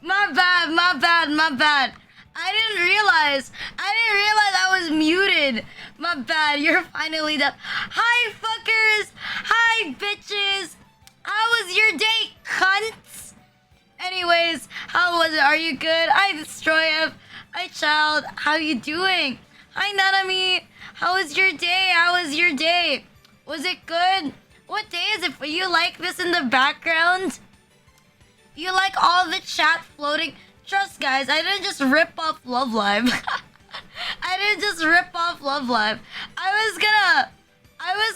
My bad. I didn't realize I was muted. My bad. You're finally done. Hi, fuckers. Hi, bitches. How was your day, cunts? Anyways, how was it? Are you good? Hi, Destroyev. Hi, Child. How you doing? Hi, Nanami. How was your day? How was your day? Was it good? What day is it? You like this in the background? You like all the chat floating? Trust, guys, I didn't just rip off Love Live. I didn't just rip off Love Live. I was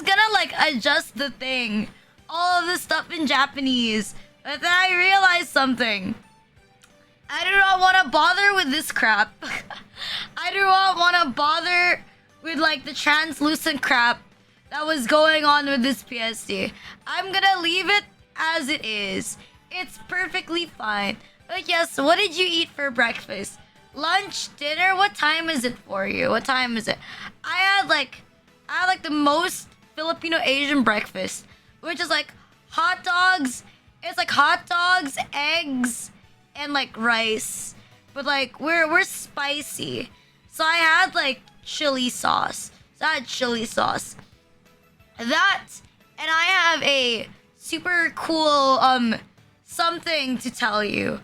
gonna like adjust the thing, all of the stuff in Japanese, but then I realized something. I do not want to bother with this crap. I do not want to bother with like the translucent crap that was going on with this PSD. I'm gonna leave it as it is. It's perfectly fine. But yes, what did you eat for breakfast? Lunch, dinner? What time is it for you? What time is it? I had like the most Filipino Asian breakfast, which is like hot dogs. It's like hot dogs, eggs, and like rice. But like we're spicy. So I had like chili sauce. That, and I have a super cool something to tell you.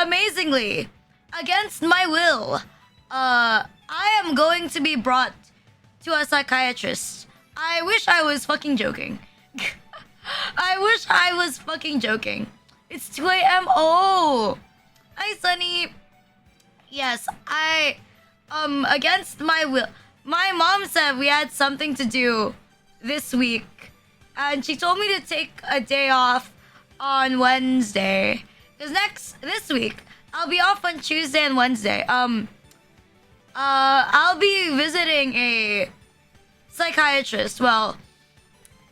Amazingly, against my will, I am going to be brought to a psychiatrist. I wish I was fucking joking. I wish I was fucking joking. It's 2 a.m. Oh, hi, Sunny. Yes, against my will. My mom said we had something to do this week, and she told me to take a day off on Wednesday. Cause this week I'll be off on Tuesday and Wednesday. I'll be visiting a psychiatrist. Well,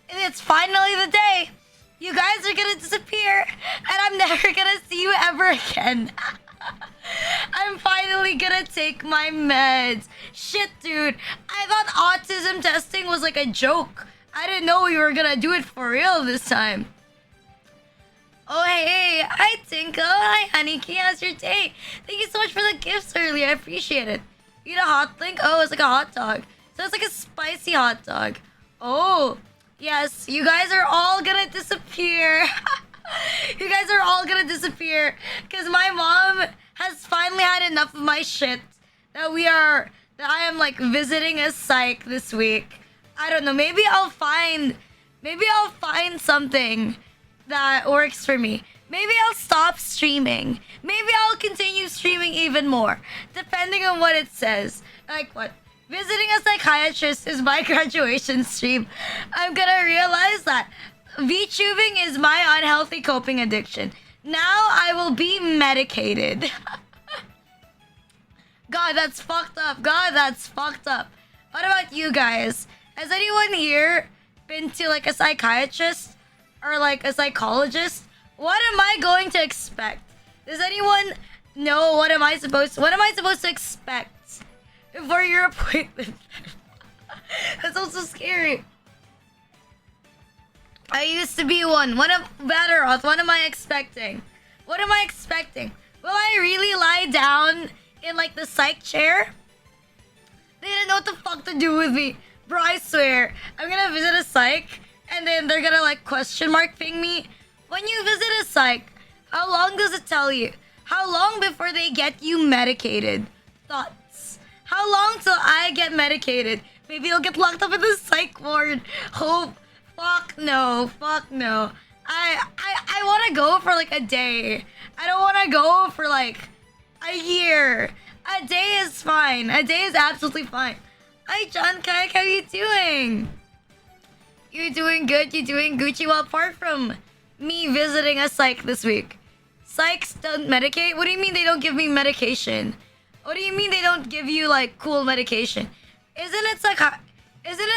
it's finally the day. You guys are gonna disappear, and I'm never gonna see you ever again. I'm finally gonna take my meds. Shit, dude. I thought autism testing was like a joke. I didn't know we were gonna do it for real this time. Oh, hey. Hi, Tinko. Hi, Honeyki. How's your day? Thank you so much for the gifts earlier. I appreciate it. You eat a hot thing? Oh, it's like a hot dog. So it's like a spicy hot dog. Oh, yes. You guys are all gonna disappear. You guys are all gonna disappear because my mom has finally had enough of my shit that I am like visiting a psych this week. I don't know. Maybe I'll find something that works for me. Maybe I'll stop streaming. Maybe I'll continue streaming even more, depending on what it says. Like what? Visiting a psychiatrist is my graduation stream. I'm gonna realize that VTubing is my unhealthy coping addiction. Now I will be medicated. God, that's fucked up. What about you guys? Has anyone here been to like a psychiatrist or like a psychologist? What am I going to expect? Does anyone know what am I supposed to expect for your appointment? That's also scary. I used to be one. What am I expecting? Will I really lie down in like the psych chair? They didn't know what the fuck to do with me. Bro, I swear. I'm gonna visit a psych and then they're gonna like question mark ping me. When you visit a psych, how long does it tell you? How long before they get you medicated? Thoughts. How long till I get medicated? Maybe I'll get locked up in the psych ward. Hope. Fuck no. I want to go for like a day. I don't want to go for like a year. A day is fine. A day is absolutely fine. Hi, John Kike. How you doing? You're doing good. You're doing Gucci. Well, apart from me visiting a psych this week. Psychs don't medicate? What do you mean they don't give me medication? What do you mean they don't give you like cool medication? Isn't it a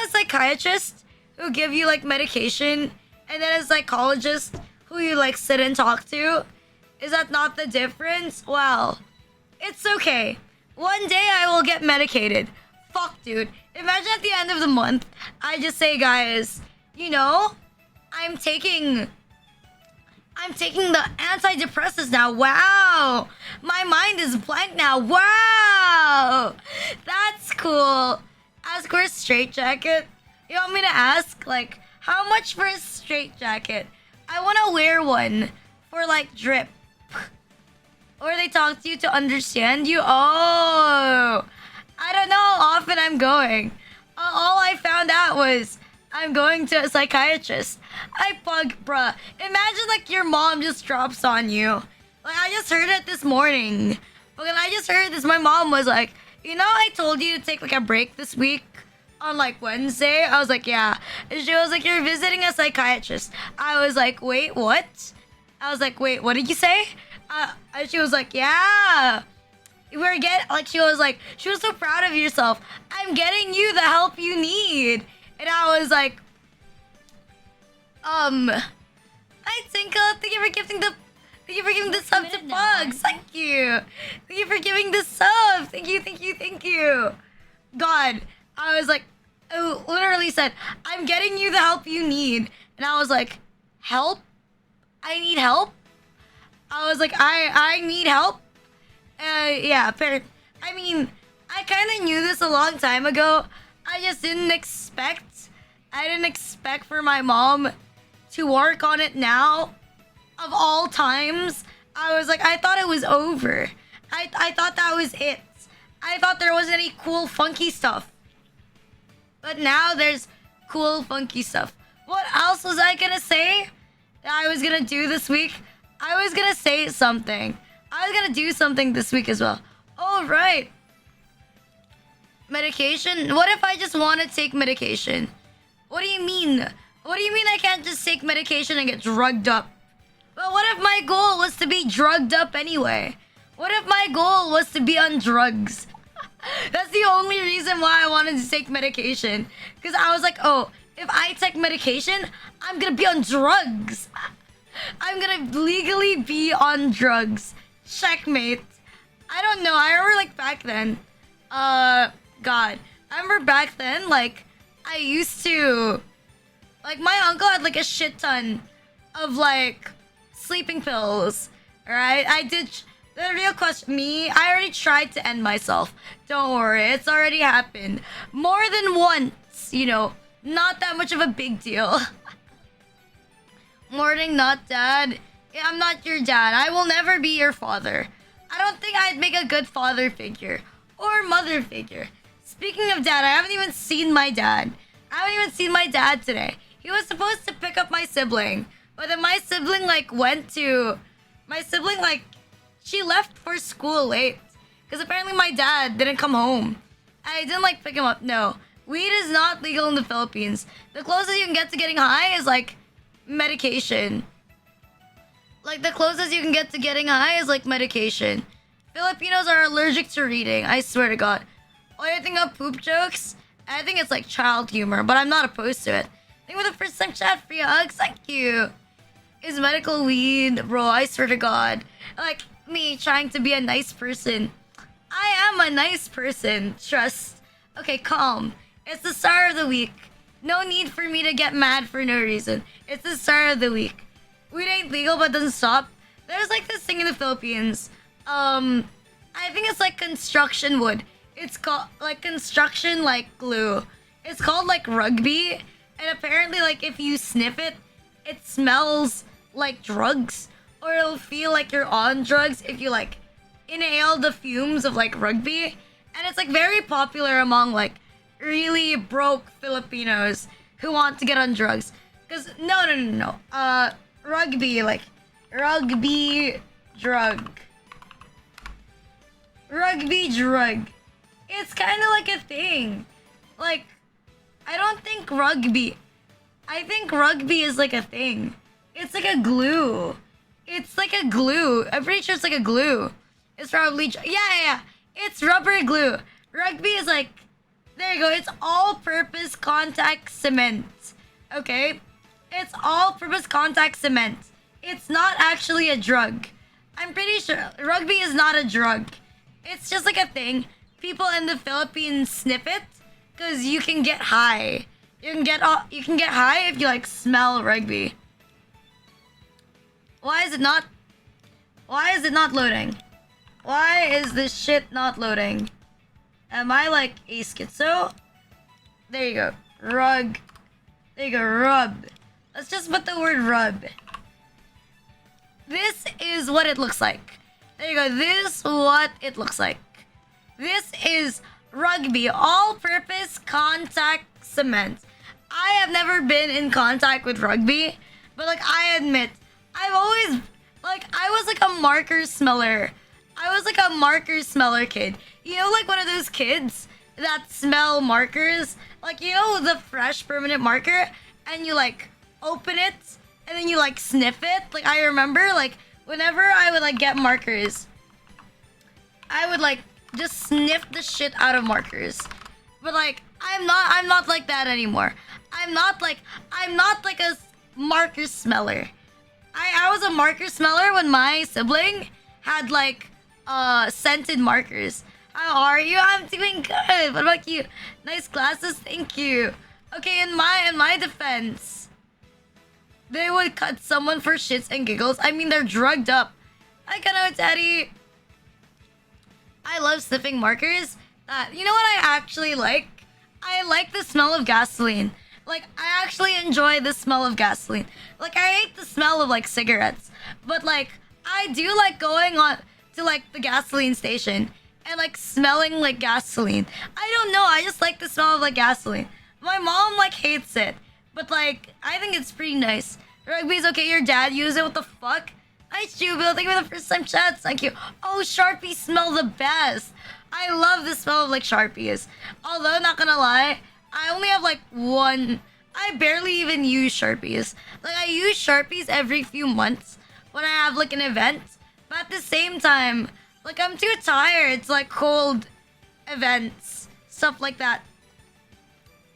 psychiatrist who give you like medication and then a psychologist who you like sit and talk to? Is that not the difference? Well, it's okay. One day I will get medicated. Fuck, dude. Imagine at the end of the month, I just say, guys, you know, I'm taking I'm taking the antidepressants now. Wow. My mind is blank now. Wow. That's cool. Ask for a straitjacket. You want me to ask, like, how much for a straitjacket? I want to wear one for, like, drip. Or they talk to you to understand you. Oh. I don't know how often I'm going. All I found out was I'm going to a psychiatrist. Bruh. Imagine like your mom just drops on you. Like I just heard it this morning. But when I just heard this, my mom was like, you know, I told you to take like a break this week on like Wednesday. I was like, yeah. And she was like, you're visiting a psychiatrist. I was like, wait, what? I was like, wait, what did you say? And she was like, yeah. She was so proud of yourself. I'm getting you the help you need. And I was like, hi Tinkle, thank you for giving the sub to Bugs. Thank you. Thank you for giving the sub. Thank you. God, I was like, I literally said, I'm getting you the help you need. And I was like, help? I need help? I was like, I need help? Yeah, I mean, I kind of knew this a long time ago. I just didn't expect for my mom to work on it now. Of all times, I was like, I thought it was over. I thought that was it. I thought there wasn't any cool, funky stuff. But now there's cool, funky stuff. What else was I gonna say that I was gonna do this week? I was gonna say something. I was gonna do something this week as well. Oh, right. Medication? What if I just want to take medication? What do you mean? What do you mean I can't just take medication and get drugged up? But what if my goal was to be drugged up anyway? What if my goal was to be on drugs? That's the only reason why I wanted to take medication. Because I was like, oh, if I take medication, I'm gonna be on drugs. I'm gonna legally be on drugs. Checkmate. I don't know. I remember like back then. God. I remember back then, like, I used to, like, my uncle had like a shit ton of like sleeping pills. Alright? The real question, I already tried to end myself. Don't worry, it's already happened. More than once, you know, not that much of a big deal. Morning, not dad. Yeah, I'm not your dad. I will never be your father. I don't think I'd make a good father figure or mother figure. Speaking of dad, I haven't even seen my dad. I haven't even seen my dad today. He was supposed to pick up my sibling, but then my sibling she left for school late because apparently my dad didn't come home. I didn't like pick him up. No, weed is not legal in the Philippines. The closest you can get to getting high is like medication. Like, the closest you can get to getting high is, like, medication. Filipinos are allergic to reading, I swear to God. Oh, you think of poop jokes? I think it's, like, child humor, but I'm not opposed to it. Thank you for the first time chat, free hugs, thank you. Is medical weed, bro, I swear to God. Like, me trying to be a nice person. I am a nice person, trust. Okay, calm. It's the start of the week. No need for me to get mad for no reason. It's the start of the week. Weed ain't legal but doesn't stop. There's like this thing in the Philippines. I think it's like construction wood. It's called like construction like glue. It's called like rugby. And apparently like if you sniff it, it smells like drugs. Or it'll feel like you're on drugs if you like inhale the fumes of like rugby. And it's like very popular among like really broke Filipinos who want to get on drugs. Cause no. Rugby drug. Rugby drug. It's kind of like a thing. Like, I don't think rugby. I think rugby is like a thing. It's like a glue. It's like a glue. I'm pretty sure it's like a glue. It's probably yeah. It's rubber glue. Rugby is like, there you go. It's all-purpose contact cement. Okay, it's all-purpose contact cement. It's not actually a drug. I'm pretty sure rugby is not a drug. It's just like a thing. People in the Philippines sniff it because you can get high. You can get high if you like smell rugby. Why is it not? Why is it not loading? Why is this shit not loading? Am I like a schizo? There you go. Rug. There you go. Rub. Let's just put the word rub. This is what it looks like. There you go. This is what it looks like. This is rugby. All-purpose contact cement. I have never been in contact with rugby, but like I admit, I've always like I was like a marker smeller. I was like a marker smeller kid. You know, like one of those kids that smell markers. Like, you know, the fresh permanent marker, and you like open it and then you like sniff it. Like I remember like whenever I would like get markers, I would like just sniff the shit out of markers. But like I'm not like that anymore. I'm not like a marker smeller. I was a marker smeller when my sibling had like scented markers. How are you? I'm doing good. What about you? Nice glasses, thank you. Okay, in my defense, they would cut someone for shits and giggles. I mean, they're drugged up. I can know, Daddy. I love sniffing markers. You know what I actually like? I like the smell of gasoline. Like, I actually enjoy the smell of gasoline. Like, I hate the smell of like cigarettes, but like I do like going on to like the gasoline station and like smelling like gasoline. I don't know, I just like the smell of like gasoline. My mom like hates it, but like I think it's pretty nice. Rugby's okay, your dad used it, what the fuck? Nice, Jubil, thank you for the first time chats, thank you. Oh, Sharpies smell the best. I love the smell of like Sharpies. Although, not gonna lie, I only have like one. I barely even use Sharpies. Like I use Sharpies every few months when I have like an event. But at the same time, like I'm too tired to like hold events, stuff like that.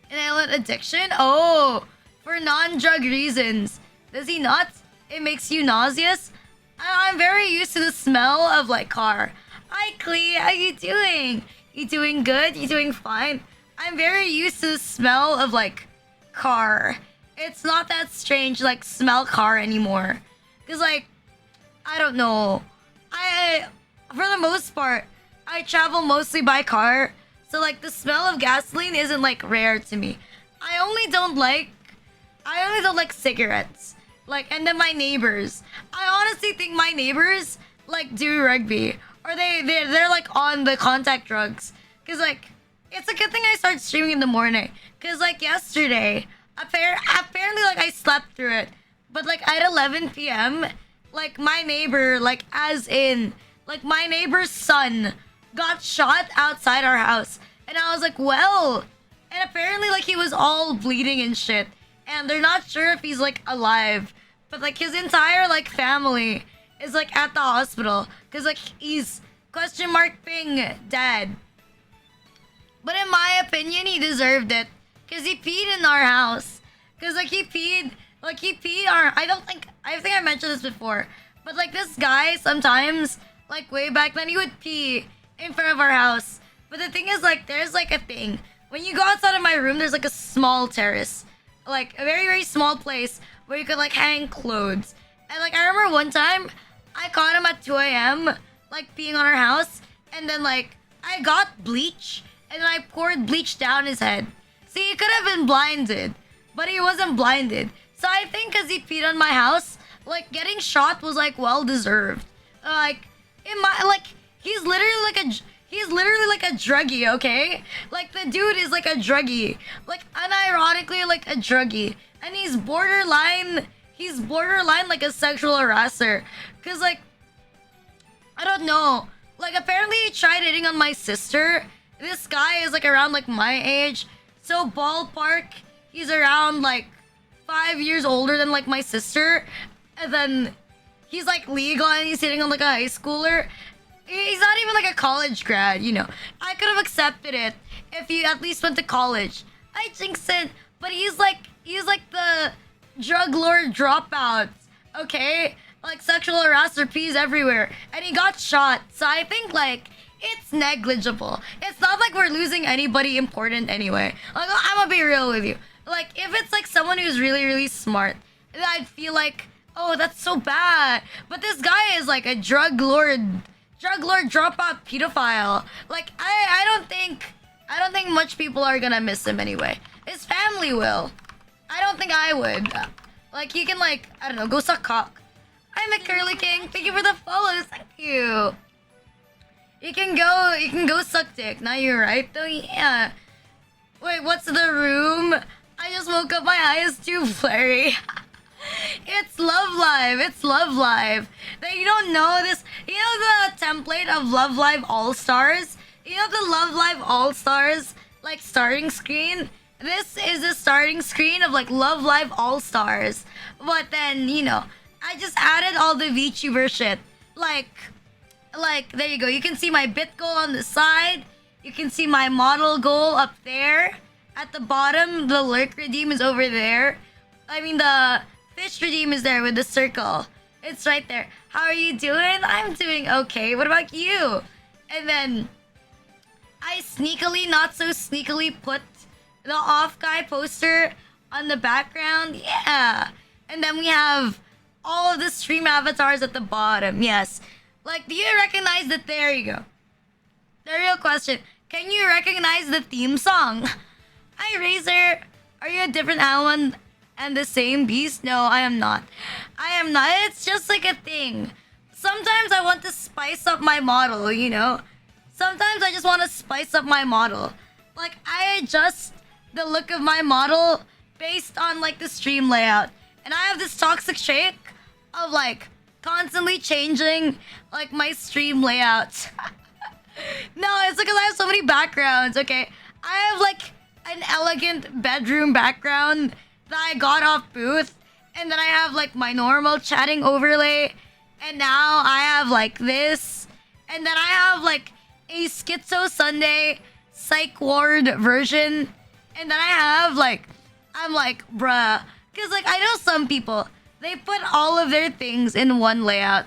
Inhalant addiction? Oh, for non-drug reasons. Does he not? It makes you nauseous? I'm very used to the smell of like car. Hi Clee, how you doing? You doing good? You doing fine? I'm very used to the smell of like car. It's not that strange to like smell car anymore. Cause like, I don't know. For the most part, I travel mostly by car. So like the smell of gasoline isn't like rare to me. I only don't like cigarettes. Like, and then my neighbors. I honestly think my neighbors like do rugby. Or they're like on the contact drugs. Cause like, it's a good thing I start streaming in the morning. Cause like yesterday, apparently like I slept through it. But like at 11 p.m., like my neighbor, like as in, like my neighbor's son got shot outside our house. And I was like, well, and apparently like he was all bleeding and shit. And they're not sure if he's like alive. But like his entire like family is like at the hospital. Cause like he's ping dead. But in my opinion, he deserved it. Cause he peed in our house. Cause like he peed I think I mentioned this before. But like this guy sometimes, like way back then, he would pee in front of our house. But the thing is like, there's like a thing. When you go outside of my room, there's like a small terrace. Like a very, very small place where you could like hang clothes. And like I remember one time, I caught him at 2 a.m. like peeing on our house. And then like, I got bleach. And then I poured bleach down his head. See, he could have been blinded. But he wasn't blinded. So I think because he peed on my house, like getting shot was like well deserved. Like in my like he's literally like a druggie, okay? Like the dude is like a druggie, like unironically like a druggie, and he's borderline like a sexual harasser. Cause like I don't know, like apparently he tried hitting on my sister. This guy is like around like my age, so ballpark he's around like 5 years older than like my sister. And then he's like legal and he's hitting on like a high schooler. He's not even like a college grad, you know. I could have accepted it if he at least went to college. I jinxed it, but he's like the drug lord dropout, okay? Like sexual harasser peas everywhere. And he got shot. So I think like it's negligible. It's not like we're losing anybody important anyway. Like I'm gonna be real with you. Like if it's like someone who's really, really smart, then I'd feel like Oh, that's so bad. But this guy is like a drug lord dropout pedophile. Like I don't think much people are gonna miss him anyway. His family will. I don't think I would. Like you can like I don't know, go suck cock. I'm a curly king. Thank you for the follows. Thank you. You can go suck dick. Now you're right though. Yeah. Wait, what's the room? I just woke up. My eye is too blurry. It's Love Live. It's Love Live. That you don't know this. You know the template of Love Live All Stars. You know the Love Live All Stars like starting screen. This is the starting screen of like Love Live All Stars. But then you know, I just added all the VTuber shit. Like there you go. You can see my bit goal on the side. You can see my model goal up there. At the bottom, the lurk redeem is over there. I mean the fish redeem is there with the circle. It's right there. How are you doing? I'm doing okay. What about you? And then I sneakily, not so sneakily, put the off guy poster on the background. Yeah. And then we have all of the stream avatars at the bottom. Yes. Like, do you recognize that? There you go. The real question. Can you recognize the theme song? Hi, Razor. Are you a different Alan and the same beast? No, I am not. I am not. It's just like a thing. Sometimes I want to spice up my model, you know? Sometimes I just want to spice up my model. Like, I adjust the look of my model based on, like, the stream layout. And I have this toxic streak of, like, constantly changing, like, my stream layout. No, it's because I have so many backgrounds, okay? I have, like, an elegant bedroom background that I got off Booth. And then I have, like, my normal chatting overlay. And now I have, like, this. And then I have, like, a Schizo Sunday psych ward version. And then I have, like, I'm like, bruh. Because, like, I know some people, they put all of their things in one layout.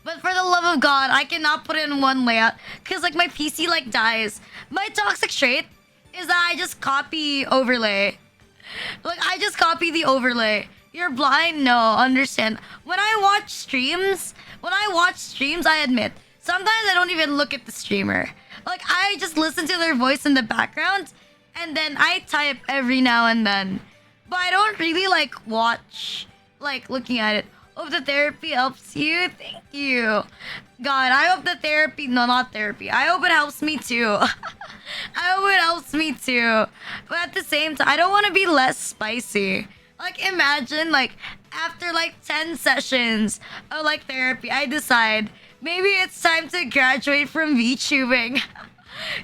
But for the love of God, I cannot put it in one layout. Because, like, my PC, like, dies. My toxic trait is that I just copy overlay. Like, I just copy the overlay. You're blind? No, understand. When I watch streams, I admit, sometimes I don't even look at the streamer. Like, I just listen to their voice in the background. And then I type every now and then. But I don't really, like, watch, like, looking at it. Hope the therapy helps you. Thank you. God, I hope the therapy... No, not therapy. I hope it helps me, too. I hope it helps me, too. But at the same time, I don't want to be less spicy. Like, imagine, like, after, like, 10 sessions of, like, therapy, I decide maybe it's time to graduate from VTubing.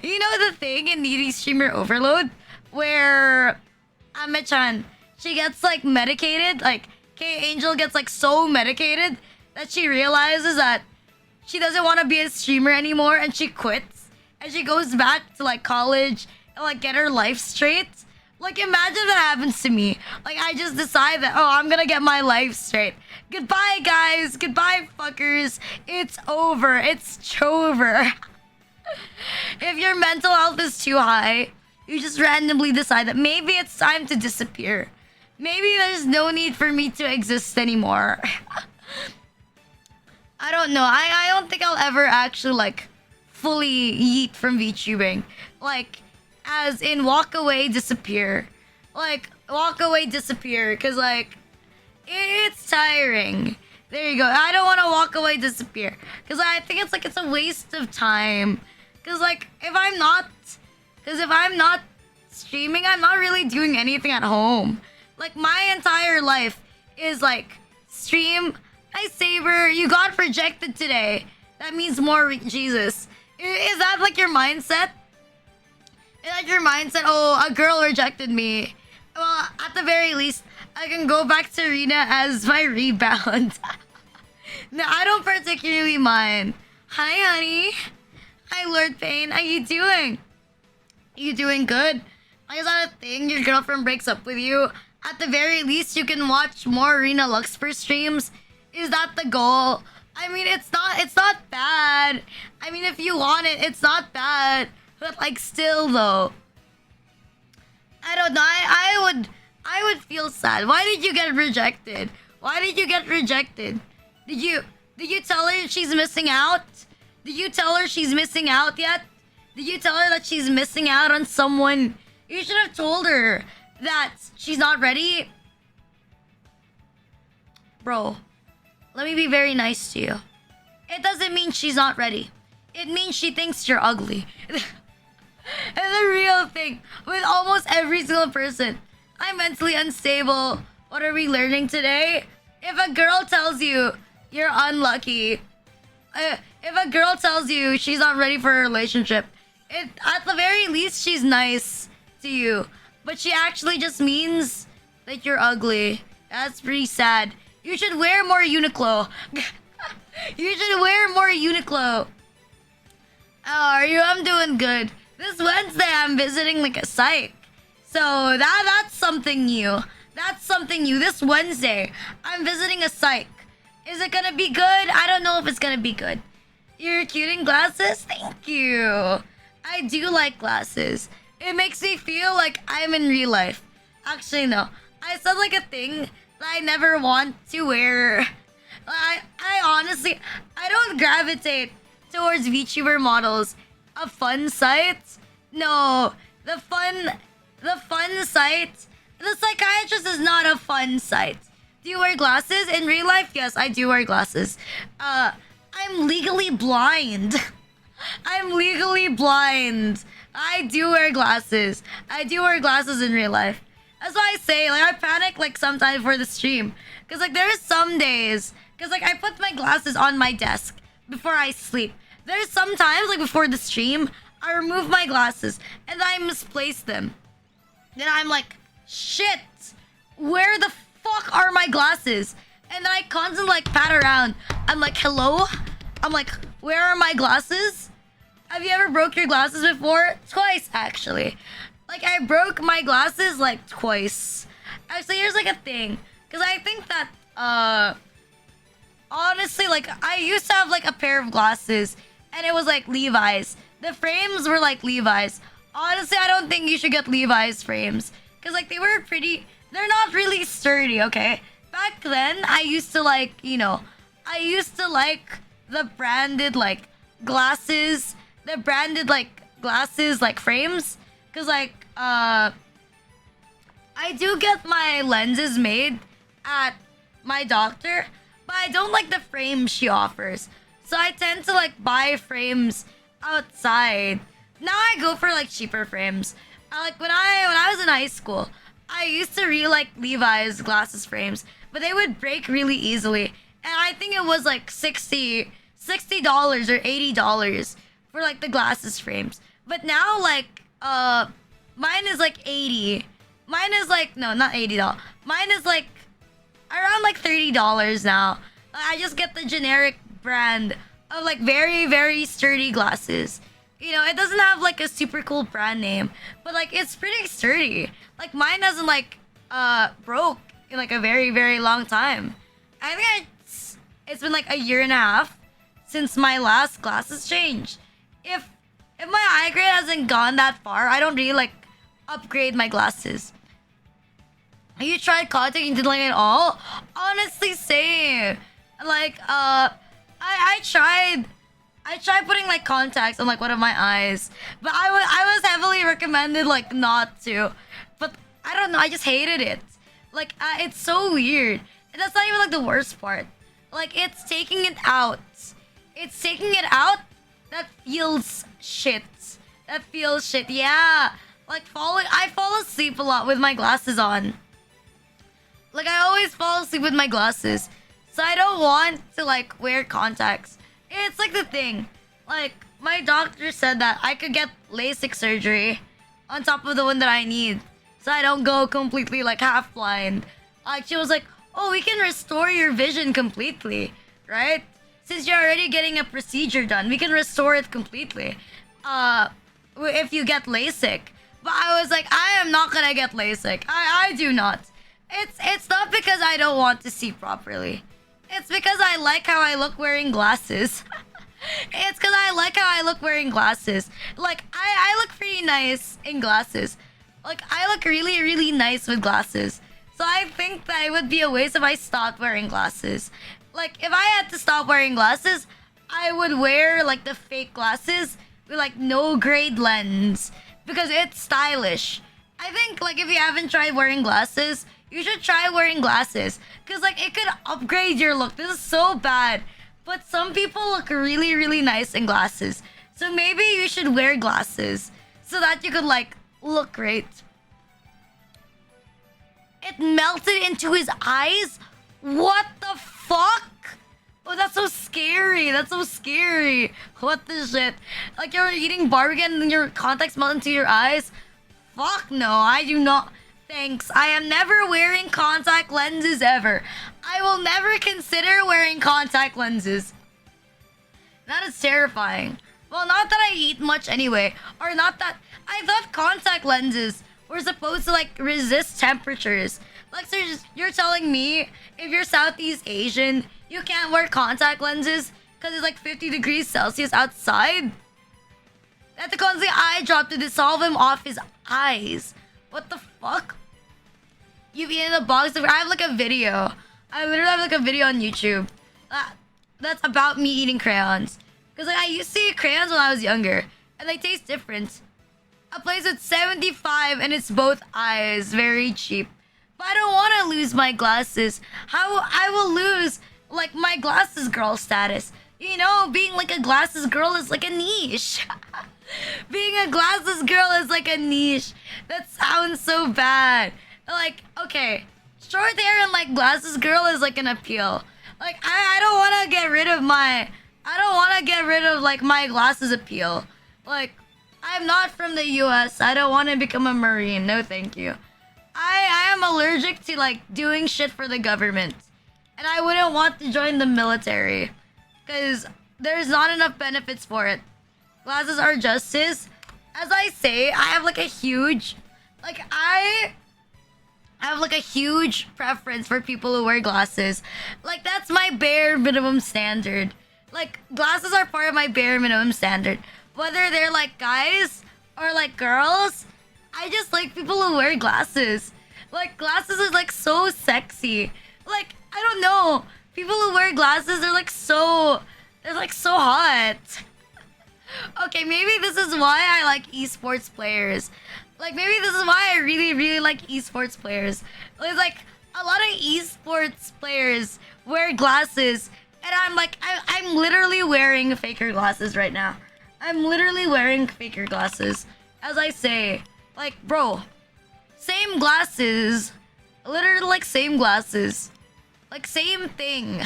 You know the thing in Needy Streamer Overload? Where Ame-chan, she gets, like, medicated, like... K-Angel gets, like, so medicated that she realizes that she doesn't want to be a streamer anymore and she quits. And she goes back to, like, college and, like, get her life straight. Like, imagine that happens to me. Like, I just decide that, oh, I'm gonna get my life straight. Goodbye, guys. Goodbye, fuckers. It's over. It's chover. If your mental health is too high, you just randomly decide that maybe it's time to disappear. Maybe there's no need for me to exist anymore. I don't know. I don't think I'll ever actually, like, fully yeet from VTubing. Like, as in walk away, disappear. Like, walk away, disappear. Because, like, it's tiring. There you go. I don't want to walk away, disappear. Because I think it's, like, it's a waste of time. Because, like, if I'm not streaming, I'm not really doing anything at home. Like, my entire life is, like, stream. Hi, Saber. You got rejected today. That means more Jesus. Is that, like, your mindset? Is that your mindset? Oh, a girl rejected me. Well, at the very least, I can go back to Rina'S my rebound. No, I don't particularly mind. Hi, honey. Hi, Lord Payne. How you doing? You doing good? Is that a thing? Your girlfriend breaks up with you? At the very least, you can watch more Rina Luxper streams. Is that the goal? I mean, it's not bad. I mean, if you want it, it's not bad. But, like, still, though. I don't know. I would feel sad. Why did you get rejected? Why did you get rejected? Did you did you tell her she's missing out? Did you tell her she's missing out yet? Did you tell her that she's missing out on someone? You should have told her that she's not ready. Bro, let me be very nice to you. It doesn't mean she's not ready. It means she thinks you're ugly. And the real thing with almost every single person. I'm mentally unstable. What are we learning today? If a girl tells you you're unlucky, if a girl tells you she's not ready for a relationship, at the very least she's nice to you. But she actually just means that you're ugly. That's pretty sad. You should wear more Uniqlo. You should wear more Uniqlo. How are you? I'm doing good. This Wednesday I'm visiting like a psych. So that's something new. That's something new. This Wednesday I'm visiting a psych. Is it gonna be good? I don't know if it's gonna be good. You're cute in glasses? Thank you. I do like glasses. It makes me feel like I'm in real life. Actually, no. I said like a thing that I never want to wear. I honestly, I don't gravitate towards VTuber models of fun sites. No, the fun site. The psychiatrist is not a fun site. Do you wear glasses in real life? Yes, I do wear glasses. I'm legally blind. I'm legally blind. I do wear glasses. I do wear glasses in real life. That's why I say, like, I panic, like, sometimes for the stream. Because, like, there's some days... Because, like, I put my glasses on my desk before I sleep. There's sometimes, like, before the stream, I remove my glasses. And I misplace them. Then I'm like, shit! Where the fuck are my glasses? And then I constantly, like, pat around. I'm like, hello? I'm like, where are my glasses? Have you ever broke your glasses before? Twice, actually. Like, I broke my glasses, like, twice. Actually, here's, like, a thing. Because I think that, honestly, like, I used to have, like, a pair of glasses. And it was, like, Levi's. The frames were, like, Levi's. Honestly, I don't think you should get Levi's frames. Because, like, they were pretty... They're not really sturdy, okay? Back then, I used to, like, you know... I used to like the branded, like, glasses. The branded, like, glasses, like, frames. Because, like, I do get my lenses made at my doctor. But I don't like the frames she offers. So I tend to, like, buy frames outside. Now I go for, like, cheaper frames. Like, when I was in high school, I used to really like Levi's glasses frames. But they would break really easily. And I think it was, like, $60 or $80 for, like, the glasses frames. But now, like, mine is, like, 80. Mine is, like, no, not $80. Mine is, like, around, like, $30 now. I just get the generic brand of, like, very, very sturdy glasses. You know, it doesn't have, like, a super cool brand name. But, like, it's pretty sturdy. Like, mine hasn't, like, broke in, like, a very, very long time. I think it's been, like, a year and a half since my last glasses changed. If my eye grade hasn't gone that far, I don't really, like, upgrade my glasses. You tried contact and didn't like it at all? Honestly, same. Like, I tried putting, like, contacts on, like, one of my eyes. But I was heavily recommended, like, not to. But I don't know, I just hated it. Like, it's so weird. And that's not even, like, the worst part. Like, it's taking it out. It's taking it out that feels shit. That feels shit, yeah. Like, I fall asleep a lot with my glasses on. Like, I always fall asleep with my glasses. So I don't want to, like, wear contacts. It's like the thing. Like, my doctor said that I could get LASIK surgery on top of the one that I need. So I don't go completely, like, half blind. Like, she was like, oh, we can restore your vision completely, right? Since you're already getting a procedure done, we can restore it completely. If you get LASIK. But I was like, I am not gonna get LASIK. I do not. It's not because I don't want to see properly. It's because I like how I look wearing glasses. It's because I like how I look wearing glasses. Like, I look pretty nice in glasses. Like, I look really, really nice with glasses. So I think that it would be a waste if I stopped wearing glasses. Like, if I had to stop wearing glasses, I would wear like the fake glasses with like no grade lens because it's stylish. I think like if you haven't tried wearing glasses, you should try wearing glasses because like it could upgrade your look. This is so bad, but some people look really really nice in glasses. So maybe you should wear glasses so that you could like look great. It melted into his eyes? What the fuck? Oh, that's so scary. That's so scary. What the shit? Like you're eating barbecue and then your contacts melt into your eyes? Fuck no, I do not. Thanks. I am never wearing contact lenses ever. I will never consider wearing contact lenses. That is terrifying. Well, not that I eat much anyway. Or not that... I thought contact lenses were supposed to like resist temperatures. Like, so you're telling me if you're Southeast Asian, you can't wear contact lenses because it's like 50 degrees Celsius outside? They have to cause the eye drop to dissolve him off his eyes. What the fuck? You've eaten a box of... I have like a video. I literally have like a video on YouTube. That's about me eating crayons. Because like I used to eat crayons when I was younger. And they taste different. A place with 75 and it's both eyes. Very cheap. But I don't want to lose my glasses. How I will lose like my glasses girl status. You know, being like a glasses girl is like a niche. Being a glasses girl is like a niche. That sounds so bad. Like, okay, short hair and like glasses girl is like an appeal. Like I don't want to get rid of my... I don't want to get rid of like my glasses appeal. Like, I'm not from the US. I don't want to become a Marine. No, thank you. I am allergic to like doing shit for the government. And I wouldn't want to join the military. Because there's not enough benefits for it. Glasses are justice. As I say, I have like a huge... Like, I have like a huge preference for people who wear glasses. Like, that's my bare minimum standard. Like, glasses are part of my bare minimum standard. Whether they're like guys or like girls, I just like people who wear glasses. Like, glasses is like so sexy. Like, I don't know. People who wear glasses are like so... They're like so hot. Okay, maybe this is why I like esports players. Like, maybe this is why I really, really like esports players. It's like, a lot of esports players wear glasses. And I'm like, I'm literally wearing faker glasses right now. I'm literally wearing faker glasses. As I say, like, bro, same glasses. Literally, like, same glasses. Like, same thing.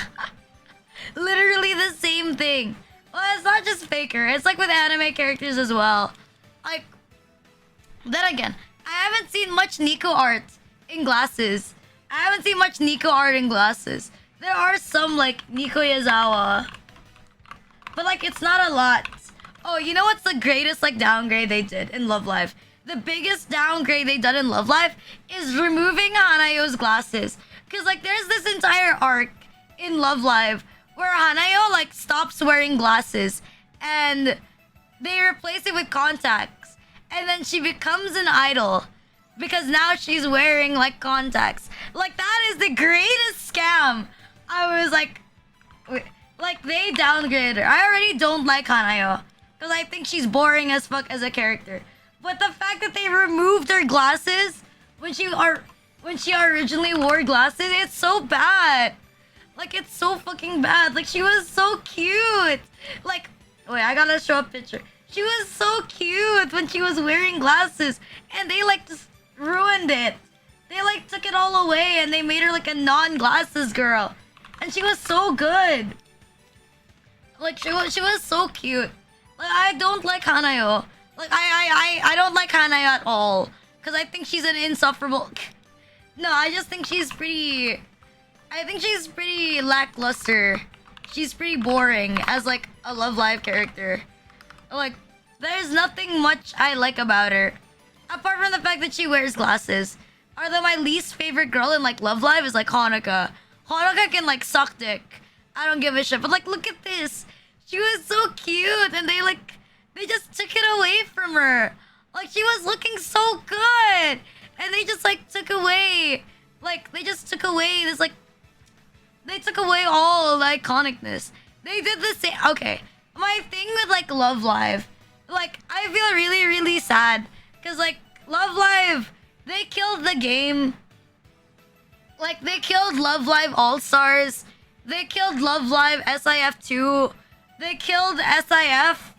Literally the same thing. Well, it's not just faker. It's like with anime characters as well. Like, then again, I haven't seen much Nico art in glasses. I haven't seen much Nico art in glasses. There are some, like, Nico Yazawa. But, like, it's not a lot. Oh, you know what's the greatest, like, downgrade they did in Love Live? The biggest downgrade they done in Love Live is removing Hanayo's glasses. Because, like, there's this entire arc in Love Live where Hanayo, like, stops wearing glasses. And they replace it with contacts. And then she becomes an idol. Because now she's wearing, like, contacts. Like, that is the greatest scam. I was like... Like, they downgraded her. I already don't like Hanayo. Because I think she's boring as fuck as a character. But the fact that they removed her glasses when she originally wore glasses, it's so bad. Like, it's so fucking bad. Like, she was so cute. Like, wait, I gotta show a picture. She was so cute when she was wearing glasses. And they, like, just ruined it. They, like, took it all away and they made her, like, a non-glasses girl. And she was so good. Like, she was so cute. Like, I don't like Hanayo. Like, I don't like Hanayo at all. Because I think she's an insufferable... No, I just think she's pretty... I think she's pretty lackluster. She's pretty boring as, like, a Love Live character. Like, there's nothing much I like about her. Apart from the fact that she wears glasses. Although my least favorite girl in, like, Love Live is, like, Honoka. Honoka can, like, suck dick. I don't give a shit. But, like, look at this. She was so cute. And they, like, they just took it away from her. Like, she was looking so good. And they just, like, took away Like, they just took away this, like, they took away all the iconicness. They did the same. Okay, my thing with like Love Live, like I feel really really sad because like Love Live, they killed the game. Like they killed Love Live All Stars, they killed Love Live SIF 2, they killed SIF,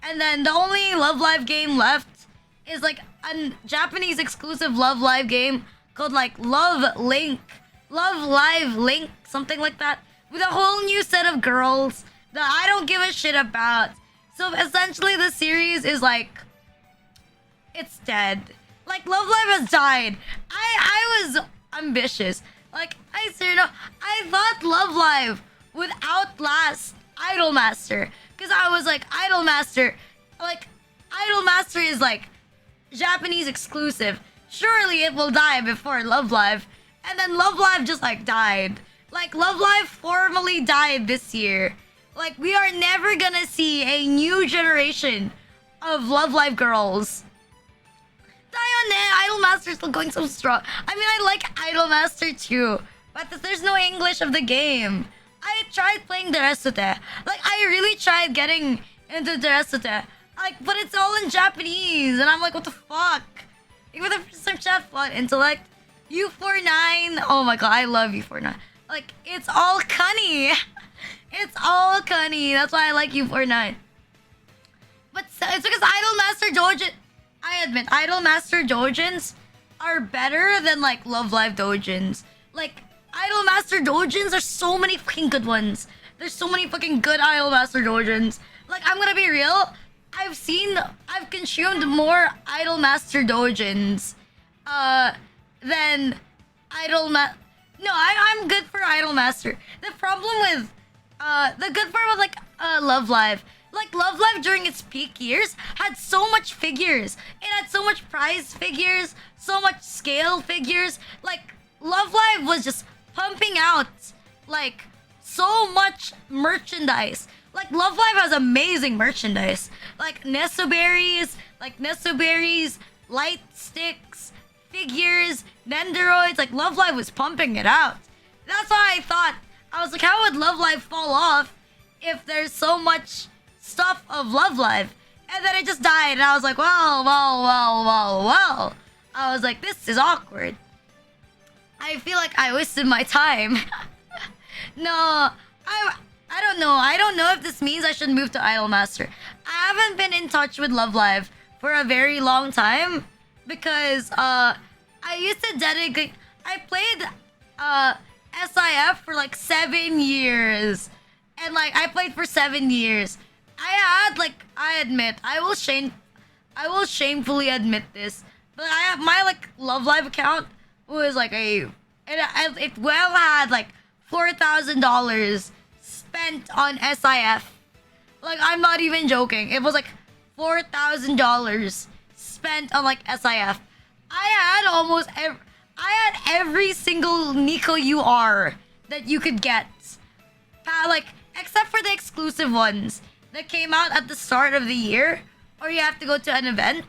and then the only Love Live game left is like a Japanese exclusive Love Live game called like Love Live Link, something like that, with a whole new set of girls that I don't give a shit about. So essentially the series is like, it's dead. Like Love Live has died. I was ambitious. Like I thought Love Live would outlast Idolmaster, because I was like, Idolmaster is like Japanese exclusive. Surely it will die before Love Live. And then Love Live just like died. Like Love Live formally died this year. Like we are never gonna see a new generation of Love Live girls. Idolmaster still going so strong. I mean, I like Idolmaster too, but there's no English of the game. I tried playing Deresute. Like I really tried getting into Deresute. Like, but it's all in Japanese, and I'm like, what the fuck? Even with some chat fun intellect. U49, oh my god, I love U49. Like, it's all cunny. It's all cunny. That's why I like U49. But it's because Idolmaster Dojin, I admit, Idolmaster Dojins are better than like Love Live Dojins. Like, Idolmaster Dojins are so many fucking good ones. There's so many fucking good Idolmaster Dojins. Like, I'm gonna be real. I've consumed more Idolmaster Dojins than Idolmaster. No, I'm good for Idolmaster. The problem with the good part with like Love Live, like Love Live during its peak years had so much figures. It had so much prize figures, so much scale figures. Like Love Live was just pumping out like so much merchandise. Like Love Live has amazing merchandise, like Nesoberries, light sticks, figures, Nendoroids. Like Love Live was pumping it out. That's why I was like, how would Love Live fall off if there's so much stuff of Love Live? And then it just died, and I was like, well. I was like, this is awkward. I feel like I wasted my time. No, I don't know. I don't know if this means I should move to Idolmaster. I haven't been in touch with Love Live for a very long time because I used to dedicate. I played SIF for like 7 years, and like I played for 7 years. I will shamefully admit this, but I have my like Love Live account was like it well had like $4,000 spent on SIF. Like, I'm not even joking. It was like $4,000 spent on like SIF. I had every single Nico UR that you could get. Like, except for the exclusive ones that came out at the start of the year, or you have to go to an event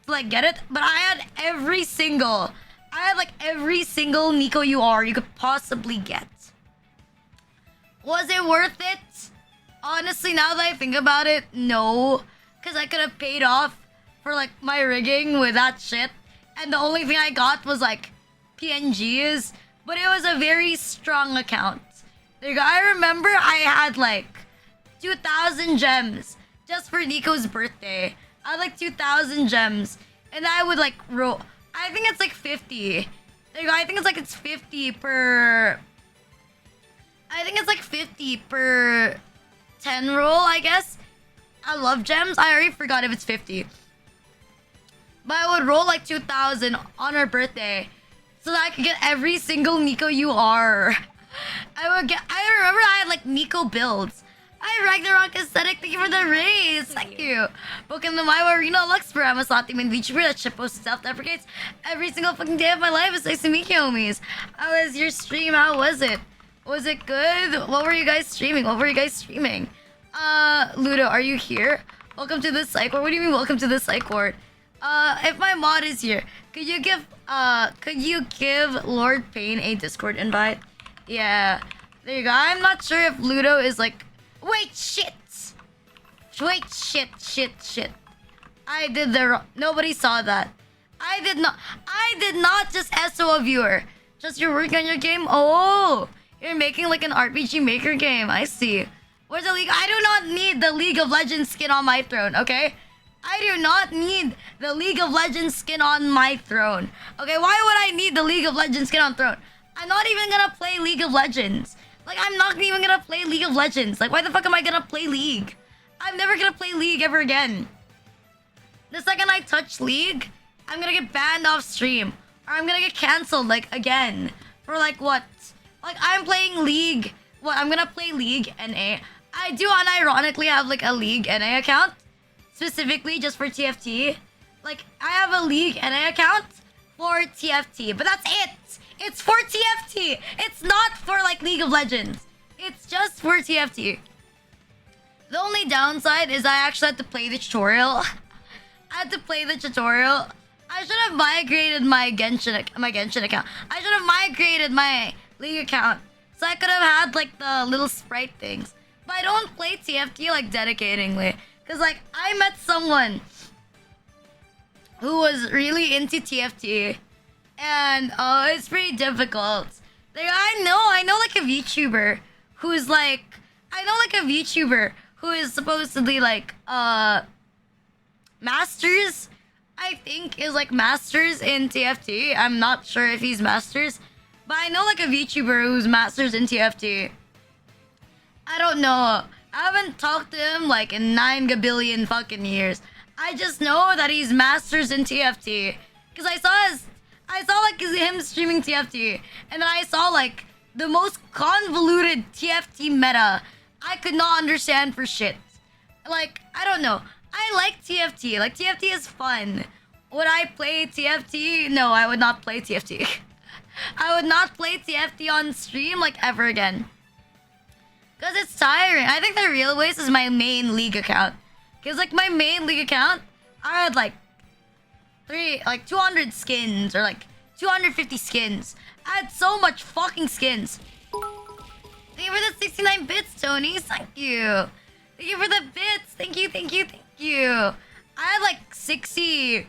to like get it. But I had every single Nico UR you could possibly get. Was it worth it? Honestly, now that I think about it, no. Because I could have paid off for like my rigging with that shit. And the only thing I got was like PNGs. But it was a very strong account. There you go. I remember I had like 2,000 gems just for Nico's birthday. I had like 2,000 gems. And I would like roll. I think it's like 50. There you go. I think it's 50 per... I think it's like 50 per 10 roll, I guess. I love gems. I already forgot if it's 50. But I would roll like 2,000 on her birthday so that I could get every single Nico UR. I remember I had like Nico builds. Hi, Ragnarok Aesthetic. Thank you for the raise. Thank you. Welcome to my Arena Luxper. I'm a Sati Min VTuber that shitposts self-deprecates every single fucking day of my life. It's nice to meet you, homies. How was your stream? How was it? Was it good? What were you guys streaming? Ludo, are you here? Welcome to the psych ward. What do you mean welcome to the psych ward? If my mod is here, could you give Lord Payne a Discord invite? Yeah, there you go. I'm not sure if Ludo is like. Wait, shit. Wait, shit. I did nobody saw that. I did not just SO a viewer. Just you're working on your game. Oh, you're making like an RPG Maker game. I see. Where's the League? I do not need the League of Legends skin on my throne. Okay. I do not need the League of Legends skin on my throne. Okay, why would I need the League of Legends skin on throne? I'm not even gonna play League of Legends. Like, I'm not even gonna play League of Legends. Like, why the fuck am I gonna play League? I'm never gonna play League ever again. The second I touch League, I'm gonna get banned off stream. Or I'm gonna get cancelled, like, again. For, like, what? Like, I'm playing League. What? I'm gonna play League NA. I do unironically have, like, a League NA account. Specifically just for TFT. Like, I have a League NA account for TFT. But that's it! It's for TFT! It's not for, like, League of Legends. It's just for TFT. The only downside is I actually had to play the tutorial. I had to play the tutorial. I should have migrated my Genshin account. I should have migrated my League account. So I could have had, like, the little sprite things. But I don't play TFT, like, dedicatingly. Because, like, I met someone who was really into TFT. And, it's pretty difficult. Like, I know, like, a VTuber who's, like... I know, like, a VTuber who is supposedly, like, Masters, I think, is, like, Masters in TFT. I'm not sure if he's Masters. But I know, like, a VTuber who's Masters in TFT. I don't know. I haven't talked to him like in 9 gabillion fucking years. I just know that he's Masters in TFT. Cause I saw like him streaming TFT. And then I saw like the most convoluted TFT meta I could not understand for shit. Like, I don't know. I like TFT. Like, TFT is fun. Would I play TFT? No, I would not play TFT. I would not play TFT on stream like ever again. Because it's tiring. I think the Real Waste is my main League account. Because, like, my main League account, I had, like, 200 skins. Or, like, 250 skins. I had so much fucking skins. Thank you for the 69 bits, Tony. Thank you. Thank you for the bits. Thank you. I had, like, 60...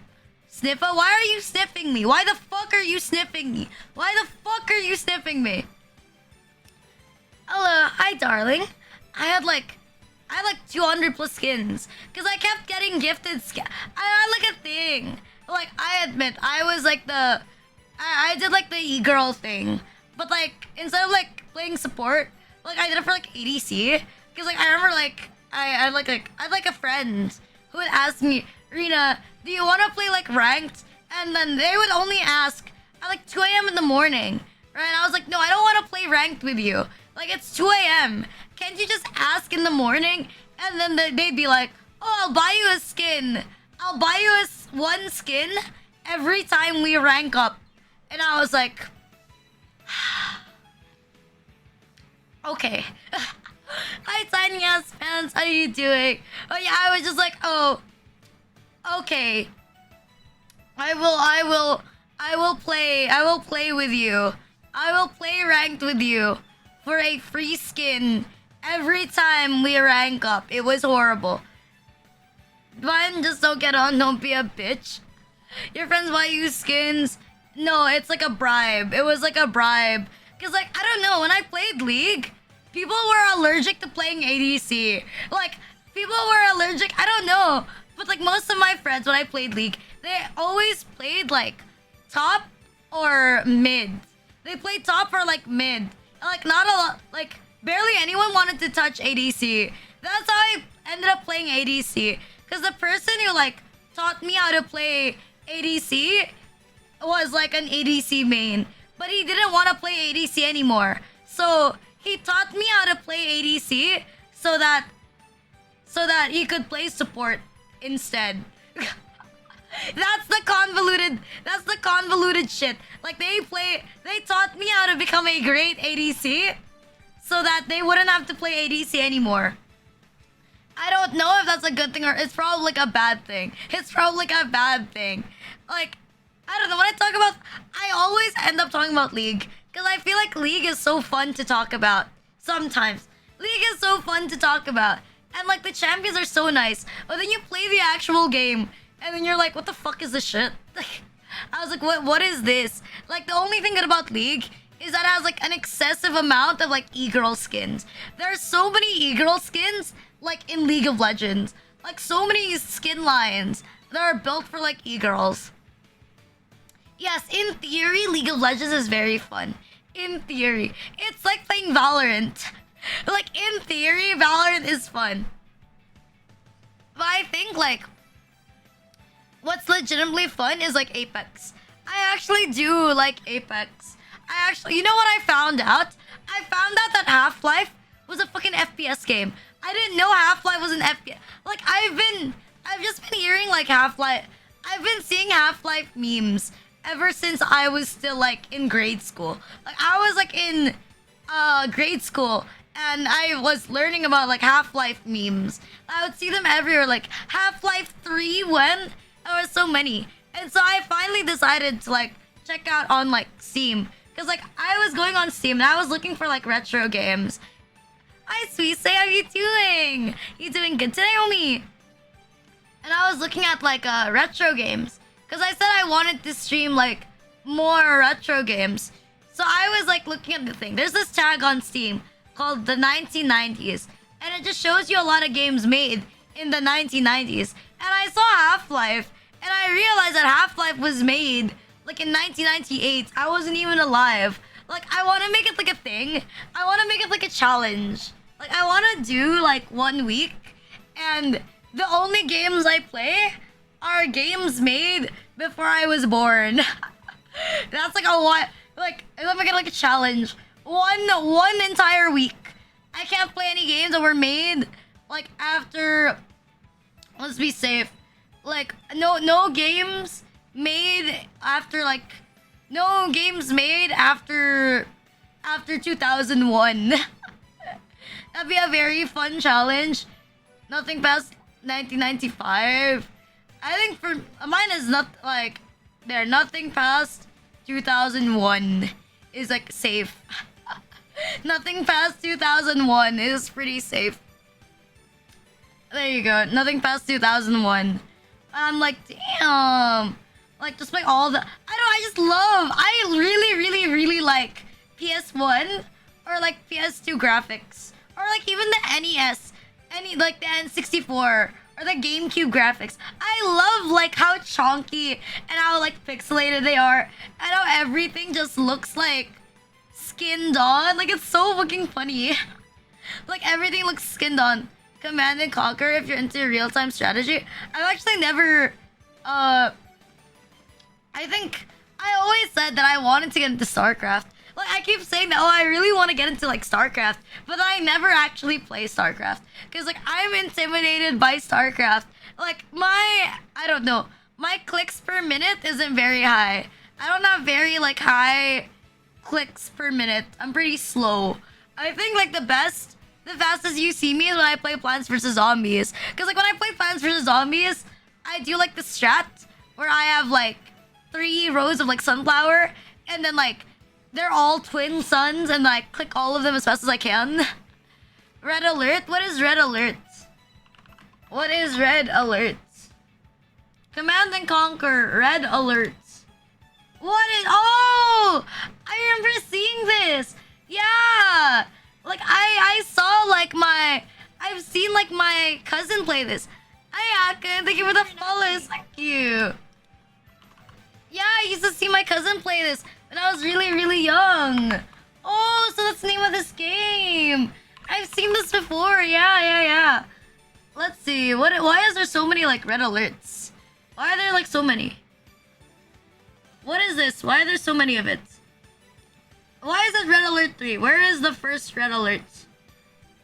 Sniffa, why are you sniffing me? Why the fuck are you sniffing me? Why the fuck are you sniffing me? Hello, hi darling. I had like 200 plus skins. Cause I kept getting gifted skins. I had like a thing. Like, I admit, I was like I did like the e-girl thing. But like, instead of like playing support, like I did it for like ADC. Cause like, I remember like, I had like a friend who would ask me, Rina, do you want to play like ranked? And then they would only ask at like 2 a.m. in the morning. Right? And I was like, no, I don't want to play ranked with you. Like, it's 2 a.m. Can't you just ask in the morning? And then they'd be like, oh, I'll buy you a skin. I'll buy you one skin every time we rank up. And I was like, okay. Hi, Tiny Ass fans. How are you doing? Oh, yeah, I was just like, oh, okay. I will play with you. I will play ranked with you. For a free skin every time we rank up. It was horrible. Fine, just don't get on. Don't be a bitch. Your friends buy you skins. No, it's like a bribe. It was like a bribe. Because, like, I don't know. When I played League, people were allergic to playing ADC. Like, people were allergic. I don't know. But, like, most of my friends, when I played League, they always played, like, top or mid. They played top or, like, mid. Like, not a lot, like, barely anyone wanted to touch ADC. That's how I ended up playing ADC. Because the person who, like, taught me how to play ADC was, like, an ADC main. But he didn't want to play ADC anymore. So, he taught me how to play ADC so that he could play support instead. That's the convoluted shit. Like, they taught me how to become a great ADC so that they wouldn't have to play ADC anymore. I don't know if that's a good thing or it's probably like a bad thing. It's probably like a bad thing. Like, I don't know. When I talk about, I always end up talking about League because I feel like League is so fun to talk about. Sometimes League is so fun to talk about, and like the champions are so nice. But then you play the actual game, and then you're like, what the fuck is this shit? I was like, what is this? Like the only thing good about League is that it has like an excessive amount of like e-girl skins. There are so many e-girl skins like in League of Legends. Like so many skin lines that are built for like e-girls. Yes, in theory, League of Legends is very fun. In theory. It's like playing Valorant. Like in theory, Valorant is fun. But I think like what's legitimately fun is like Apex. I actually do like Apex. You know what I found out? I found out that Half-Life was a fucking FPS game. I didn't know Half-Life was an FPS. Like I've just been hearing like Half-Life. I've been seeing Half-Life memes ever since I was still like in grade school. Like I was like in grade school and I was learning about like Half-Life memes. I would see them everywhere, like Half-Life 3 when there were so many. And so I finally decided to like check out on like Steam. Cause like I was going on Steam and I was looking for like retro games. Hi Sweet Say, how you doing? You doing good today, homie? And I was looking at like retro games. Cause I said I wanted to stream like more retro games. So I was like looking at the thing. There's this tag on Steam called the 1990s. And it just shows you a lot of games made in the 1990s. And I saw Half-Life. And I realized that Half-Life was made like in 1998. I wasn't even alive. Like I want to make it like a thing. I want to make it like a challenge. Like I want to do like 1 week. And the only games I play are games made before I was born. That's like a what? Like let me get like a challenge. One entire week. I can't play any games that were made like after. Let's be safe. Like no games made after like no games made after 2001. That'd be a very fun challenge. Nothing past 1995. I think for mine is not like there. Nothing past 2001 is like safe. Nothing past 2001 is pretty safe. There you go. Nothing past 2001. I'm like, damn. Like just like all the I really like PS1 or like PS2 graphics or like even the NES, like the N64 or the GameCube graphics. I love like how chonky and how like pixelated they are and how everything just looks like skinned on. Like it's so fucking funny. Like everything looks skinned on. Command and Conquer if you're into real-time strategy. I've actually never I think I always said that I wanted to get into StarCraft. Like I keep saying that, oh, I really want to get into like StarCraft, but I never actually play StarCraft because like I'm intimidated by StarCraft. Like I don't know, my clicks per minute isn't very high. I don't have very like high clicks per minute. I'm pretty slow. I think like the fastest you see me is when I play Plants vs Zombies. Because like when I play Plants vs Zombies, I do like the strat where I have like 3 rows of like sunflower and then like they're all twin suns and I click all of them as fast as I can. Red alert? What is red alert? What is red alert? Command and Conquer red alert. What is? Oh, I remember seeing this. Yeah, like I saw like I've seen like my cousin play this. Hi Akin, thank you for the follows. Thank you. Yeah, I used to see my cousin play this when I was really young. Oh, so that's the name of this game. I've seen this before. Yeah. Let's see. Why is there so many like red alerts? Why are there like so many? What is this? Why are there so many of it? Why is it red alert 3? Where is the first red alert?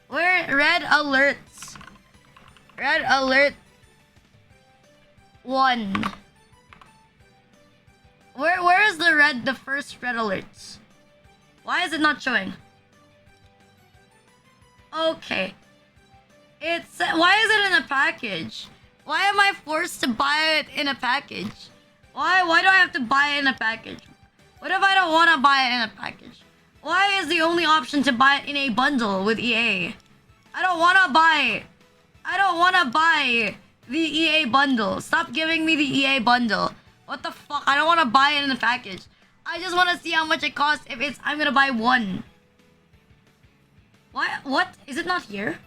Where red alerts? Red alert 1. Where is the first red alerts? Why is it not showing? Okay. It's why is it in a package? Why am I forced to buy it in a package? Why do I have to buy it in a package? What if I don't want to buy it in a package? Why is the only option to buy it in a bundle with EA? I don't want to buy. I don't want to buy the EA bundle. Stop giving me the EA bundle. What the fuck? I don't want to buy it in the package. I just want to see how much it costs if it's I'm gonna buy one. Why? What? Is it not here?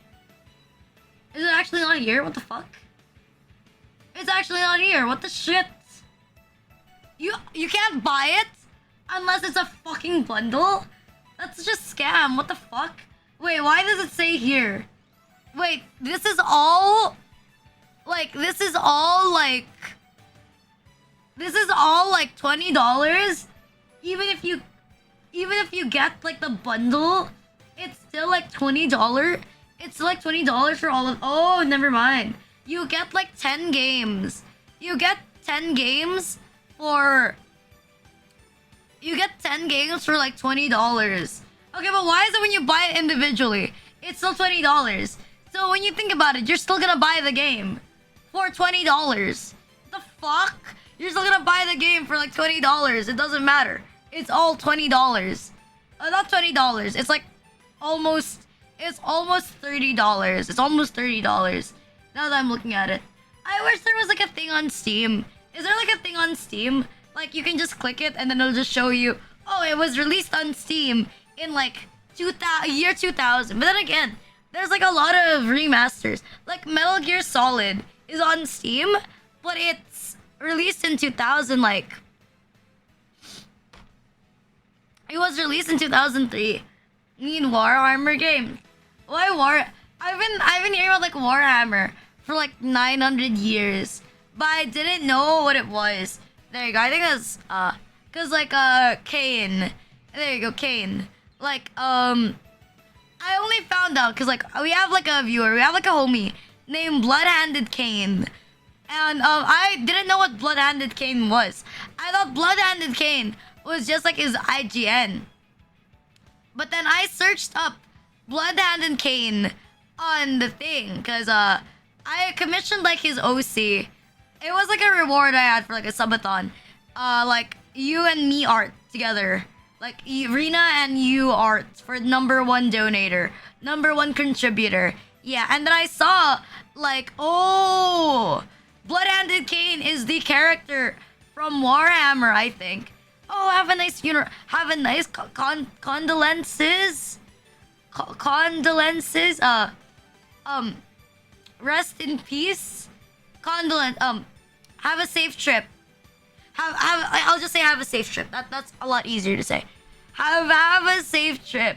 Is it actually not here? What the fuck? It's actually not here. What the shit? You can't buy it unless it's a fucking bundle? That's just scam. What the fuck? Wait, why does it say here? Wait, this is all like $20? Even if you get like the bundle, it's still like $20. It's like $20 for all of. Oh, never mind. You get like 10 games. You get 10 games for. You get 10 games for like $20. Okay, but why is it when you buy it individually, it's still $20? So when you think about it, you're still gonna buy the game for $20. What the fuck? You're still gonna buy the game for like $20. It doesn't matter. It's all $20. Not $20. It's like almost. It's almost $30. It's almost $30. Now that I'm looking at it, I wish there was like a thing on Steam. Is there like a thing on Steam? Like you can just click it and then it'll just show you. Oh, it was released on Steam in like year 2000. But then again, there's like a lot of remasters. Like Metal Gear Solid is on Steam, but it's released in 2000. Like it was released in 2003. Need Warhammer games. Why War? I've been hearing about like Warhammer for like 900 years, but I didn't know what it was. There you go. I think that's cause like Kane. There you go, Kane. Like I only found out cause like we have like a viewer, we have like a homie named Blood-Handed Kane, and I didn't know what Blood-Handed Kane was. I thought Blood-Handed Kane was just like his IGN. But then I searched up Blood-Handed Kane on the thing, cause I commissioned like his OC. It was like a reward I had for like a subathon. Like you and me art together. Like Rina and you art for #1 donator, #1 contributor. Yeah, and then I saw like, oh, Blood-Handed Kane is the character from Warhammer, I think. Oh, have a nice funeral. Have a nice condolences. Condolences. Rest in peace. Have a safe trip. I'll just say have a safe trip. That's a lot easier to say. Have a safe trip.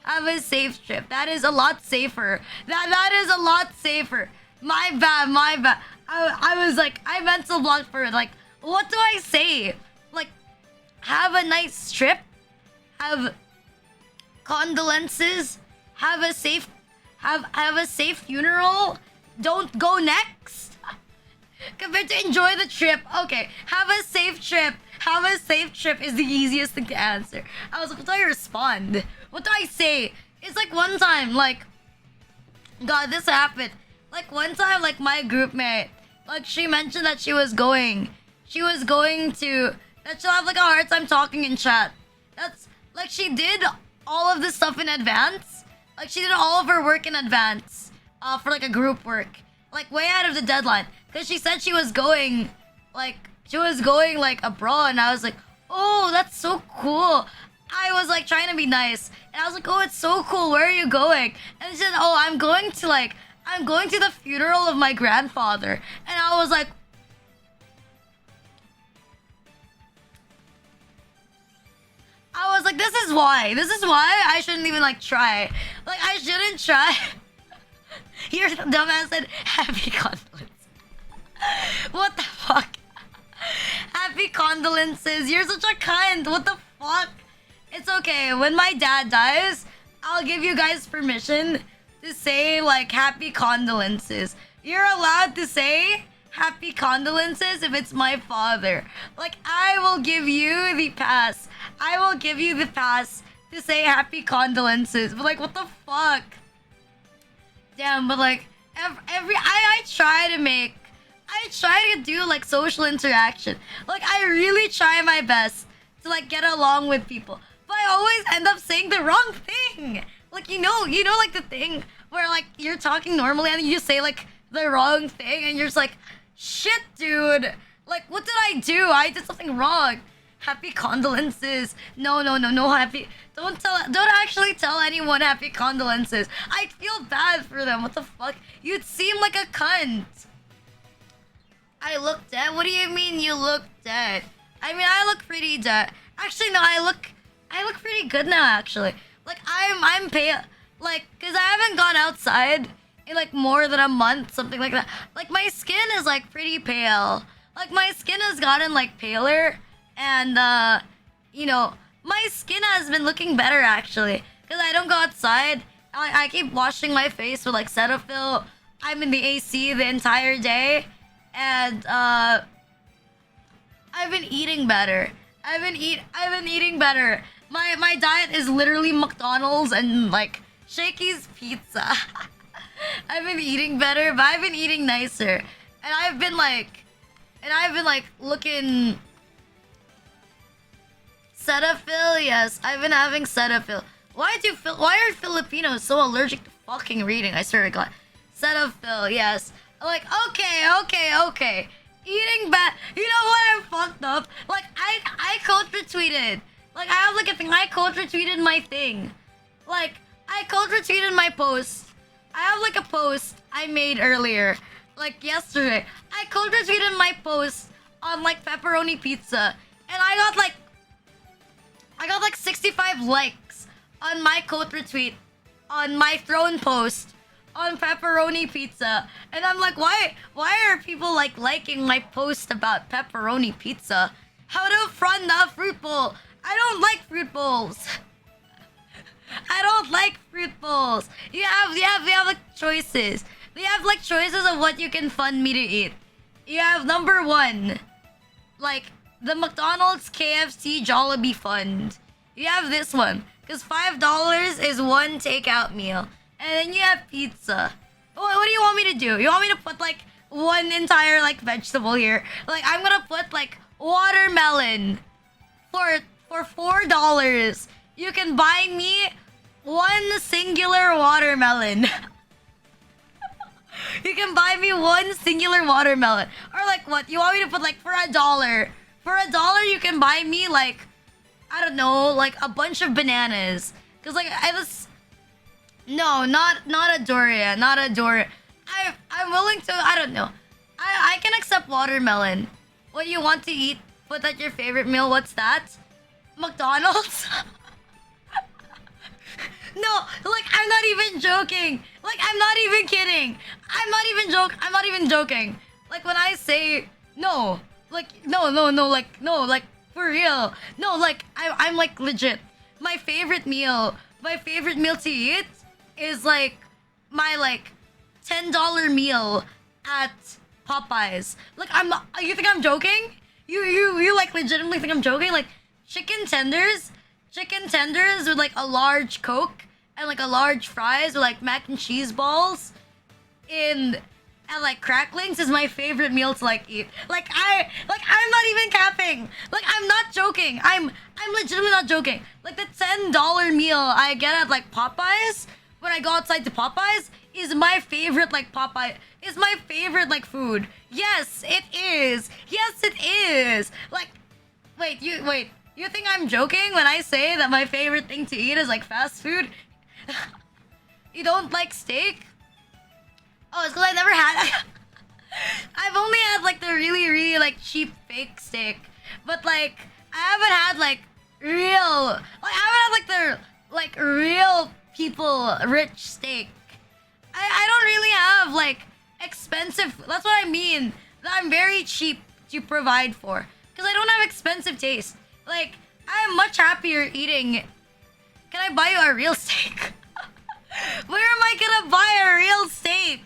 Have a safe trip. That is a lot safer. That is a lot safer. My bad. I was like, I mental blocked for it. Like, what do I say? Like, have a nice trip. Have condolences. Have a safe funeral. Don't go next. Compared to enjoy the trip. Okay, have a safe trip. Have a safe trip is the easiest thing to answer. I was like, what do I respond? What do I say? It's like one time, like, God, this happened. Like one time, like my group mate, like she mentioned that she was going to, that she'll have like a hard time talking in chat. That's like she did all of this stuff in advance. Like she did all of her work in advance, for like a group work, like way out of the deadline. Cause she said she was going like abroad, and I was like, oh, that's so cool. I was like trying to be nice, and I was like, oh, it's so cool. Where are you going? And she said, oh, I'm going to the funeral of my grandfather. And I was like, this is why I shouldn't even like try. Like I shouldn't try. Your dumbass said happy condolences. What the fuck? Happy condolences. You're such a cunt. What the fuck? It's okay. When my dad dies, I'll give you guys permission to say like happy condolences. You're allowed to say happy condolences if it's my father. Like I will give you the pass. I will give you the pass to say happy condolences. But like what the fuck? Damn, but like I try to make, I try to do like social interaction. Like I really try my best to like get along with people, but I always end up saying the wrong thing. Like like the thing where like you're talking normally and you just say like the wrong thing and you're just like, shit, dude. Like what did I do? I did something wrong. Happy condolences. No, happy. Don't actually tell anyone happy condolences. I feel bad for them. What the fuck? You'd seem like a cunt. I look dead? What do you mean you look dead? I mean, I look pretty dead. Actually, no, I look pretty good now, actually. Like, I'm pale. Like, cause I haven't gone outside in like more than a month, something like that. Like, my skin is like pretty pale. Like, my skin has gotten like paler. And, my skin has been looking better, actually. Because I don't go outside. I keep washing my face with, like, Cetaphil. I'm in the AC the entire day. And, I've been eating better. I've been eating better. My diet is literally McDonald's and, like, Shakey's Pizza. I've been eating better, but I've been eating nicer. And I've been, like, looking... Cetaphil, yes. I've been having Cetaphil. Why are Filipinos so allergic to fucking reading? I swear to God. Cetaphil, yes. Like, okay. Eating bad. You know what? I'm fucked up. Like, I code retweeted. Like, I have like a thing. I code retweeted my thing. Like, I code retweeted my post. I have like a post I made earlier, like yesterday. I code retweeted my post on like pepperoni pizza, and I got like 65 likes on my code retweet on my throne post on pepperoni pizza. And I'm like, why are people like liking my post about pepperoni pizza? How to front the fruit bowl. I don't like fruit bowls. I don't like fruit bowls. You have like choices. You have like choices of what you can fund me to eat. You have number one, like the McDonald's KFC Jollibee Fund. You have this one, because $5 is one takeout meal. And then you have pizza. What do you want me to do? You want me to put like one entire like vegetable here? Like I'm gonna put like watermelon for $4. You can buy me one singular watermelon. You can buy me one singular watermelon. Or like what? You want me to put like for $1? For $1 you can buy me like, I don't know, like a bunch of bananas. Cause like I was, no, not a durian, not a durian. I'm willing to, I don't know. I can accept watermelon. What do you want to eat? Put that your favorite meal. What's that? McDonald's? No, like I'm not even joking. Like I'm not even kidding. I'm not even joking. Like when I say no, like no, like for real. No, like I'm like legit. My favorite meal to eat is like my like $10 meal at Popeyes. Like you think I'm joking? You like legitimately think I'm joking? Like chicken tenders with like a large Coke and like a large fries with like mac and cheese balls and like cracklings is my favorite meal to like eat. Like I'm not even capping. Like I'm not joking. I'm legitimately not joking. Like the $10 meal I get at like Popeyes when I go outside to Popeyes is my favorite like Popeye. Is my favorite like food. Yes, it is. Yes, it is. Like wait. You think I'm joking when I say that my favorite thing to eat is like fast food? You don't like steak? Oh, it's because I never had. I've only had like the really like cheap fake steak, but like I haven't had like real. Like I haven't had like the like real people rich steak. I don't really have like expensive. That's what I mean. That I'm very cheap to provide for because I don't have expensive taste. Like, I'm much happier eating. Can I buy you a real steak? Where am I gonna buy a real steak?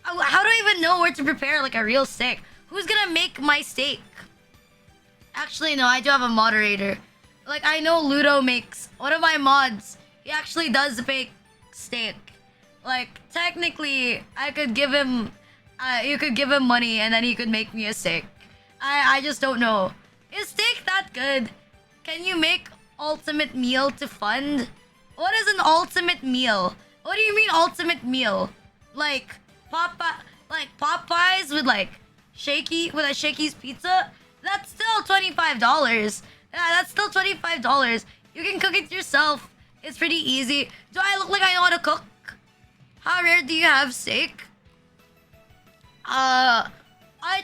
How do I even know where to prepare like a real steak? Who's gonna make my steak? Actually, no, I do have a moderator. Like, I know Ludo makes, one of my mods, he actually does make steak. Like technically, I could give him, you could give him money and then he could make me a steak. I just don't know. Is steak that good? Can you make ultimate meal to fund? What is an ultimate meal? What do you mean ultimate meal? Like Popeyes with like a Shakey's pizza? That's still $25. Yeah, that's still $25. You can cook it yourself. It's pretty easy. Do I look like I know how to cook? How rare do you have steak? I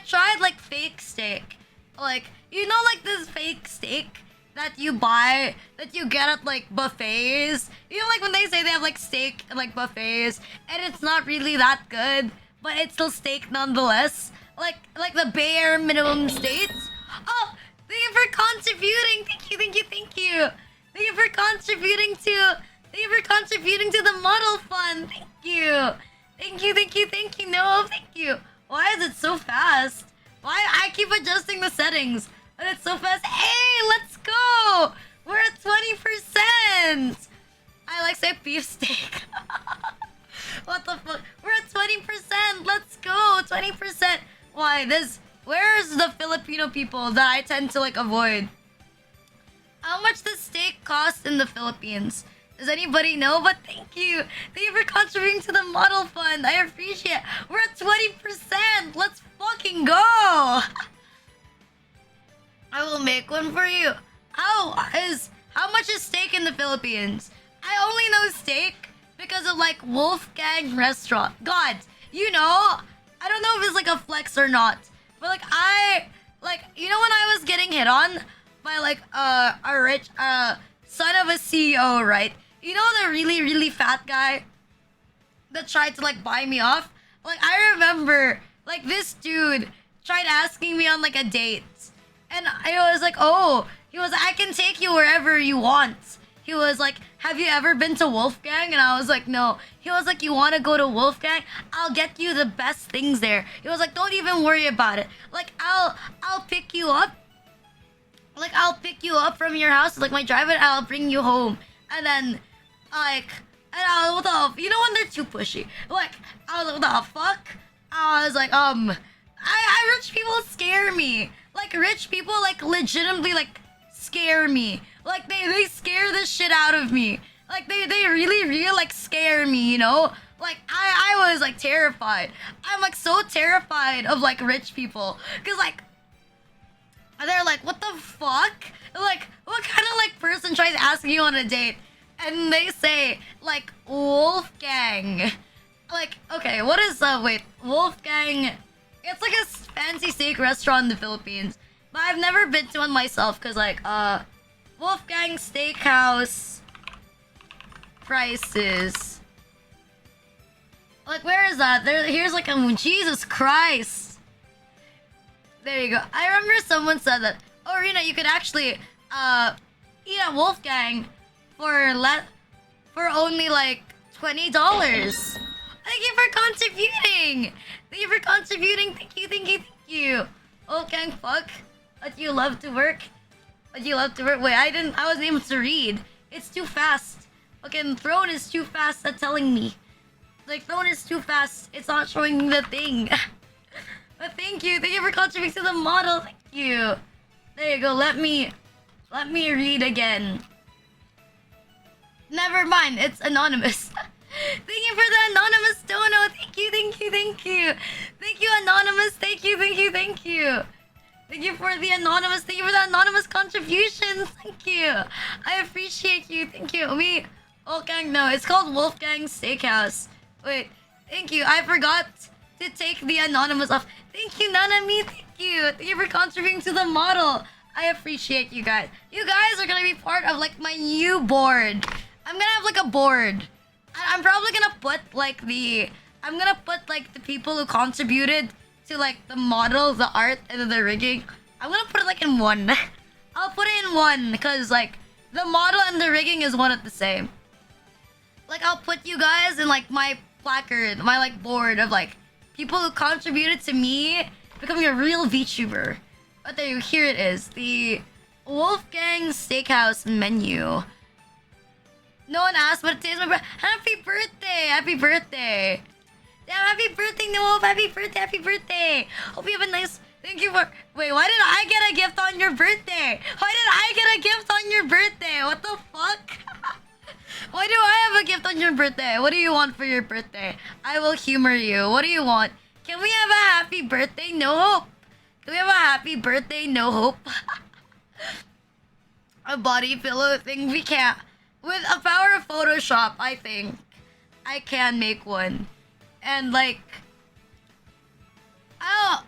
tried like fake steak. Like, you know, like this fake steak that you buy, that you get at like buffets. You know, like when they say they have like steak at like buffets, and it's not really that good, but it's still steak nonetheless. Like the bare minimum states. Oh, thank you for contributing. Thank you, thank you, thank you. Thank you for contributing to. Thank you for contributing to the model fund. Thank you. Thank you, thank you, thank you. No, thank you. Why is it so fast? Why I keep adjusting the settings, but it's so fast. Hey, let's go. We're at 20%. I like say beef steak. What the fuck? We're at 20%. Let's go. 20%. Why this? Where's the Filipino people that I tend to like avoid? How much does steak cost in the Philippines? Does anybody know? But thank you. Thank you for contributing to the model fund. I appreciate it. We're at 20%. Let's fucking go. I will make one for you. How much is steak in the Philippines? I only know steak because of like Wolfgang restaurant. God, you know, I don't know if it's like a flex or not. But like you know when I was getting hit on by like a rich son of a CEO, right? You know the really, really fat guy that tried to like buy me off? Like I remember like this dude tried asking me on like a date. And I was like, oh, he was, I can take you wherever you want. He was like, have you ever been to Wolfgang? And I was like, no. He was like, you want to go to Wolfgang? I'll get you the best things there. He was like, don't even worry about it. Like I'll pick you up. Like I'll pick you up from your house, like my drive it, I'll bring you home. And then like, and I was what the, you know when they're too pushy. Like I was like, what the fuck? I was like, I rich people scare me. Like rich people like legitimately like scare me. Like they scare the shit out of me. Like they really like scare me, you know? Like I was like terrified. I'm like so terrified of like rich people. Cause like they're like, what the fuck? Like, what kind of like person tries asking you on a date? And they say like Wolfgang. Like, okay, what is wait, Wolfgang? It's like a fancy steak restaurant in the Philippines. But I've never been to one myself because like Wolfgang Steakhouse prices. Like where is that? Here's like Jesus Christ. There you go. I remember someone said that, oh Rina, you could actually eat at Wolfgang for only like $20. Thank you for contributing. Thank you for contributing. Thank you, thank you, thank you. Wolfgang fuck. But you love to work. But you love to work. Wait, I wasn't able to read. It's too fast. Okay, and Throne is too fast at telling me. Like Throne is too fast. It's not showing me the thing. But thank you for contributing to the model. Thank you. There you go. Let me read again. Never mind. It's anonymous. Thank you for the anonymous dono. Thank you, thank you, thank you. Thank you, anonymous. Thank you, thank you, thank you. Thank you for the anonymous. Thank you for the anonymous contributions. Thank you. I appreciate you. Thank you. Wolfgang. No, it's called Wolfgang Steakhouse. Wait. Thank you. I forgot to take the anonymous off. Thank you, Nanami. Thank you. Thank you for contributing to the model. I appreciate you guys. You guys are gonna be part of like my new board. I'm gonna have like a board. I'm probably gonna put like the people who contributed to like the model, the art, and the rigging. I'm gonna put it like in one. I'll put it in one because like the model and the rigging is one at the same. Like I'll put you guys in like my placard, my like board of like people who contributed to me becoming a real VTuber. But there you, here it is, the Wolfgang Steakhouse menu. No one asked, but today's my birthday. Happy birthday! birthday! Happy birthday! Damn, happy birthday, Noah! Happy birthday! Happy birthday! Hope you have a nice. Thank you for. Wait, why did I get a gift on your birthday? Why did I get a gift on your birthday? What the fuck? Why do I have a gift on your birthday? What do you want for your birthday? I will humor you. What do you want? Can we have a happy birthday, no hope? Can we have a happy birthday, no hope? A body pillow thing? We can't. With a power of Photoshop, I think I can make one. And like, I've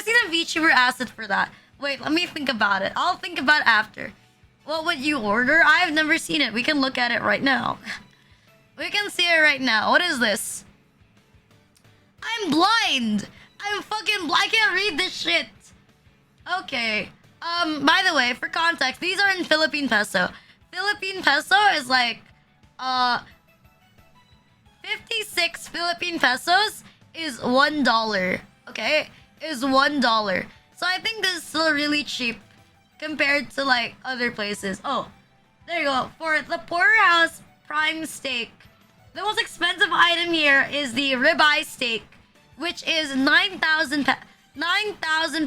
seen a VTuber ask it for that. Wait, let me think about it. I'll think about it after. What would you order? I've never seen it. We can look at it right now. We can see it right now. What is this? I'm blind. I'm fucking blind. I can't read this shit. Okay. By the way, for context, these are in Philippine peso. Philippine peso is like, 56 Philippine pesos is $1. Okay? Is $1. So I think this is still really cheap compared to like other places. Oh, there you go. For the Porterhouse Prime Steak, the most expensive item here is the ribeye steak, which is 9,000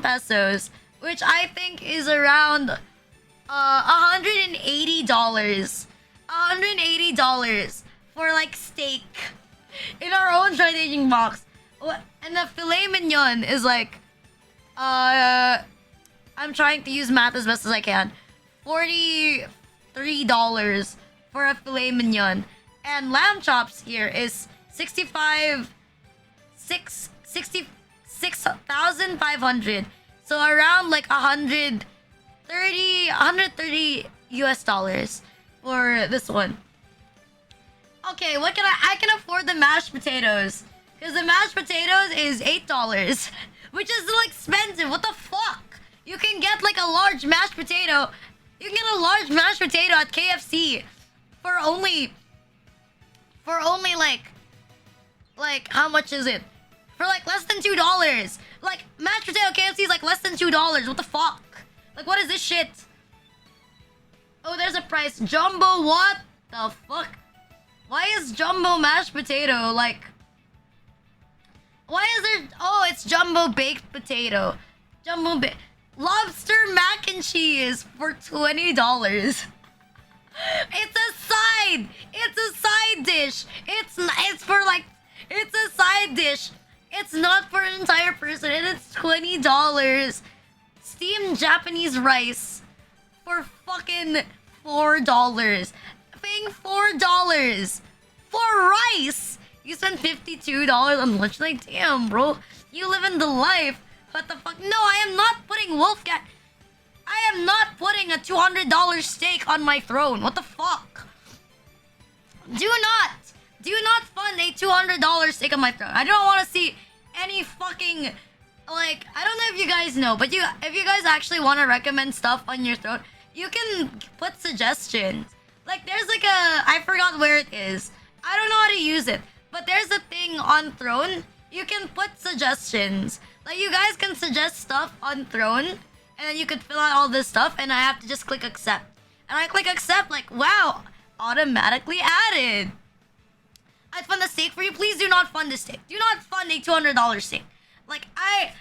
pesos, which I think is around $180. $180 for like steak in our own trading box. And the filet mignon is like I'm trying to use math as best as I can. $43 for a filet mignon. And lamb chops here is 66,500. So around like 130 US dollars for this one. Okay, what can I can afford the mashed potatoes. Because the mashed potatoes is $8. Which is still expensive. What the fuck? You can get like a large mashed potato. You can get a large mashed potato at KFC for only like how much is it? For like less than $2. Like mashed potato KFC is like less than $2. What the fuck? Like what is this shit? Oh, there's a price. Jumbo what the fuck? Why is jumbo mashed potato like? Why is there? Oh, it's jumbo baked potato. Lobster mac and cheese for $20. It's a side. It's a side dish. It's a side dish. It's not for an entire person, and it's $20. Steamed Japanese rice for fucking $4. Paying $4 for rice. You spent $52 on lunch. Like, damn, bro. You live in the life. What the fuck? No, I am not putting Wolfcat. I am not putting a $200 steak on my throne. What the fuck? Do not fund a $200 steak on my throne. I don't want to see any fucking, like, I don't know if you guys know, but if you guys actually want to recommend stuff on your throne, you can put suggestions. Like, there's like I forgot where it is. I don't know how to use it. But there's a thing on Throne. You can put suggestions. Like, you guys can suggest stuff on Throne. And then you can fill out all this stuff. And I have to just click accept. And I click accept. Like, wow. Automatically added. I'd fund the steak for you. Please do not fund the steak. Do not fund a $200 steak. Like, I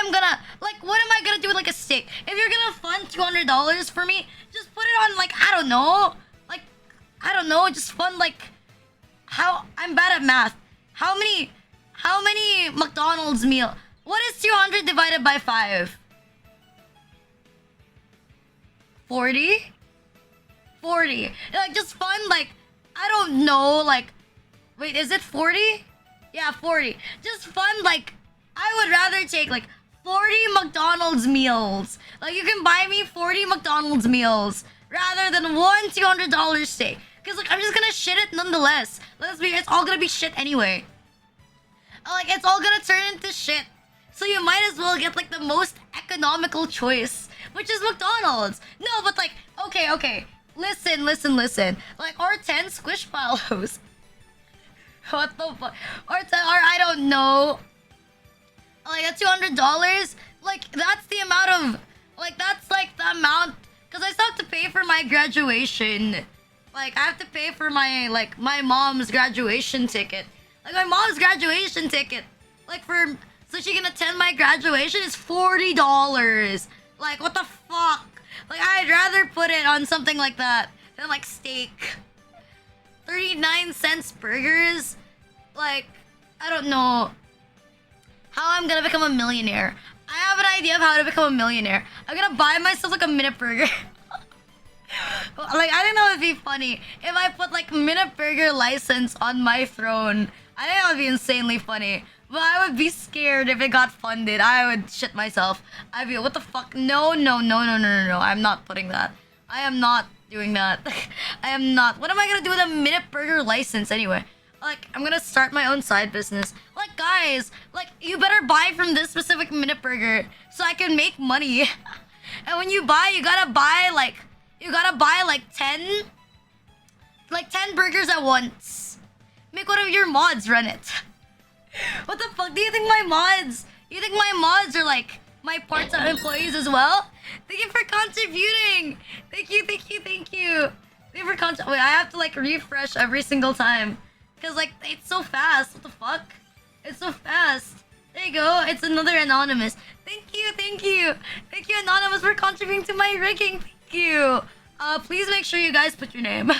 am gonna... Like, what am I gonna do with, like, a steak? If you're gonna fund $200 for me, just put it on, like, I don't know. Like, I don't know. Just fund, like... How I'm bad at math. How many McDonald's meal? What is 200 divided by 5? 40? 40. Like just fun like I don't know like wait, is it 40? Yeah, 40. Just fun like I would rather take like 40 McDonald's meals. Like you can buy me 40 McDonald's meals rather than one $200 steak. Because, like, I'm just gonna shit it nonetheless. Let's be, it's all gonna be shit anyway. Like, it's all gonna turn into shit. So you might as well get, like, the most economical choice, which is McDonald's. No, but, like, okay. Listen. Like, or 10 Squishmallows. What the fuck? Or I don't know. Like, at $200, like, that's the amount of, like, that's, like, the amount, because I still have to pay for my graduation. Like, I have to pay for my mom's graduation ticket. Like, my mom's graduation ticket, like, so she can attend my graduation is $40. Like, what the fuck? Like, I'd rather put it on something like that than, like, steak. 39 cents burgers? Like, I don't know how I'm gonna become a millionaire. I have an idea of how to become a millionaire. I'm gonna buy myself, like, a minute burger. Like, I don't know, it'd be funny if I put, like, minute burger license on my throne. I think that would be insanely funny. But I would be scared if it got funded. I would shit myself. I'd be, what the fuck? No. I'm not putting that. I am not doing that. I am not. What am I gonna do with a minute burger license anyway? Like, I'm gonna start my own side business. Like, guys, like, you better buy from this specific minute burger so I can make money. And when you buy, you gotta buy like 10 burgers at once. Make one of your mods run it. What the fuck? Do you think my mods are like my part-time employees as well? Thank you for contributing. Thank you. Thank you for wait, I have to like refresh every single time. Cause like it's so fast. What the fuck? It's so fast. There you go. It's another anonymous. Thank you, anonymous, for contributing to my rigging. Thank you. Please make sure you guys put your name.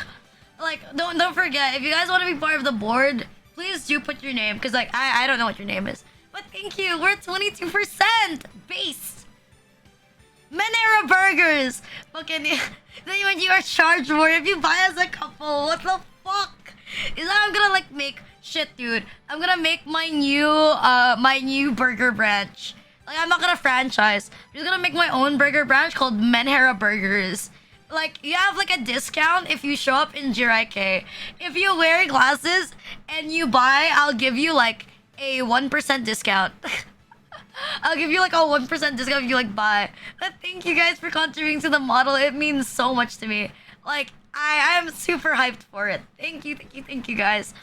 Like, don't forget, if you guys want to be part of the board, please do put your name. Cause like I don't know what your name is. But thank you. We're at 22% base. Menera Burgers. Fucking then when you are charged more if you buy as a couple. What the fuck? Is that I'm gonna like make shit, dude? I'm gonna make my new burger branch. Like, I'm not gonna franchise. I'm just gonna make my own burger branch called Menera Burgers. Like, you have like a discount if you show up in Jiraiya. If you wear glasses and you buy, I'll give you like a 1% discount. I'll give you like a 1% discount if you like buy. But thank you guys for contributing to the model. It means so much to me. Like, I'm super hyped for it. Thank you guys.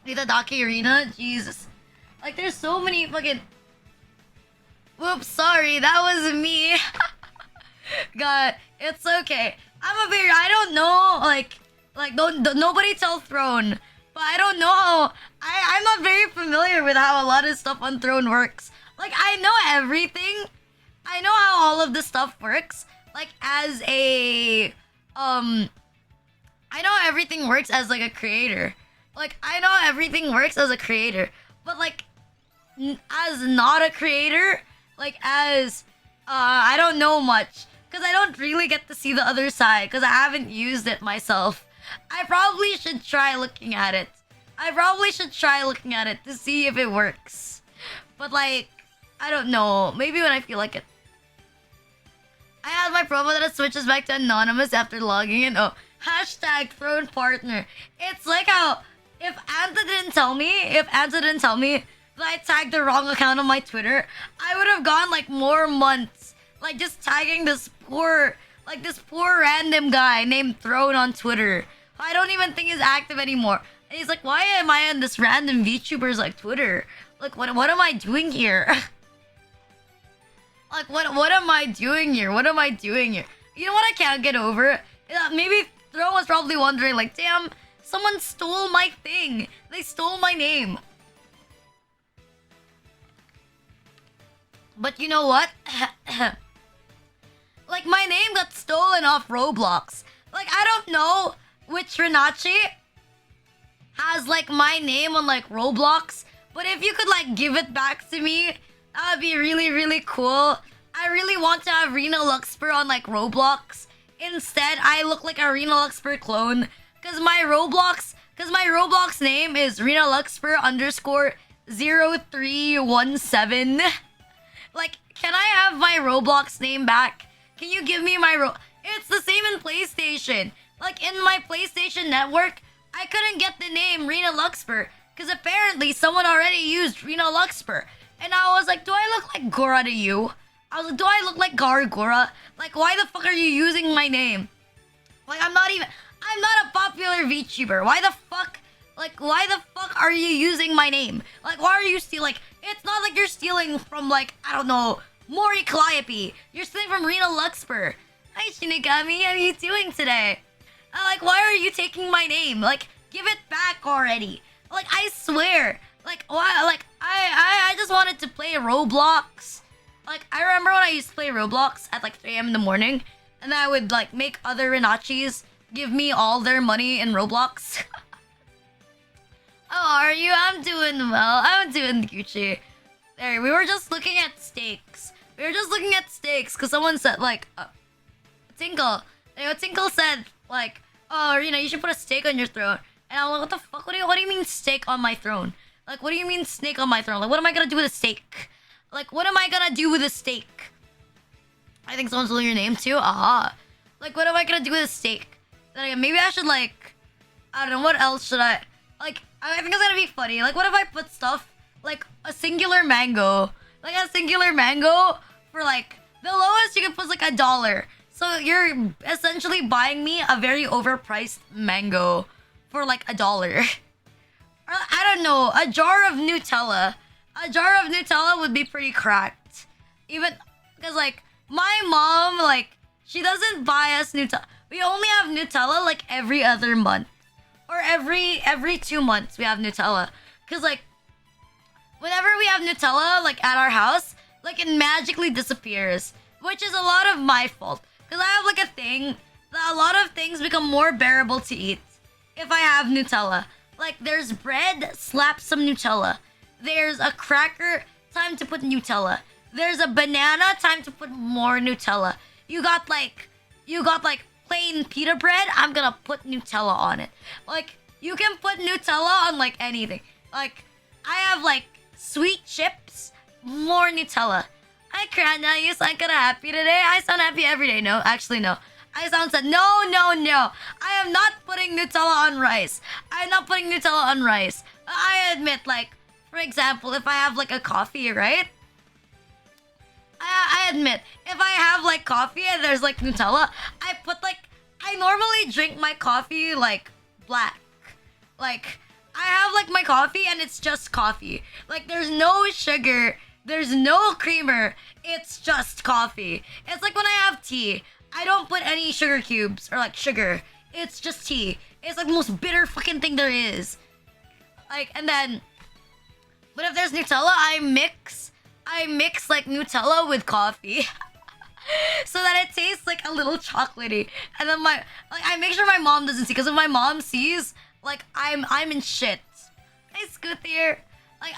Itadaki Arena? Jesus. Like, there's so many fucking... Whoops, sorry, that was me. God, it's okay. I don't know, don't nobody tell Throne. But I don't know how... I'm not very familiar with how a lot of stuff on Throne works. Like, I know everything. I know how all of this stuff works. Like, as a... I know everything works as, like, a creator. Like, I know everything works as a creator. But, like, as not a creator, like, as... I don't know much. Because I don't really get to see the other side. Because I haven't used it myself. I probably should try looking at it. To see if it works. But, like, I don't know. Maybe when I feel like it. I had my promo that it switches back to anonymous after logging in. Oh, hashtag Throne Partner. It's like how if Anta didn't tell me that I tagged the wrong account on my Twitter, I would have gone like more months, like just tagging this poor random guy named Throne on Twitter. I don't even think he's active anymore. And he's like, why am I on this random VTuber's like Twitter? Like, what am I doing here? Like, what am I doing here? You know what I can't get over? Maybe Throne was probably wondering, like, damn, someone stole my thing. They stole my name. But you know what? Like, my name got stolen off Roblox. Like, I don't know which Rina'S has, like, my name on, like, Roblox. But if you could, like, give it back to me, that would be really, really cool. I really want to have Rena Luxper on, like, Roblox. Instead, I look like a Rena Luxper clone. Because my Roblox name is Rena Luxper _0317. Like, can I have my Roblox name back? Can you give me my It's the same in PlayStation. Like, in my PlayStation network, I couldn't get the name Rena Luxper. Because apparently someone already used Rena Luxper. And I was like, do I look like Gora to you? I was like, do I look like Gargora? Like, why the fuck are you using my name? Like, I'm not a popular VTuber. Why the fuck are you using my name? Like, why are you stealing? It's not like you're stealing from, like, I don't know, Mori Calliope. You're stealing from Rena Luxper. Hi, Shinigami. How are you doing today? Like, why are you taking my name? Like, give it back already. Like, I swear. Like, why? Like, I just wanted to play Roblox. Like, I remember when I used to play Roblox at like 3 a.m. in the morning, and I would like make other Rina'S give me all their money in Roblox. How are you? I'm doing well. I'm doing Gucci. There, we were just looking at steaks. We were just looking at steaks because someone said like, Tinkle. You know, Tinkle said like, oh, you know, you should put a steak on your throne. And I'm like, what the fuck? What do you mean steak on my throne? Like, what do you mean snake on my throne? Like, what am I gonna do with a steak? Like, what am I gonna do with a steak? I think someone's calling your name too. Aha. Like, what am I gonna do with a steak? Then again, maybe I should like, I don't know, what else should I? Like, I think it's gonna be funny. Like, what if I put stuff like a singular mango? Like a singular mango for like the lowest you can put like $1. So you're essentially buying me a very overpriced mango for like $1. I don't know, a jar of Nutella. A jar of Nutella would be pretty cracked. Even because like my mom, like she doesn't buy us Nutella. We only have Nutella like every other month. Or every 2 months we have Nutella. Cause like whenever we have Nutella like at our house, like it magically disappears. Which is a lot of my fault. Cause I have like a thing that a lot of things become more bearable to eat if I have Nutella. Like there's bread, slap some Nutella. There's a cracker, time to put Nutella. There's a banana, time to put more Nutella. You got like plain pita bread, I'm gonna put Nutella on it. Like you can put Nutella on like anything. Like I have like sweet chips, more Nutella. Hi Krana, you sound kinda happy today. I sound happy every day. No, actually no. I sound sad. No. I am not putting Nutella on rice. I'm not putting Nutella on rice. I admit, like, for example, if I have like a coffee, right? I admit, if I have like coffee and there's like Nutella, I normally drink my coffee like black. Like, I have like my coffee and it's just coffee. Like, there's no sugar, there's no creamer, it's just coffee. It's like when I have tea. I don't put any sugar cubes or like sugar. It's just tea. It's like the most bitter fucking thing there is. Like, and then, but if there's Nutella, I mix like Nutella with coffee. So that it tastes like a little chocolatey. And then I make sure my mom doesn't see, because if my mom sees, like I'm in shit. Hey Scooter. Like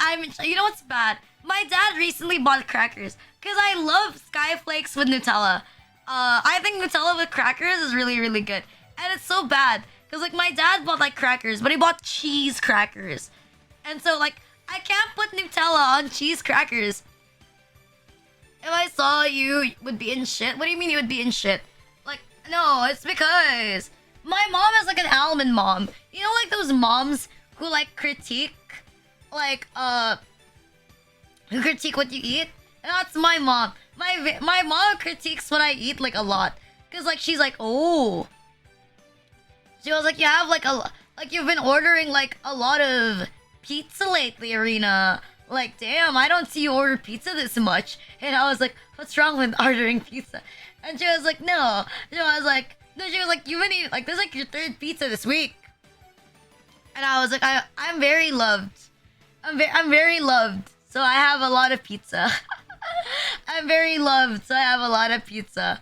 you know what's bad? My dad recently bought crackers because I love Skyflakes with Nutella. I think Nutella with crackers is really, really good. And it's so bad. Because, like, my dad bought, like, crackers. But he bought cheese crackers. And so, like, I can't put Nutella on cheese crackers. If I saw you, you would be in shit. What do you mean you would be in shit? Like, no, it's because my mom is, like, an almond mom. You know, like, those moms who, like, critique, like, who critique what you eat? That's my mom. My mom critiques what I eat like a lot, cause like she's like, oh, she was like, you have like you've been ordering like a lot of pizza lately, Arena. Like, damn, I don't see you order pizza this much. And I was like, what's wrong with ordering pizza? And she was like, no. She was like, you've been eating like this is like your third pizza this week. And I was like, I'm very loved. I'm very loved, so I have a lot of pizza. I'm very loved, so I have a lot of pizza.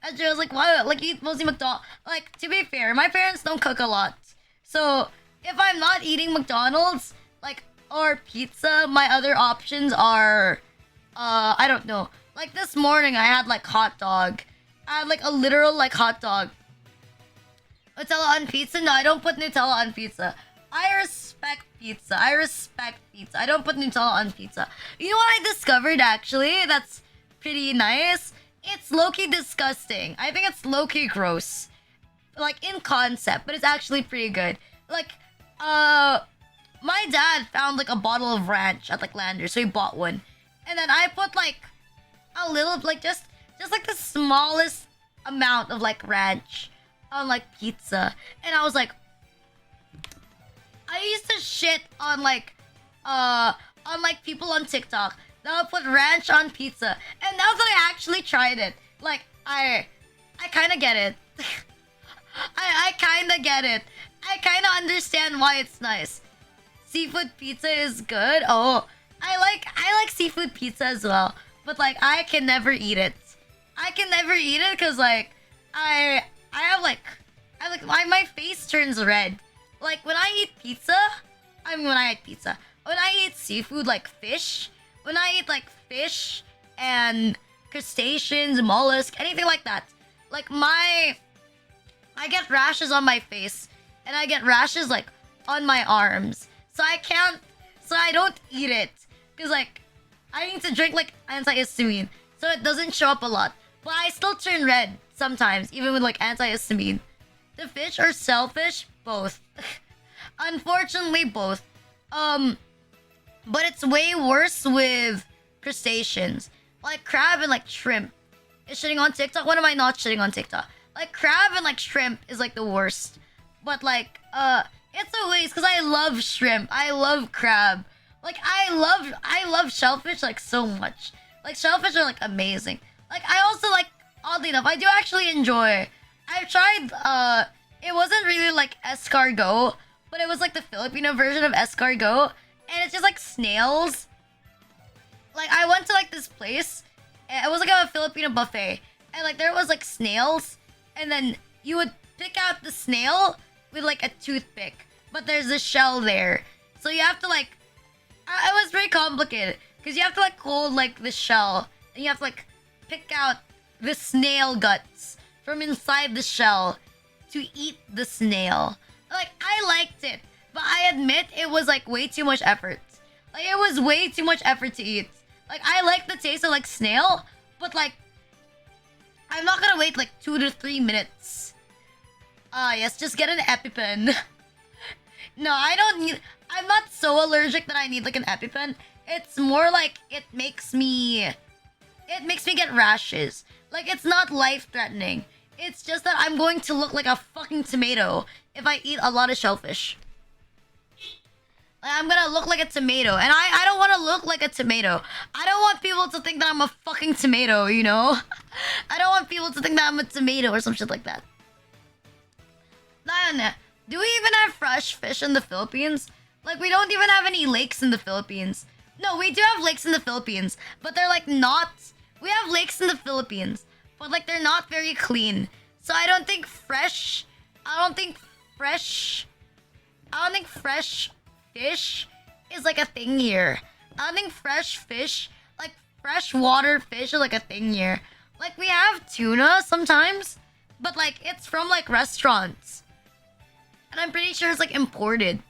And she was like, why? Like, eat mostly McDonald's. Like, to be fair, my parents don't cook a lot. So, if I'm not eating McDonald's, like, or pizza, my other options are, I don't know. Like, this morning, I had, like, hot dog. I had, like, a literal, like, hot dog. Nutella on pizza? No, I don't put Nutella on pizza. I respect pizza. I don't put Nutella on pizza. You know what I discovered, actually? That's pretty nice. It's low-key disgusting. I think it's low-key gross. Like, in concept, but it's actually pretty good. Like, my dad found, like, a bottle of ranch at, like, Landers, so he bought one. And then I put, like, a little, like, just like, the smallest amount of, like, ranch on, like, pizza. And I was like, I used to shit on like people on TikTok that would put ranch on pizza. And now that I actually tried it, like I kind of get it. I I kinda get it. I kinda understand why it's nice. Seafood pizza is good. Oh, I like seafood pizza as well. But like I can never eat it. I can never eat it because like I have like my face turns red. Like when I eat pizza, when I eat pizza. When I eat seafood like fish, when I eat like fish and crustaceans, mollusk, anything like that. Like I get rashes on my face and I get rashes like on my arms. So I don't eat it because like I need to drink like antihistamine so it doesn't show up a lot. But I still turn red sometimes even with like antihistamine. The fish or shellfish? Both. Unfortunately both. But it's way worse with crustaceans. Like crab and like shrimp. Is shitting on TikTok? When am I not shitting on TikTok? Like crab and like shrimp is like the worst. But like it's a waste because I love shrimp. I love crab. Like I love shellfish like so much. Like shellfish are like amazing. Like I also like, oddly enough, I do actually enjoy. I've tried it wasn't really like escargot, but it was like the Filipino version of escargot. And it's just like snails. Like I went to like this place. And it was like a Filipino buffet. And like there was like snails. And then you would pick out the snail with like a toothpick. But there's a shell there. So you have to like... It was very complicated. Because you have to like hold like the shell. And you have to like pick out the snail guts from inside the shell to eat the snail. Like I liked it. But I admit it was like way too much effort. Like it was way too much effort to eat. Like I like the taste of like snail, but like I'm not gonna wait like 2 to 3 minutes. Yes, just get an EpiPen. No, I don't need. I'm not so allergic that I need like an EpiPen. It's more like it makes me get rashes. Like it's not life-threatening. It's just that I'm going to look like a fucking tomato if I eat a lot of shellfish. Like, I'm gonna look like a tomato. And I don't want to look like a tomato. I don't want people to think that I'm a fucking tomato, you know? I don't want people to think that I'm a tomato or some shit like that. Nah. Do we even have fresh fish in the Philippines? Like, we don't even have any lakes in the Philippines. No, we do have lakes in the Philippines. But they're like not... We have lakes in the Philippines. But like, they're not very clean. So I don't think fresh fish is like a thing here. I don't think fresh fish, like freshwater fish, is like a thing here. Like we have tuna sometimes, but like it's from like restaurants, and I'm pretty sure it's like imported.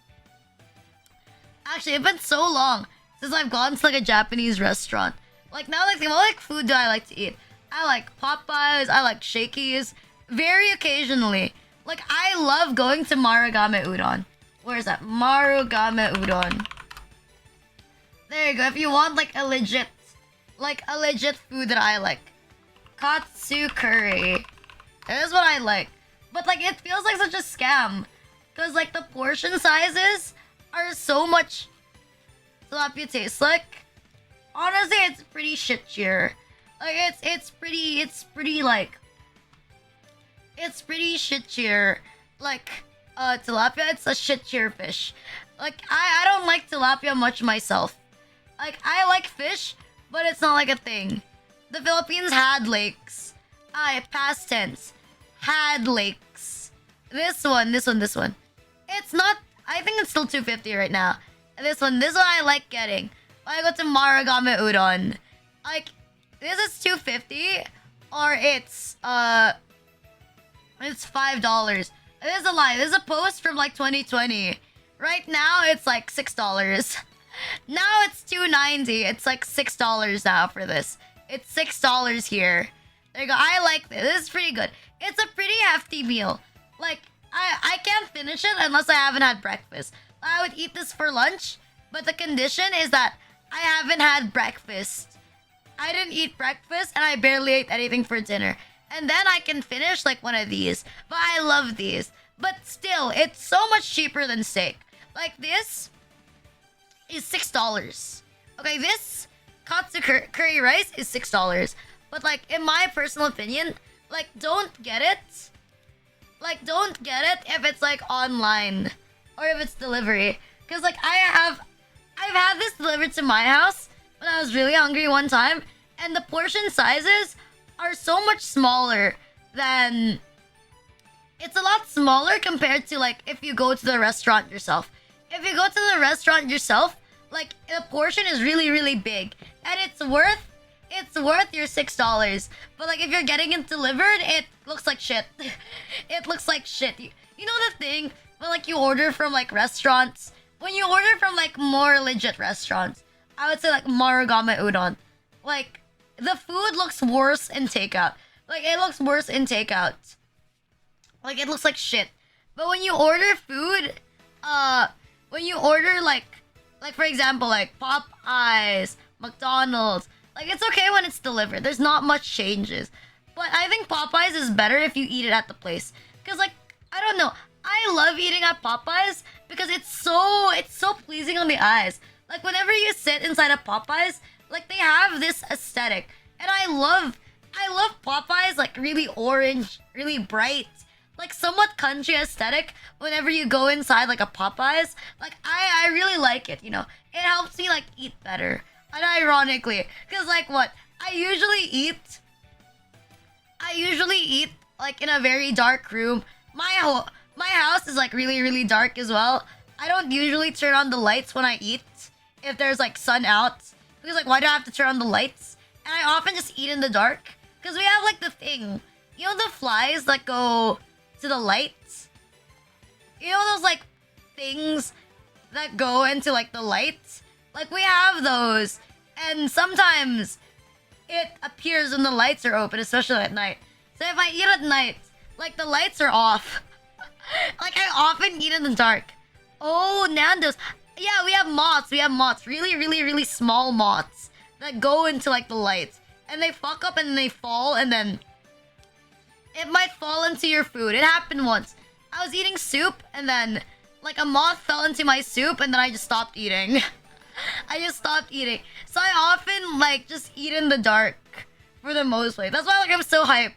Actually, it's been so long since I've gone to like a Japanese restaurant. Like now, like what like food do I like to eat? I like Popeyes. I like Shakey's. Very occasionally, like I love going to Marugame Udon. Where is that? Marugame Udon. There you go. If you want like a legit food that I like. Katsu curry. That is what I like. But like it feels like such a scam. Cause like the portion sizes are so much tilapia tastes like. Honestly, it's pretty shit cheer. Like it's pretty shit cheer. Like tilapia, it's a shit cheer fish. Like I don't like tilapia much myself. Like I like fish, but it's not like a thing. The Philippines had lakes. Past tense. Had lakes. This one. It's not, I think it's still 250 right now. This one I like getting. When I go to Marugame Udon. Like, this is 250 or it's $5. This is a lie. This is a post from like 2020. Right now it's like $6. Now it's $2.90. It's like $6 now for this. It's $6 here. There you go. I like this. This is pretty good. It's a pretty hefty meal. Like, I can't finish it unless I haven't had breakfast. I would eat this for lunch, but the condition is that I haven't had breakfast. I didn't eat breakfast and I barely ate anything for dinner. And then I can finish like one of these. But I love these. But still, it's so much cheaper than steak. Like this is $6. Okay, this katsu curry rice is $6. But like in my personal opinion, like don't get it Like, don't get it if it's like online or if it's delivery. Cause like I've had this delivered to my house when I was really hungry one time, and the portion sizes are so much smaller than it's a lot smaller compared to like if you go to the restaurant yourself. If you go to the restaurant yourself, like the portion is really really big, and it's worth your $6. But like if you're getting it delivered, it looks like shit. It looks like shit. You know the thing when like you order from like restaurants, when you order from like more legit restaurants, I would say like Marugame Udon, like the food looks worse in takeout. Like it looks worse in takeout. Like it looks like shit. But when you order food, when you order like for example like Popeyes, McDonald's, like it's okay when it's delivered. There's not much changes. But I think Popeyes is better if you eat it at the place. Cause like I don't know, I love eating at Popeyes because it's so pleasing on the eyes. Like whenever you sit inside a Popeyes, like they have this aesthetic, and I love Popeyes like really orange, really bright, like somewhat country aesthetic. Whenever you go inside like a Popeyes, like I really like it. You know, it helps me like eat better. And ironically, cause like what I usually eat like in a very dark room. My house is like really really dark as well. I don't usually turn on the lights when I eat if there's like sun out, because like why do I have to turn on the lights? And I often just eat in the dark because we have like the thing, you know, the flies that go to the lights. You know those like things that go into like the lights? Like we have those, and sometimes it appears when the lights are open, especially at night. So if I eat at night, like the lights are off, like I often eat in the dark. Oh, Nando's. Yeah, we have moths. We have moths. Really, really, really small moths that go into like the lights, and they fuck up and they fall, and then it might fall into your food. It happened once. I was eating soup, and then like a moth fell into my soup, and then I just stopped eating. I just stopped eating. So I often like just eat in the dark for the most part. That's why like I'm so hyped.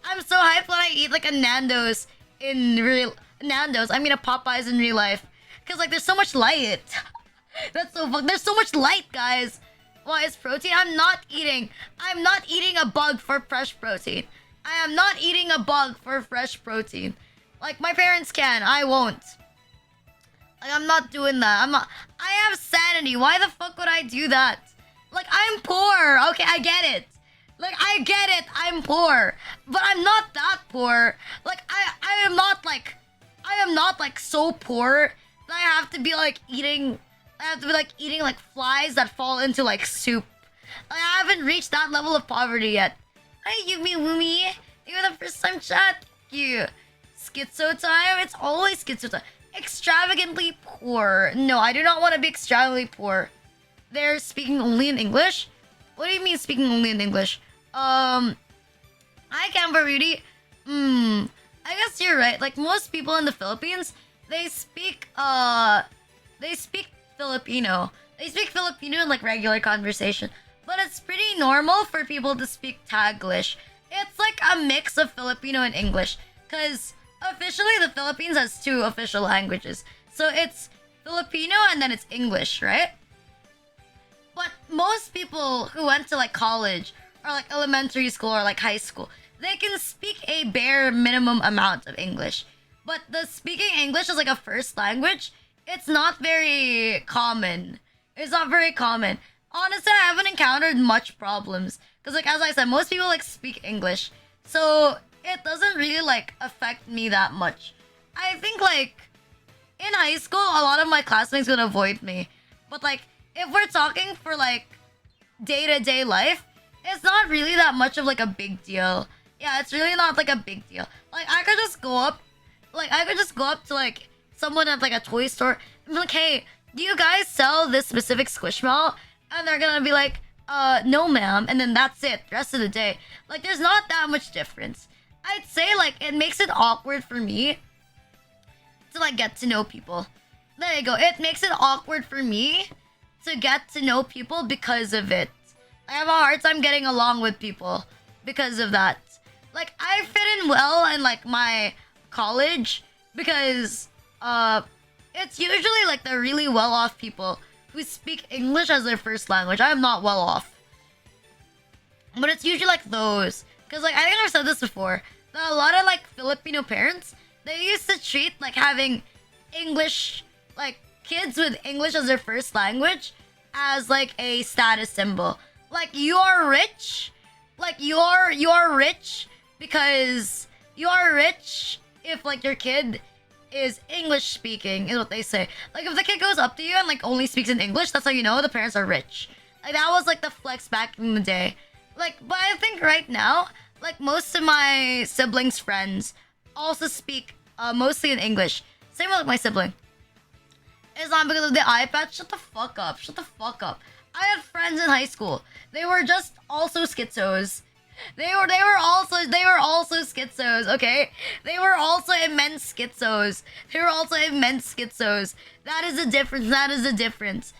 I'm so hyped when I eat like a Nando's in real Nando's. I mean a Popeyes in real life, because like there's so much light. That's so fun. There's so much light, guys. Why is protein? I'm not eating a bug for fresh protein. I am not eating a bug for fresh protein. Like my parents can, I won't. Like I'm not doing that. I have sanity. Why the fuck would I do that? Like I'm poor. Okay, I get it. Like I get it. I'm poor, but I'm not that poor. Like I am not like so poor that I have to be like eating. I have to be like eating like flies that fall into like soup. Like, I haven't reached that level of poverty yet. Hi, Yumi Wumi. You're the first time chat. Thank you. Schizo time. It's always schizo time. Extravagantly poor. No, I do not want to be extravagantly poor. They're speaking only in English? What do you mean speaking only in English? Hi, Canva Rudy. I guess you're right. Like most people in the Philippines, they speak Filipino. They speak Filipino in like regular conversation. But it's pretty normal for people to speak Taglish. It's like a mix of Filipino and English. Cause officially the Philippines has two official languages. So it's Filipino and then it's English, right? But most people who went to like college or like elementary school or like high school, they can speak a bare minimum amount of English. But the speaking English as like a first language, it's not very common. It's not very common. Honestly, I haven't encountered much problems. Because like as I said, most people like speak English. So it doesn't really like affect me that much. I think like in high school, a lot of my classmates would avoid me. But like if we're talking for like day-to-day life, it's not really that much of like a big deal. Yeah, it's really not like a big deal. Like I could just go up to like someone at like a toy store and be like, hey, do you guys sell this specific Squishmallow? And they're gonna be like, no ma'am, and then that's it, the rest of the day. Like there's not that much difference. I'd say like it makes it awkward for me to like get to know people. There you go. It makes it awkward for me to get to know people because of it. I have a hard time getting along with people because of that. Like I fit in well in like my college because it's usually like the really well-off people who speak English as their first language. I am not well off, but it's usually like those. Because like I think I've said this before, that a lot of like Filipino parents, they used to treat like having English, like kids with English as their first language, as like a status symbol. Like you are rich, like you are rich because you are rich if like your kid is English speaking, is what they say. Like if the kid goes up to you and like only speaks in English, that's how you know the parents are rich. Like that was like the flex back in the day. Like, but I think right now, like most of my siblings' friends also speak mostly in English. Same with my sibling. It's not because of the iPad. Shut the fuck up. Shut the fuck up. I had friends in high school. They were just also schizos. They were also schizos, okay? They were also immense schizos. They were also immense schizos. That is the difference. That is the difference.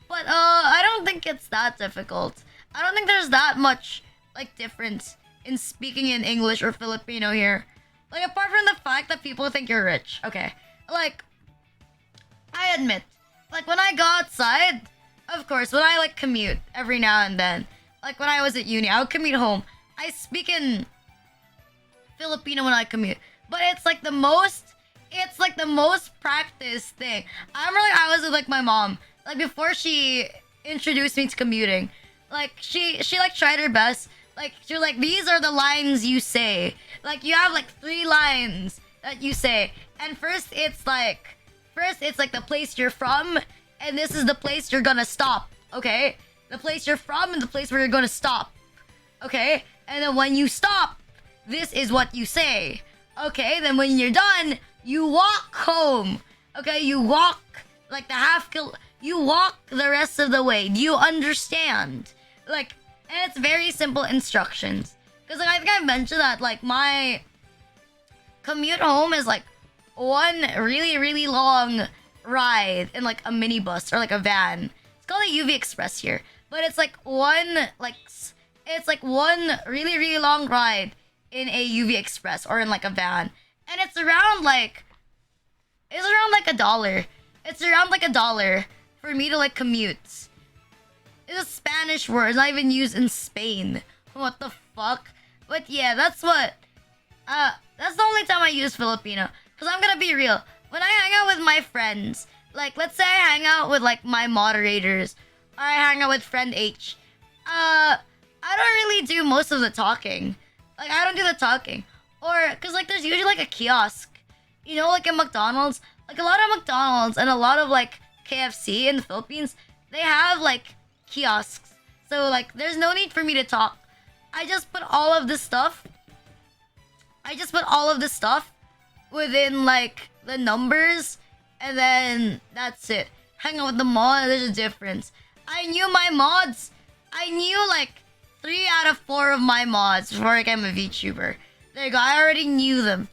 But I don't think it's that difficult. I don't think there's that much like difference in speaking in English or Filipino here. Like apart from the fact that people think you're rich. Okay. Like I admit, like when I go outside, of course, when I like commute every now and then, like when I was at uni, I would commute home. I speak in Filipino when I commute, but it's like the most practiced thing. I remember like I was with like my mom, like before she introduced me to commuting, like she like tried her best. Like she was like, these are the lines you say. Like you have like 3 lines that you say, and first it's like the place you're from, and this is the place you're gonna stop. Okay, the place you're from and the place where you're gonna stop. Okay, and then when you stop, this is what you say. Okay, then when you're done, you walk home. Okay, you walk like you walk the rest of the way. Do you understand? Like, and it's very simple instructions. Because like I think I mentioned that like my commute home is like one really long ride in like a minibus or like a van. It's called a UV Express here, but it's like one really long ride in a UV Express or in like a van, and it's around like $1. It's around like $1 for me to like commute. It's a Spanish word. It's not even used in Spain. What the fuck? But yeah, that's the only time I use Filipino. Cause I'm gonna be real. When I hang out with my friends, like let's say I hang out with like my moderators, or I hang out with friend H, I don't really do most of the talking. Like I don't do the talking, or cause like there's usually like a kiosk, you know, like in McDonald's. Like a lot of McDonald's and a lot of like KFC in the Philippines, they have like kiosks. So like there's no need for me to talk. I just put all of this stuff within like the numbers, and then that's it. Hang out with the mod, there's a difference. I knew my mods. I knew like 3 out of 4 of my mods before I became a VTuber. There you go. I already knew them.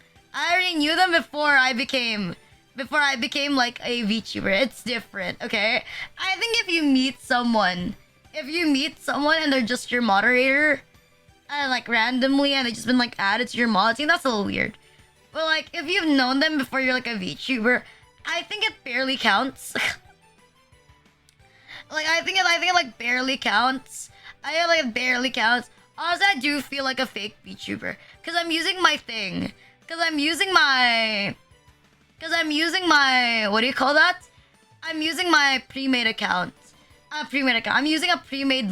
Before I became like a VTuber. It's different, okay? I think if you meet someone and they're just your moderator, and like randomly and they just been like added to your mod team, that's a little weird. But like if you've known them before you're like a VTuber, I think it barely counts. Like I think it like barely counts. It barely counts. Honestly, I do feel like a fake VTuber because I'm using my thing. Because I'm using my what do you call that? I'm using my pre-made account. I'm using a pre-made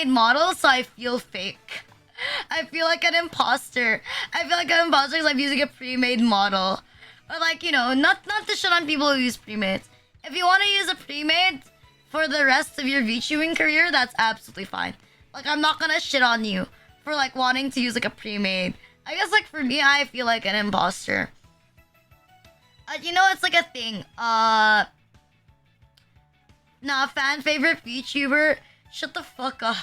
model. So I feel fake. I feel like an imposter. Because I'm using a pre-made model. But like, you know, not to shit on people who use pre-mades. If you want to use a pre-made for the rest of your VTubing career, that's absolutely fine. Like, I'm not gonna shit on you for like wanting to use like a pre-made. I guess like for me, I feel like an imposter. You know, it's like a thing. Nah, fan favorite VTuber. Shut the fuck up.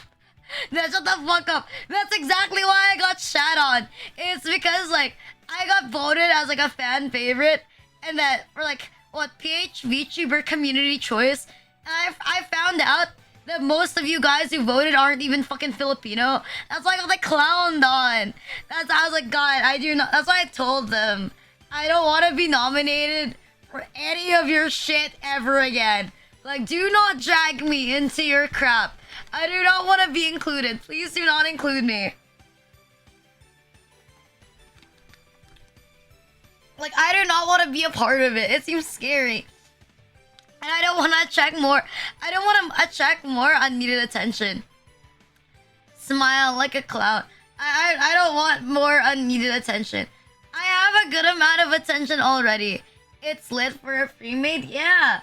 Shut the fuck up. That's exactly why I got shat on. It's because like I got voted as like a fan favorite, and that for like what PH VTuber community choice. And I found out that most of you guys who voted aren't even fucking Filipino. That's why I got like clowned on. I was like, God, I do not. That's why I told them I don't want to be nominated for any of your shit ever again. Like, do not drag me into your crap. I do not want to be included. Please do not include me. Like, I do not want to be a part of it. It seems scary. And I don't want to attract more. I don't want to attract more unneeded attention. Smile like a clown. I don't want more unneeded attention. I have a good amount of attention already. It's lit for a pre-made? Yeah.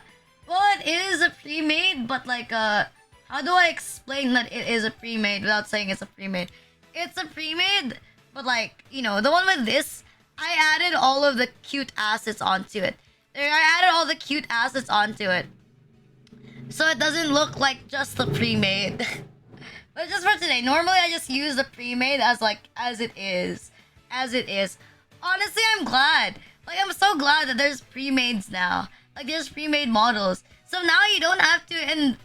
Well, it is a pre-made, but like, how do I explain that it is a pre-made without saying it's a pre-made? It's a pre-made, but like, you know, the one with this, I added all of the cute assets onto it. I added all the cute assets onto it. So it doesn't look like just the pre-made. But just for today, normally I just use the pre-made as like, as it is. As it is. Honestly, I'm glad. Like, I'm so glad that there's pre-mades now. Like, there's pre-made models. So now you don't have to, and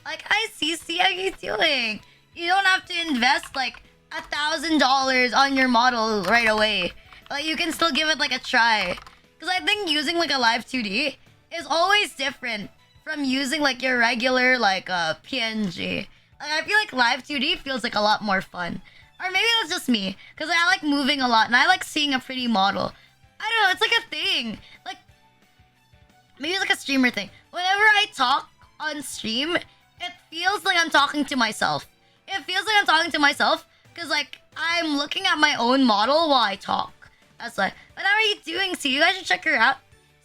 like, hi CC, how you doing? You don't have to invest like $1,000 on your model right away. Like, you can still give it like a try. Because I think using like a live 2D is always different from using like your regular like PNG. Like, I feel like live 2D feels like a lot more fun. Or maybe that's just me. Because I like moving a lot and I like seeing a pretty model. I don't know, it's like a thing. Like, maybe it's like a streamer thing. Whenever I talk on stream, it feels like I'm talking to myself. It feels like I'm talking to myself because like I'm looking at my own model while I talk. That's why. But how are you doing, C? You guys should check her out.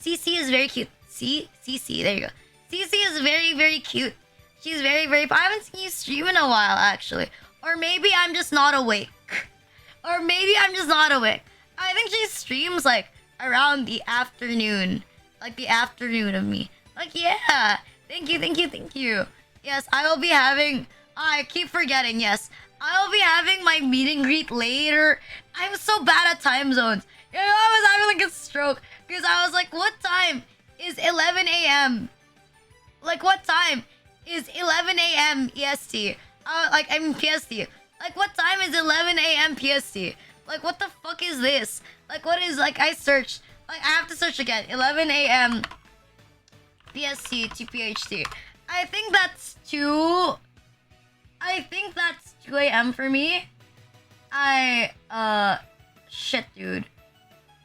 CC is very cute. CC, there you go. CC is very, very cute. She's very, very... I haven't seen you stream in a while, actually. Or maybe I'm just not awake. Or maybe I'm just not awake. I think she streams like around the afternoon. Like the afternoon of me. Like, yeah. Thank you, thank you, thank you. Yes, I will be having... I keep forgetting, yes. I will be having my meet and greet later. I'm so bad at time zones. You know, I was having like a stroke. Because I was like, what time is 11 a.m.? Like, what time is 11 a.m. EST? Like, I mean PST. Like, what time is 11 a.m. PST? Like, what the fuck is this? Like, what is, like, I searched. Like, I have to search again. 11 a.m. PST to PHT. I think that's 2 a.m. for me. Shit, dude.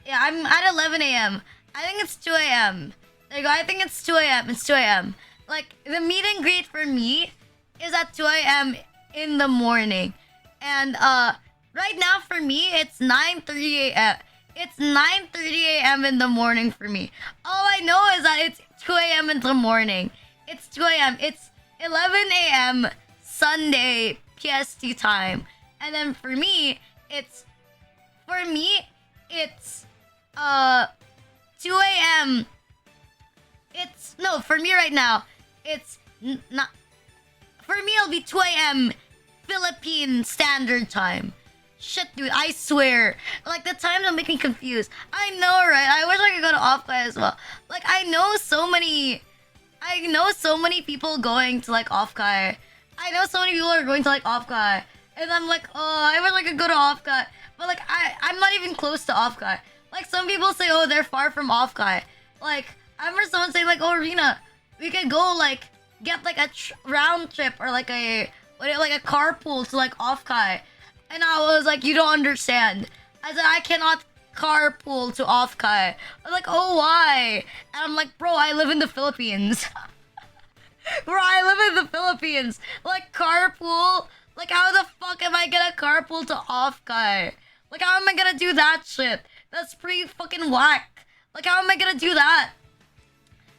Yeah, I'm at 11 a.m. I think it's 2 a.m. There you go. I think it's 2 a.m. It's 2 a.m. Like, the meet and greet for me is at 2 a.m. in the morning. And, right now for me, it's 9:30 a.m. It's 9:30 a.m. in the morning for me. All I know is that it's 2 a.m. in the morning. It's 2 a.m. It's 11 a.m. Sunday PST time. And then for me, it's 2 a.m. For me right now, it's not... For me, it'll be 2 a.m. Philippine Standard Time. Shit, dude, I swear. Like, the times will make me confused. I know, right? I wish I could go to Offkai as well. Like, I know so many people going to, like, Offkai. I know so many people are going to, like, Offkai. And I'm like, oh, I wish I could go to Offkai. But, like, I'm not even close to Offkai. Like, some people say, oh, they're far from Offkai. Like, I remember someone saying, like, oh, Rina, we could go, like, get, like, a round trip or, like, a carpool to, like, Offkai. And I was like, you don't understand. I said, I cannot carpool to Offkai. I was like, oh, why? And I'm like, bro, I live in the Philippines. Bro, I live in the Philippines. Like, carpool? Like, how the fuck am I gonna carpool to Offkai? Like, how am I gonna do that shit? That's pretty fucking whack. Like, how am I gonna do that?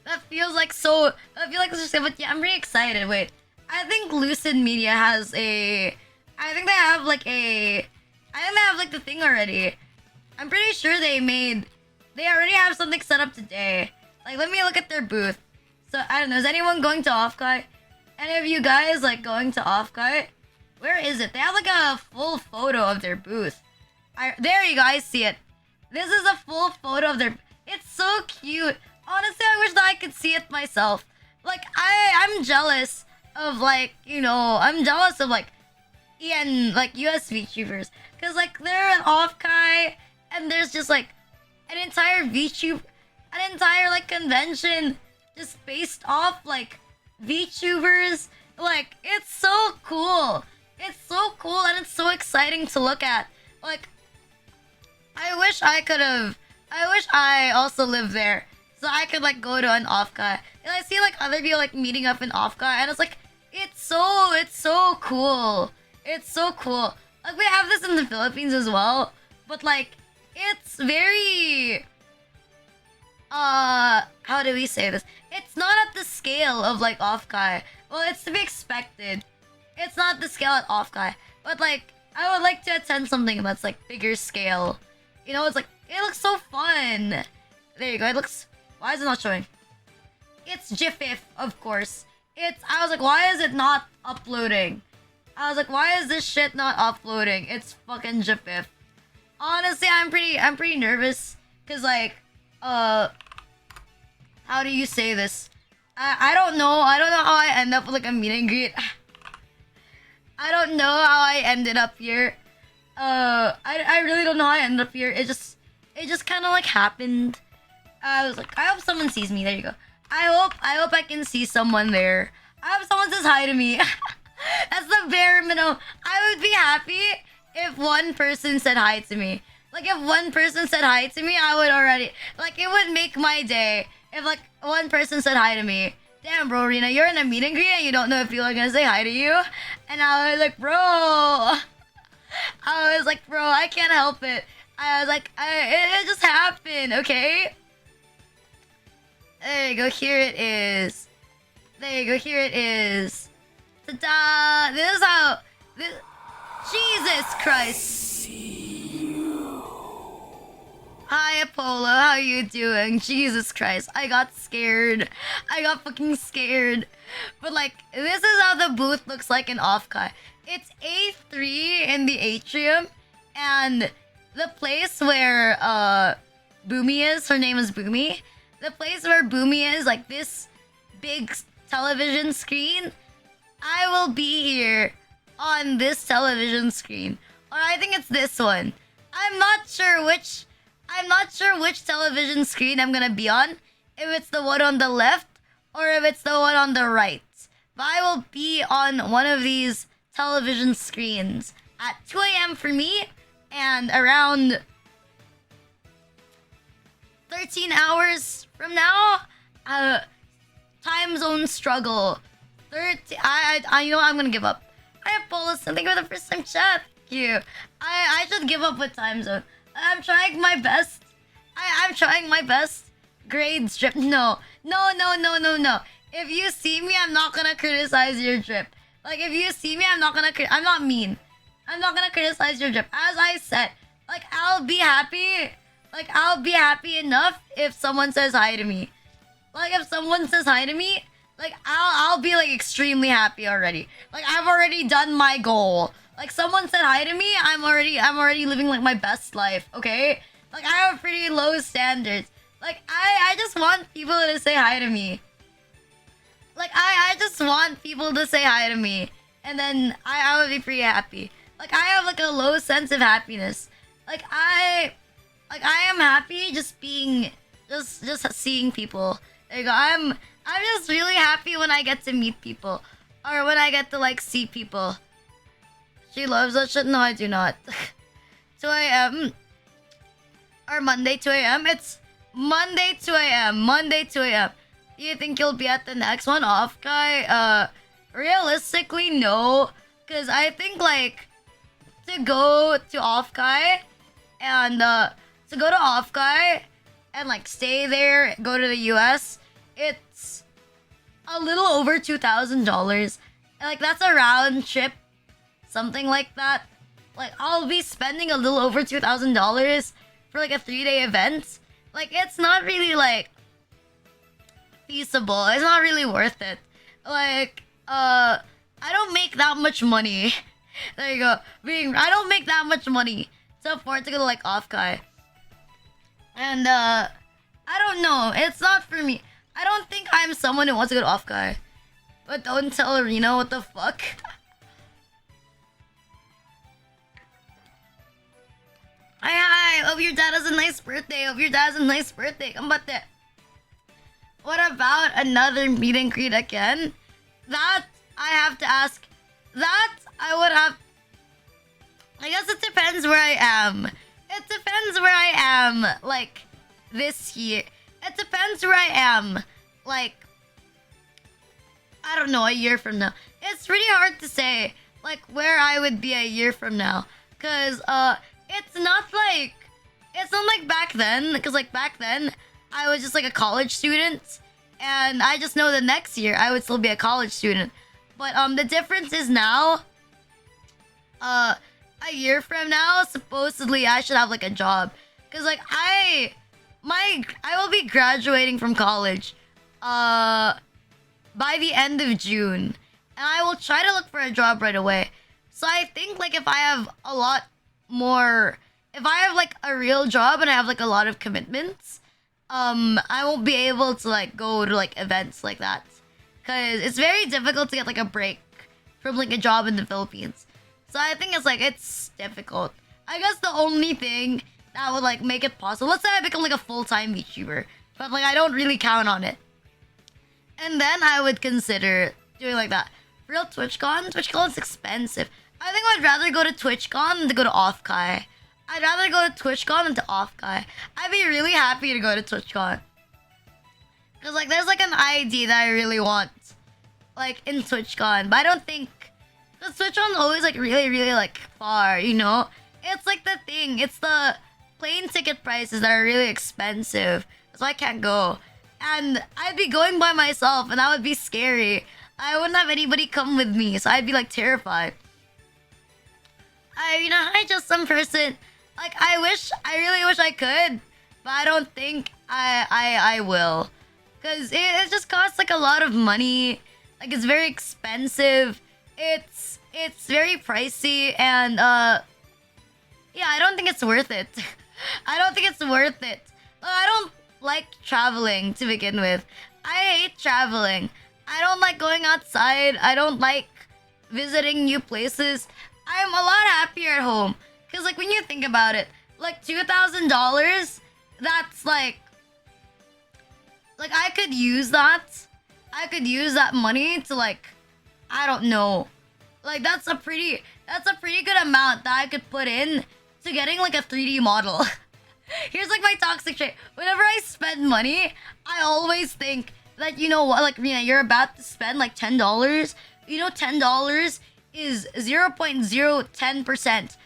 That feels like so... I feel like it's just... But yeah, I'm really excited. Wait. I think Lucid Media has a... I think they have like the thing already. I'm pretty sure they already have something set up today. Like, let me look at their booth. So, I don't know. Is anyone going to Offkai? Any of you guys, like, going to Offkai? Where is it? They have, like, a full photo of their booth. There you go. I see it. This is a full photo of their... It's so cute. Honestly, I wish that I could see it myself. Like, I'm jealous of like, I'm jealous of like like US VTubers, because like they're an off guy, and there's just like an entire VTube, an entire like convention just based off like VTubers. Like it's so cool. It's so cool and it's so exciting to look at. Like I wish I also lived there so I could like go to an off guy. And I see like other people like meeting up in off guy, and it's like it's so cool. It's so cool. Like we have this in the Philippines as well, but like it's very how do we say this? It's not at the scale of like off guy. Well, it's to be expected. It's not the scale at off guy, but like I would like to attend something that's like bigger scale. It's like it looks so fun. There you go. It looks. Why is it not showing? It's GIF, of course. I was like, why is it not uploading? I was like, why is this shit not uploading? It's fucking GIF. Honestly, I'm pretty nervous, cause like, how do you say this? I don't know. I don't know how I end up with like a meet and greet. I don't know how I ended up here. I really don't know how I ended up here. It just kind of like happened. I was like, I hope someone sees me. There you go. I hope I can see someone there. I hope someone says hi to me. That's the bare minimum. I would be happy if one person said hi to me. Like if one person said hi to me, I would already like it would make my day if like one person said hi to me. Damn, bro, Rina, you're in a meet and greet and you don't know if people are gonna say hi to you. And I was like, bro. I can't help it. I was like, it just happened, okay? There you go, here it is. There you go, here it is. Ta-da! This is how... Jesus Christ! Hi, Apollo, how you doing? Jesus Christ, I got scared. I got fucking scared. But like, this is how the booth looks like in Offkai. It's A3 in the atrium, and the place where Boomy is, her name is Boomy. The place where Boomy is, like this big television screen, I will be here on this television screen. Or I think it's this one. I'm not sure which television screen I'm gonna be on. If it's the one on the left or if it's the one on the right. But I will be on one of these television screens at 2 a.m. for me, and around 13 hours from now, time zone struggle. You know what? I'm gonna give up. Hi, Apollo. Thank you for the first time chat. Thank you. I should give up with time zone. I'm trying my best. I'm trying my best. Grade strip. No. If you see me, I'm not gonna criticize your drip. Like, if you see me, I'm not mean. I'm not gonna criticize your drip. As I said, like, I'll be happy. Like, I'll be happy enough if someone says hi to me. Like, if someone says hi to me, like, I'll be, like, extremely happy already. Like, I've already done my goal. Like, someone said hi to me, I'm already living, like, my best life, okay? Like, I have pretty low standards. Like, I just want people to say hi to me. Like, I just want people to say hi to me. And then I would be pretty happy. Like, I have, like, a low sense of happiness. Like, I am happy just being... Just seeing people. There you go. I'm just really happy when I get to meet people. Or when I get to, like, see people. She loves that shit? No, I do not. 2 a.m. Or Monday 2 a.m. It's Monday 2 a.m. Monday 2 a.m. Do you think you'll be at the next one, off guy? Realistically, no. Because I think, like, to go to off guy and, and, like, stay there, go to the US, it's a little over $2,000. Like, that's a round trip. Something like that. Like, I'll be spending a little over $2,000 for, like, a 3-day event. Like, it's not really, like, feasible. It's not really worth it. Like, I don't make that much money. There you go. I don't make that much money to afford to go to, like, off guy. And, I don't know. It's not for me. I don't think I'm someone who wants to go to off guy. But don't tell Rena what the fuck. Hi. Hope your dad has a nice birthday. Hope your dad has a nice birthday. Kambate. What about another meet and greet again? That I have to ask. That I would have. I guess it depends where I am. It depends where I am. Like this year. It depends where I am. Like I don't know, a year from now. It's really hard to say like where I would be a year from now. Cause it's not like back then. Because like back then I was just like a college student. And I just know the next year I would still be a college student. But the difference is now a year from now supposedly I should have like a job. Cause like I will be graduating from college by the end of June. And I will try to look for a job right away. So I think like if I have like a real job and I have like a lot of commitments, I won't be able to like go to like events like that. Cause it's very difficult to get like a break from like a job in the Philippines. So I think it's difficult. I guess the only thing that would like make it possible, let's say I become like a full-time VTuber, but like I don't really count on it. And then I would consider doing like that. Real TwitchCon? TwitchCon's expensive. I think I'd rather go to TwitchCon than to go to Offkai. I'd rather go to TwitchCon than to Offkai. I'd be really happy to go to TwitchCon. Cause like there's like an ID that I really want. Like in TwitchCon. But I don't think, cause TwitchCon's always like really, really like far, you know? It's like the thing. It's the plane ticket prices that are really expensive. So I can't go. And I'd be going by myself and that would be scary. I wouldn't have anybody come with me, so I'd be like terrified. I just some person, like I really wish I could, but I don't think I will. Cause it just costs like a lot of money. Like it's very expensive. It's very pricey and yeah, I don't think it's worth it. I don't think it's worth it. I don't like traveling to begin with. I hate traveling. I don't like going outside. I don't like visiting new places. I'm a lot happier at home. Cause like when you think about it, like $2,000, that's like I could use that. I could use that money to like, I don't know. Like that's a pretty good amount that I could put in to getting like a 3D model. Here's like my toxic trait. Whenever I spend money, I always think that, you know what, like Rina, you're about to spend like $10. You know, $10 is 0.010%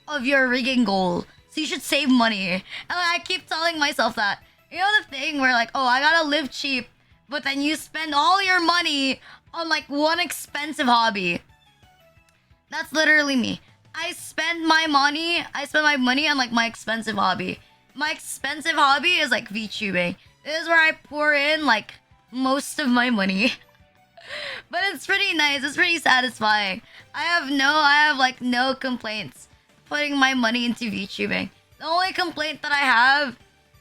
of your rigging goal. So you should save money. And like, I keep telling myself that. You know the thing where like, oh, I gotta live cheap, but then you spend all your money on like one expensive hobby. That's literally me. I spend my money on like my expensive hobby. My expensive hobby is like VTubing. This is where I pour in like most of my money. But it's pretty nice. It's pretty satisfying. I have like no complaints putting my money into VTubing. The only complaint that I have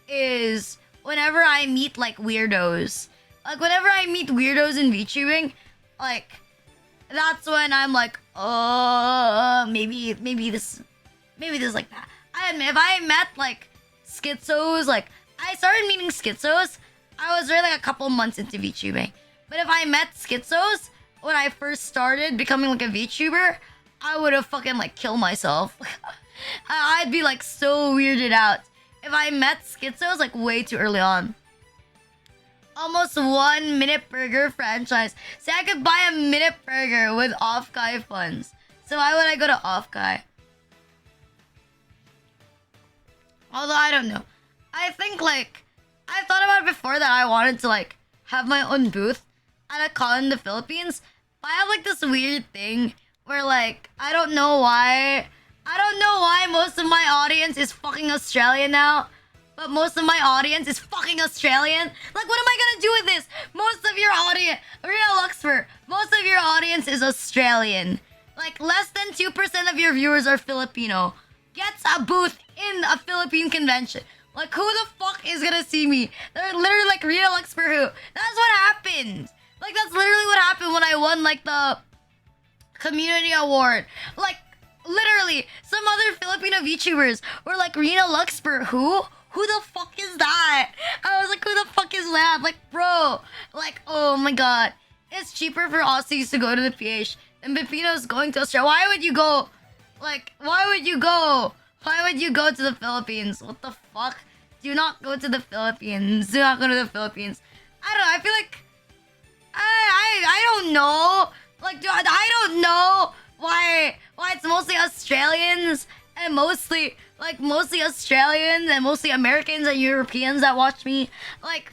is whenever I meet like weirdos. Like whenever I meet weirdos in VTubing, like that's when I'm like, oh, maybe this like that. I admit, if I met like schizos, like I started meeting schizos, I was really like a couple months into VTubing. But if I met schizos when I first started becoming like a VTuber, I would have fucking like killed myself. I'd be like so weirded out if I met schizos like way too early on. Almost 1 minute burger franchise. See, I could buy a minute burger with Offkai funds. So why would I go to Offkai? Although I don't know. I think like I thought about it before that I wanted to like have my own booth at a con in the Philippines. But I have like this weird thing where like I don't know why most of my audience is fucking Australian now. But most of my audience is fucking Australian. Like, what am I gonna do with this? Most of your audience, Real Luxfer, most of your audience is Australian. Like, less than 2% of your viewers are Filipino. Gets a booth in a Philippine convention. Like, who the fuck is gonna see me? They're literally like, Real Luxfer who? That's what happened. Like, that's that's literally what happened when I won like the community award. Like literally, some other Filipino VTubers were like, Rina Luxper, who? Who the fuck is that? I was like, who the fuck is that? Like, bro, like, oh my god. It's cheaper for Aussies to go to the PH than Filipinos going to Australia. Why would you go? Like, why would you go? Why would you go to the Philippines? What the fuck? Do not go to the Philippines. Do not go to the Philippines. I don't know. I feel like I don't know. Like, I don't know why it's mostly Australians and mostly Australians and mostly Americans and Europeans that watch me. Like,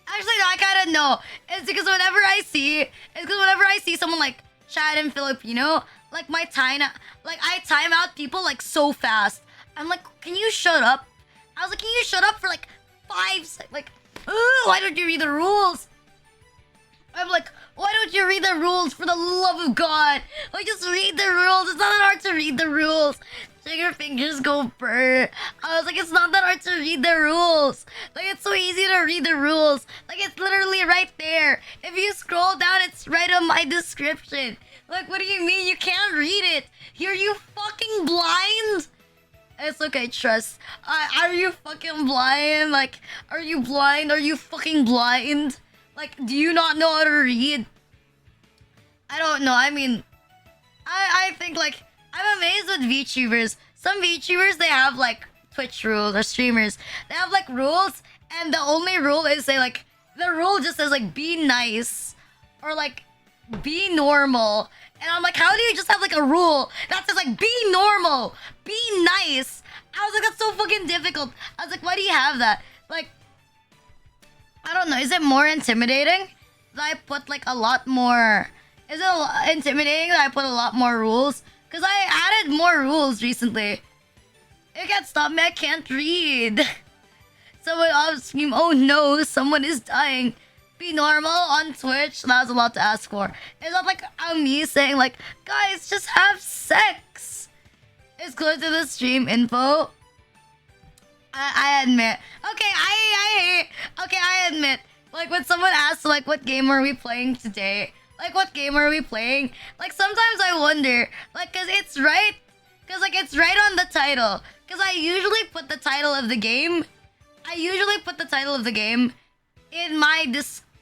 actually, no, I kind of know. It's because whenever I see someone like chat in Filipino, like I time out people like so fast. I'm like, can you shut up? I was like, can you shut up for like 5 seconds? Like, why don't you read the rules? I'm like, why don't you read the rules, for the love of God? Like, just read the rules. It's not that hard to read the rules. Your fingers go burr. I was like, it's not that hard to read the rules. Like, it's so easy to read the rules. Like, it's literally right there. If you scroll down, it's right on my description. Like, what do you mean you can't read it? Are you fucking blind? It's okay, trust. Are you fucking blind? Like, are you blind? Are you fucking blind? Like, do you not know how to read? I don't know. I mean, I think, like, I'm amazed with VTubers. Some VTubers, they have, like, Twitch rules, or streamers. They have, like, rules, and the only rule is, the rule just says, like, be nice, or, like, be normal. And I'm like, how do you just have, like, a rule that says, like, be normal, be nice? I was like, that's so fucking difficult. I was like, why do you have that? Like, I don't know. Is it more intimidating that I put, like, a lot more... Is it intimidating that I put a lot more rules? Because I added more rules recently. You can't stop me, I can't read. Someone off stream, oh no, someone is dying. Be normal on Twitch? That was a lot to ask for. It's not like me saying, like, guys, just have sex. It's close to the stream info. I admit. Okay, I admit. Like, when someone asks, like, what game are we playing today? Like, what game are we playing? Like, sometimes I wonder. Like, cause it's right on the title. Cause I usually put the title of the game. In my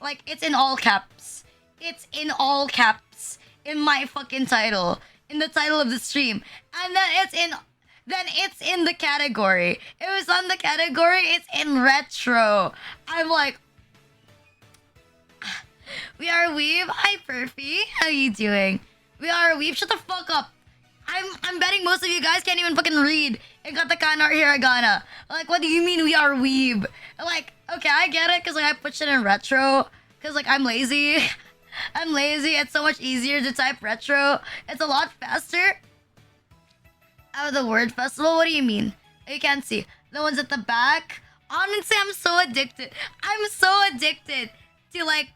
like, it's in all caps. It's in all caps. In my fucking title. In the title of the stream. And then it's in the category. It was on the category, it's in retro. I'm like, we are Weeb. Hi, Perfy. How you doing? We are Weeb. Shut the fuck up. I'm betting most of you guys can't even fucking read. Katakana or hiragana. Like, what do you mean we are Weeb? Like, okay, I get it, because, like, I put shit in retro. Because, like, I'm lazy. I'm lazy. It's so much easier to type retro. It's a lot faster. Oh, the word festival? What do you mean? You can't see. The ones at the back? Honestly, I'm so addicted. To, like,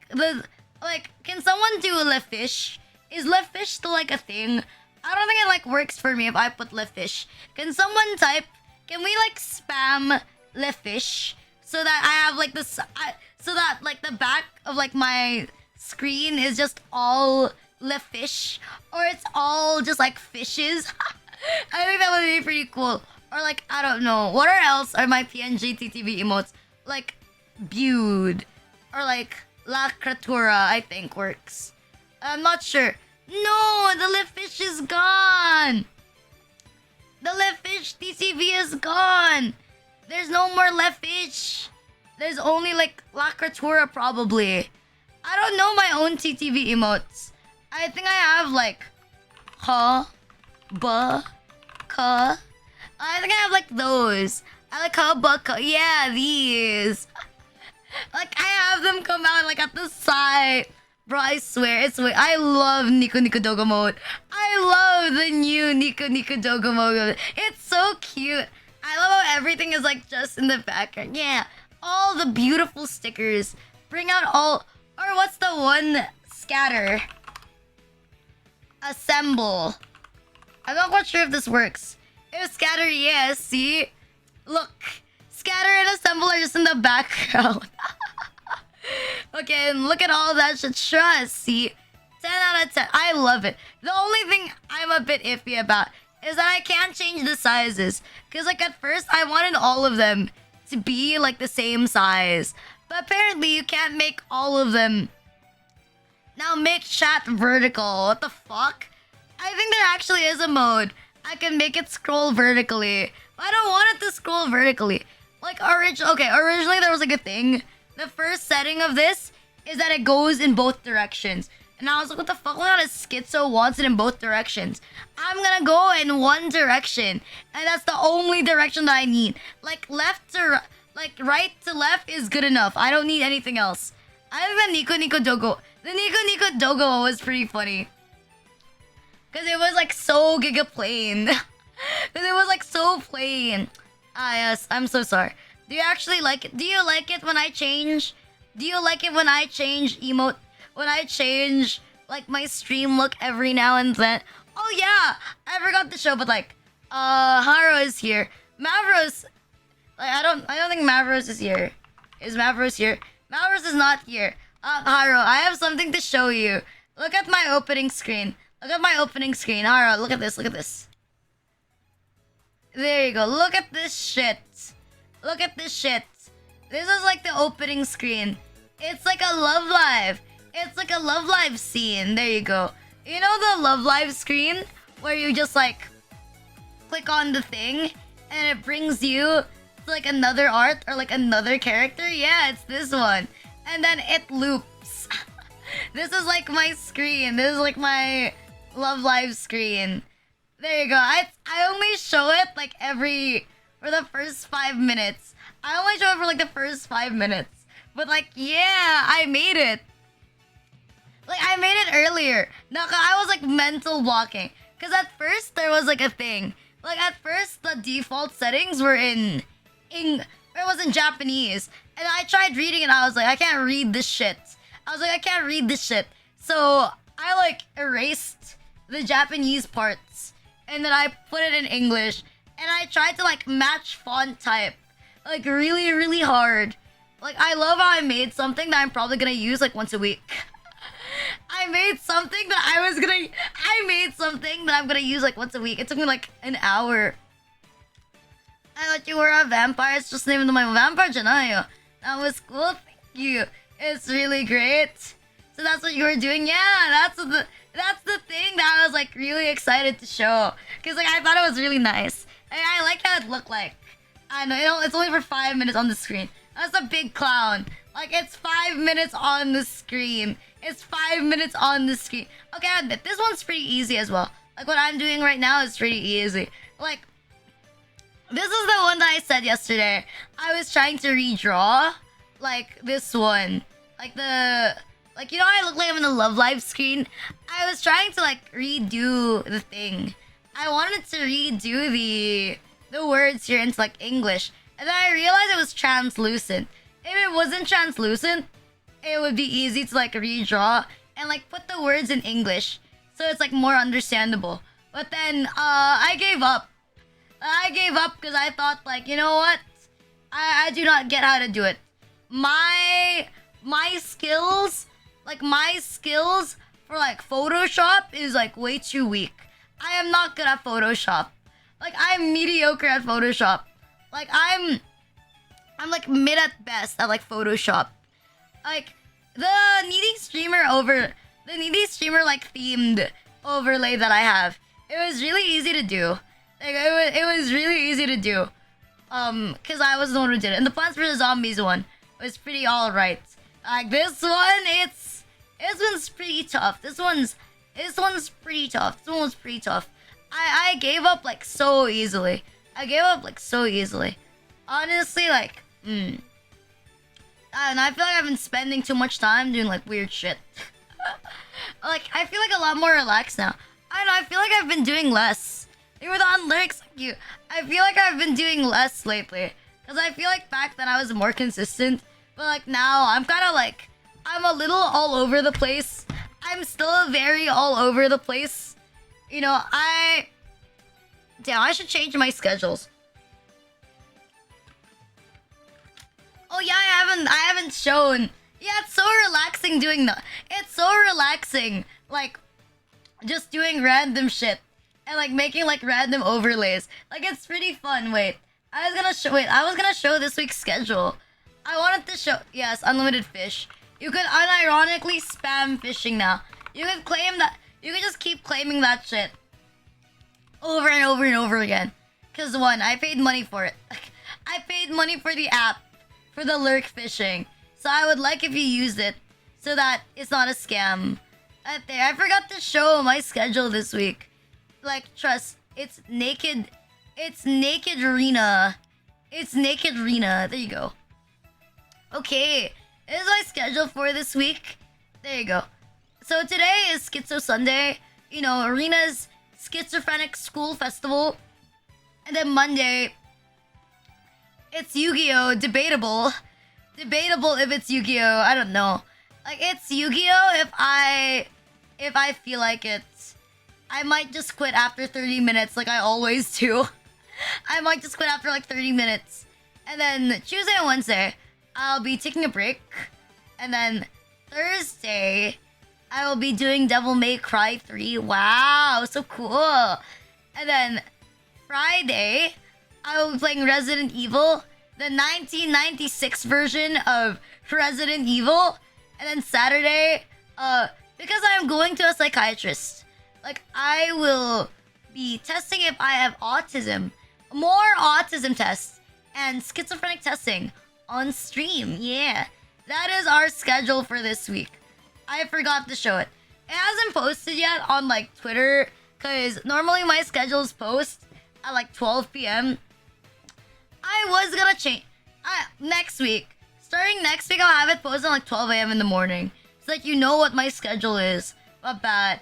can someone do Le Fish? Is Le Fish still, like, a thing? I don't think it, like, works for me if I put Le Fish. Can someone type, can we, like, spam Le Fish? So that I have, like, so that, like, the back of, like, my screen is just all Le Fish? Or it's all just, like, fishes? I think that would be pretty cool. Or, like, I don't know. What else are my PNG TTV emotes? Like, Bude. Or, like, La Creatura, I think, works. I'm not sure. No, the Le Fish is gone. The Le Fish TTV is gone. There's no more Le Fish. There's only, like, La Creatura, probably. I don't know my own TTV emotes. I think I have, like, huh, buh, ka. I think I have, like, those. I like huh, buh, ka. Yeah, these. Like, I have them come out, like, at the side. Bro, I swear, it's weird. I love Nico Nico Doga mode. I love the new Nico Nico Doga mode. It's so cute. I love how everything is, like, just in the background. Yeah, all the beautiful stickers. Bring out all... Or what's the one? Scatter. Assemble. I'm not quite sure if this works. If scatter, yes, see? Look. Scatter and assemble are just in the background. Okay, and look at all that shit. Trust. See, 10 out of 10. I love it. The only thing I'm a bit iffy about is that I can't change the sizes. Because, like, at first, I wanted all of them to be, like, the same size. But apparently, you can't make all of them. Now, make chat vertical. What the fuck? I think there actually is a mode. I can make it scroll vertically. But I don't want it to scroll vertically. Like, originally there was, like, a thing. The first setting of this is that it goes in both directions. And I was like, what the fuck? What kind of schizo wants it in both directions? I'm gonna go in one direction. And that's the only direction that I need. Like, right to left is good enough. I don't need anything else. I think the Nico Nico Dogo. The Nico Nico Dogo was pretty funny. Because it was, like, so giga plain. Because it was, like, so plain. Ah, yes. I'm so sorry. Do you actually like it? Do you like it when I change? Do you like it when I change emote? When I change, like, my stream look every now and then? Oh, yeah! I forgot to show, but, like, Haro is here. Mavros... Like, I don't think Mavros is here. Is Mavros here? Mavros is not here. Haro, I have something to show you. Look at my opening screen. Look at my opening screen. Haro, look at this. Look at this. There you go. Look at this shit. Look at this shit. This is like the opening screen. It's like a Love Live. It's like a Love Live scene. There you go. You know the Love Live screen? Where you just like click on the thing and it brings you to like another art or like another character? Yeah, it's this one. And then it loops. This is like my screen. This is like my Love Live screen. There you go. I only show it like for the first 5 minutes. I only show it for like the first 5 minutes. But like, yeah, I made it. Like, I made it earlier. No, I was like mental blocking. Because at first there was like a thing. Like at first the default settings were it was in Japanese. And I tried reading it. I was like, I can't read this shit. So I like erased the Japanese parts. And then I put it in English. And I tried to like match font type. Like really, really hard. Like I love how I made something that I'm probably gonna use like once a week. I made something that I'm gonna use like once a week. It took me like an hour. I thought you were a vampire. It's just named my vampire janayo. That was cool. Thank you. It's really great. So that's what you were doing. Yeah, that's the thing that I was like really excited to show. Cause like I thought it was really nice. I like how it looked like. I know it's only for 5 minutes on the screen. That's a big clown. Like it's 5 minutes on the screen. It's 5 minutes on the screen. Okay, I admit this one's pretty easy as well. Like what I'm doing right now is pretty easy. Like this is the one that I said yesterday. I was trying to redraw like this one. Like you know how I look like I'm in the Love Live screen? I was trying to like redo the thing. I wanted to redo the words here into like English. And then I realized it was translucent. If it wasn't translucent, it would be easy to like redraw and like put the words in English. So it's like more understandable. But then I gave up. I gave up because I thought like, you know what? I do not get how to do it. My skills for like Photoshop is like way too weak. I am not good at Photoshop. Like I'm mediocre at Photoshop. Like I'm like mid at best at like Photoshop. Like the needy streamer like themed overlay that I have. It was really easy to do. Like it was really easy to do. Cause I was the one who did it. And the Plants vs Zombies one was pretty alright. Like this one, this one's pretty tough. This one's pretty tough. This one was pretty tough. I gave up like so easily. Honestly, like, and I feel like I've been spending too much time doing like weird shit. Like I feel like a lot more relaxed now. I don't know, I feel like I've been doing less. You were on lyrics, thank you. I feel like I've been doing less lately. Cause I feel like back then I was more consistent. But like now I'm kinda like I'm a little all over the place. I'm still very all over the place. You know, damn, I should change my schedules. Oh yeah, I haven't shown. Yeah, it's so relaxing doing that. It's so relaxing, like just doing random shit and like making like random overlays. Like it's pretty fun. Wait, I was gonna show. Wait, I was gonna show this week's schedule. I wanted to show. Yes, unlimited fish. You could unironically spam fishing now. You could claim that. You could just keep claiming that shit over and over and over again. Cause one, I paid money for it. I paid money for the app, for the lurk fishing. So I would like if you used it, so that it's not a scam. There, I forgot to show my schedule this week. Like, trust, it's naked. It's naked Rina. It's naked Rina. There you go. Okay, this is my schedule for this week. There you go. So today is Schizo Sunday. You know, Rina'S Schizophrenic School Festival. And then Monday, it's Yu-Gi-Oh! Debatable. Debatable if it's Yu-Gi-Oh! I don't know. Like, it's Yu-Gi-Oh! If I feel like it. I might just quit after 30 minutes like I always do. I might just quit after like 30 minutes. And then Tuesday and Wednesday, I'll be taking a break. And then Thursday, I will be doing Devil May Cry 3. Wow, so cool. And then Friday, I will be playing Resident Evil, the 1996 version of Resident Evil. And then Saturday, because I'm going to a psychiatrist, like I will be testing if I have autism. More autism tests and schizophrenic testing on stream. Yeah, that is our schedule for this week. I forgot to show it. It hasn't posted yet on like Twitter, because normally my schedules post at like 12 p.m. I was gonna change next week. Starting next week, I'll have it posted at like 12 a.m. in the morning. So like you know what my schedule is. But I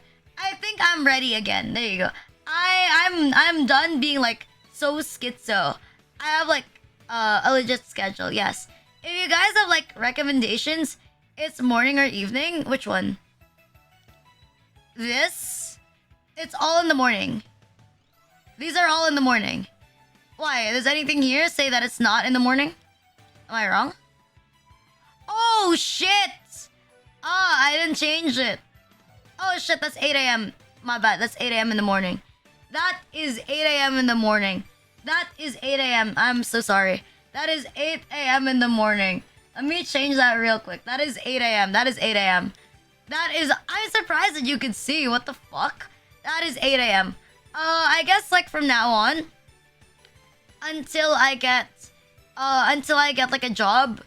think I'm ready again. There you go. I'm done being like so schizo. I have like a legit schedule. Yes. If you guys have like recommendations, it's morning or evening. Which one? This? It's all in the morning. These are all in the morning. Why? Does anything here say that it's not in the morning? Am I wrong? Oh shit! Ah, I didn't change it. Oh shit, that's 8 a.m. My bad, that's 8 a.m. in the morning. That is 8 a.m. in the morning. That is 8 a.m. I'm so sorry. That is 8 a.m. in the morning. Let me change that real quick. That is 8 a.m. That is 8 a.m. That is... I'm surprised that you could see. What the fuck? That is 8 a.m. I guess like from now on, until I get like a job,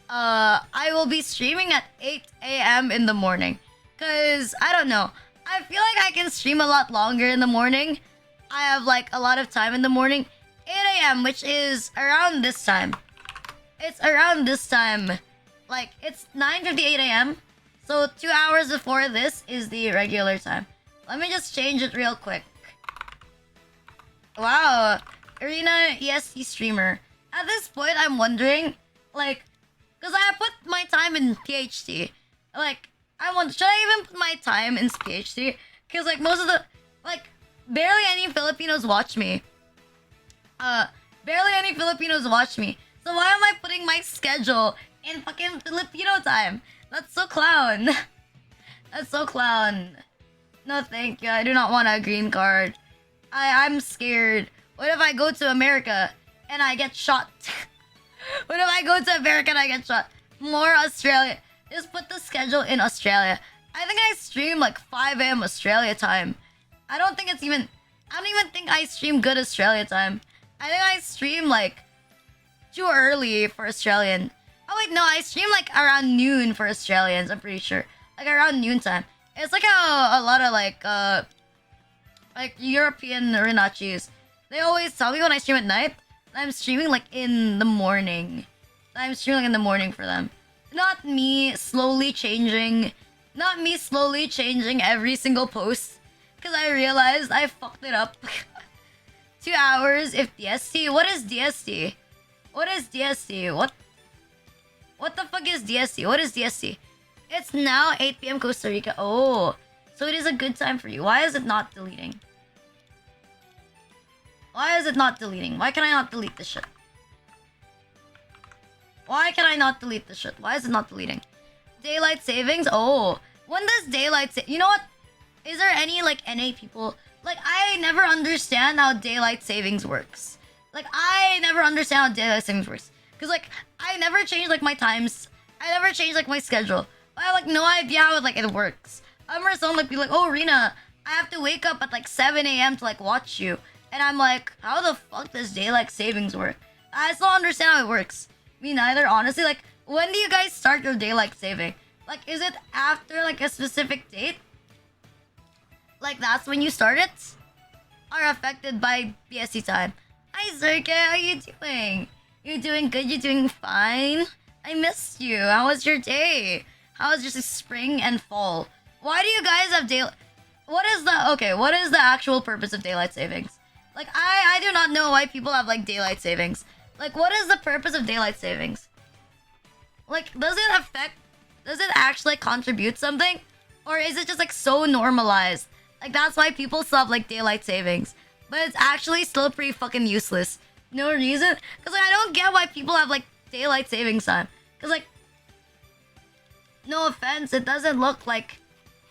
I will be streaming at 8 a.m. in the morning. Cause I don't know. I feel like I can stream a lot longer in the morning. I have like a lot of time in the morning. 8 a.m. which is around this time. It's around this time. Like it's 9:58 a.m. So 2 hours before this is the regular time. Let me just change it real quick. Wow. Arena ESC streamer. At this point, I'm wondering, like, because I put my time in PhD. Like, I want, should I even put my time in PhD? Because, like, most of the, like, barely any Filipinos watch me. Barely any Filipinos watch me. So why am I putting my schedule in fucking Filipino time? That's so clown. That's so clown. No, thank you. I do not want a green card. I'm scared. What if I go to America and I get shot? What if I go to America and I get shot? More Australia. Just put the schedule in Australia. I think I stream like 5 a.m. Australia time. I don't even think I stream good Australia time. I think I stream like too early for Australian. Oh wait, no, I stream like around noon for Australians, I'm pretty sure. Like around noon time. It's like a lot of like European Rina'S. They always tell me when I stream at night, I'm streaming like in the morning. I'm streaming in the morning for them. Not me slowly changing. Not me slowly changing every single post. Because I realized I fucked it up. 2 hours if DST. What is DST? What is DST? What the fuck is DST? What is DST? It's now 8 p.m. Costa Rica. Oh. So it is a good time for you. Why is it not deleting? Why is it not deleting? Why can I not delete this shit? Why can I not delete this shit? Why is it not deleting? Daylight savings? Oh. When does daylight you know what? Is there any like NA people? Like I never understand how daylight savings works. Like I never understand how daylight savings works. Cause like I never change like my times. I never change like my schedule. I have like no idea how like it works. I remember someone like be like, oh Rina, I have to wake up at like 7 a.m. to like watch you. And I'm like, how the fuck does daylight savings work? I still don't understand how it works. Me neither, honestly. Like, when do you guys start your daylight saving? Like, is it after like a specific date? Like, that's when you start it? Are affected by BSC time. Hi, Zerke, how you doing? You doing good? You doing fine? I missed you. How was your day? How was just spring and fall? Why do you guys have daylight? What is the actual purpose of daylight savings? Like, I do not know why people have, like, daylight savings. Like, what is the purpose of daylight savings? Like, does it actually like, contribute something? Or is it just, like, so normalized? Like, that's why people still have, like, daylight savings. But it's actually still pretty fucking useless. No reason? Because, like, I don't get why people have, like, daylight savings time. Because, like, no offense, it doesn't look like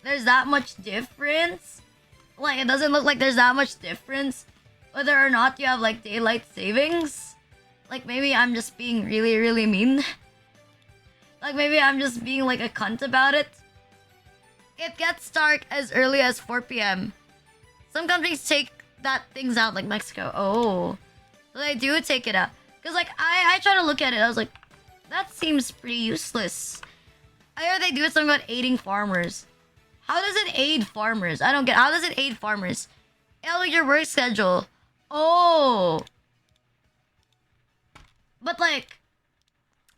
there's that much difference. Like, it doesn't look like there's that much difference whether or not you have, like, daylight savings. Like, maybe I'm just being really, really mean. Like, maybe I'm just being, like, a cunt about it. It gets dark as early as 4 p.m. Some countries take that things out, like Mexico. Oh. So they do take it out. Because, like, I try to look at it. I was like, that seems pretty useless. I heard they do something about aiding farmers. How does it aid farmers? I don't get. How does it aid farmers? Yeah, like your work schedule. Oh. But like,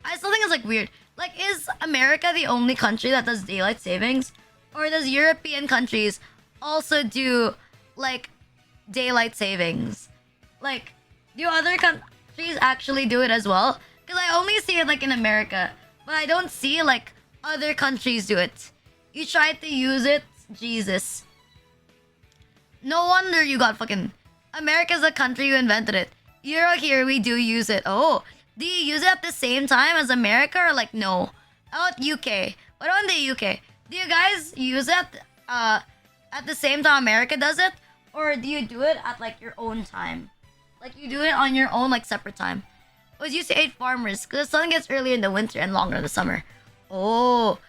I still think it's like weird. Like, is America the only country that does daylight savings? Or does European countries also do like daylight savings? Like, do other countries actually do it as well? Because I only see it like in America. But I don't see like other countries do it. You tried to use it? Jesus. No wonder you got fucking... America's a country who invented it. Here we do use it. Oh, do you use it at the same time as America or like no? How about UK? What about the UK? Do you guys use it at the same time America does it? Or do you do it at like your own time? Like you do it on your own like separate time? It was used to aid farmers because the sun gets earlier in the winter and longer in the summer. Oh.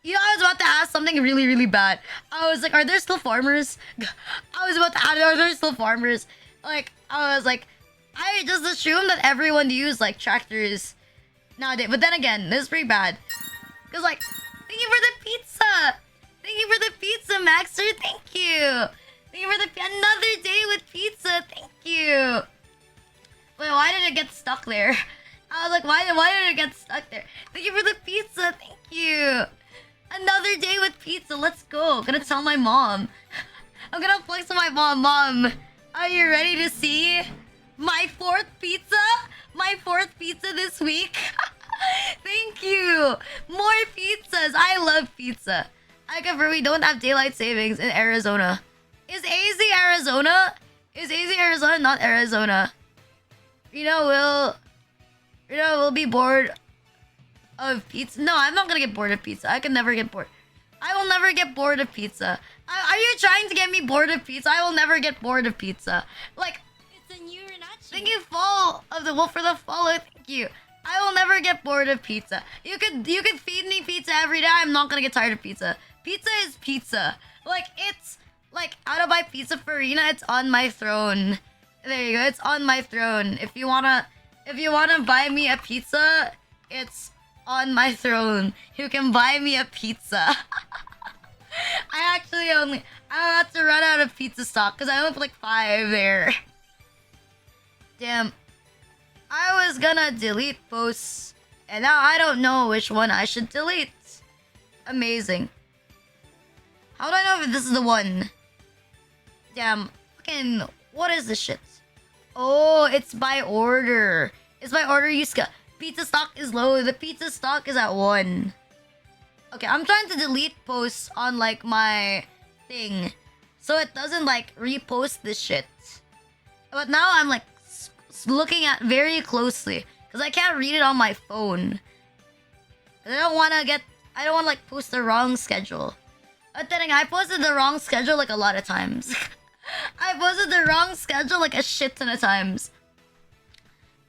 You know, I was about to ask something really, really bad. I was like, are there still farmers? I was about to ask, are there still farmers? Like, I was like, I just assumed that everyone used, like, tractors nowadays. But then again, this is pretty bad. Because, like, thank you for the pizza! Thank you for the pizza, Maxer! Thank you! Thank you for the... Another day with pizza! Thank you! Wait, why did it get stuck there? I was like, why did it get stuck there? Thank you for the pizza! Thank you! Another day with pizza. Let's go. I'm gonna tell my mom. I'm gonna flex on my mom. Mom, are you ready to see my fourth pizza? My fourth pizza this week. Thank you. More pizzas. I love pizza. I confirm we don't have daylight savings in Arizona. Is AZ Arizona? Is AZ Arizona not Arizona? We'll be bored of pizza. No, I'm not gonna get bored of pizza. I can never get bored. I will never get bored of pizza. Are you trying to get me bored of pizza? I will never get bored of pizza. Like, it's a new Rina'S. thank you, Fall of the Wolf, for the follow. Thank you. I will never get bored of pizza. You could feed me pizza every day. I'm not gonna get tired of pizza. Pizza is pizza. Like, it's like how to buy pizza for Rina. It's on my throne. There you go. It's on my throne. If you wanna buy me a pizza, it's on my throne. You can buy me a pizza. I have to run out of pizza stock because I only have like 5 there. Damn. I was gonna delete posts and now I don't know which one I should delete. Amazing. How do I know if this is the one? Damn. Fucking, what is this shit? Oh, it's by order. It's by order. Pizza stock is low. The pizza stock is at 1. Okay, I'm trying to delete posts on like my thing so it doesn't like repost this shit. But now I'm like looking at very closely because I can't read it on my phone. I don't wanna like post the wrong schedule. But then again, I posted the wrong schedule like a lot of times. I posted the wrong schedule like a shit ton of times.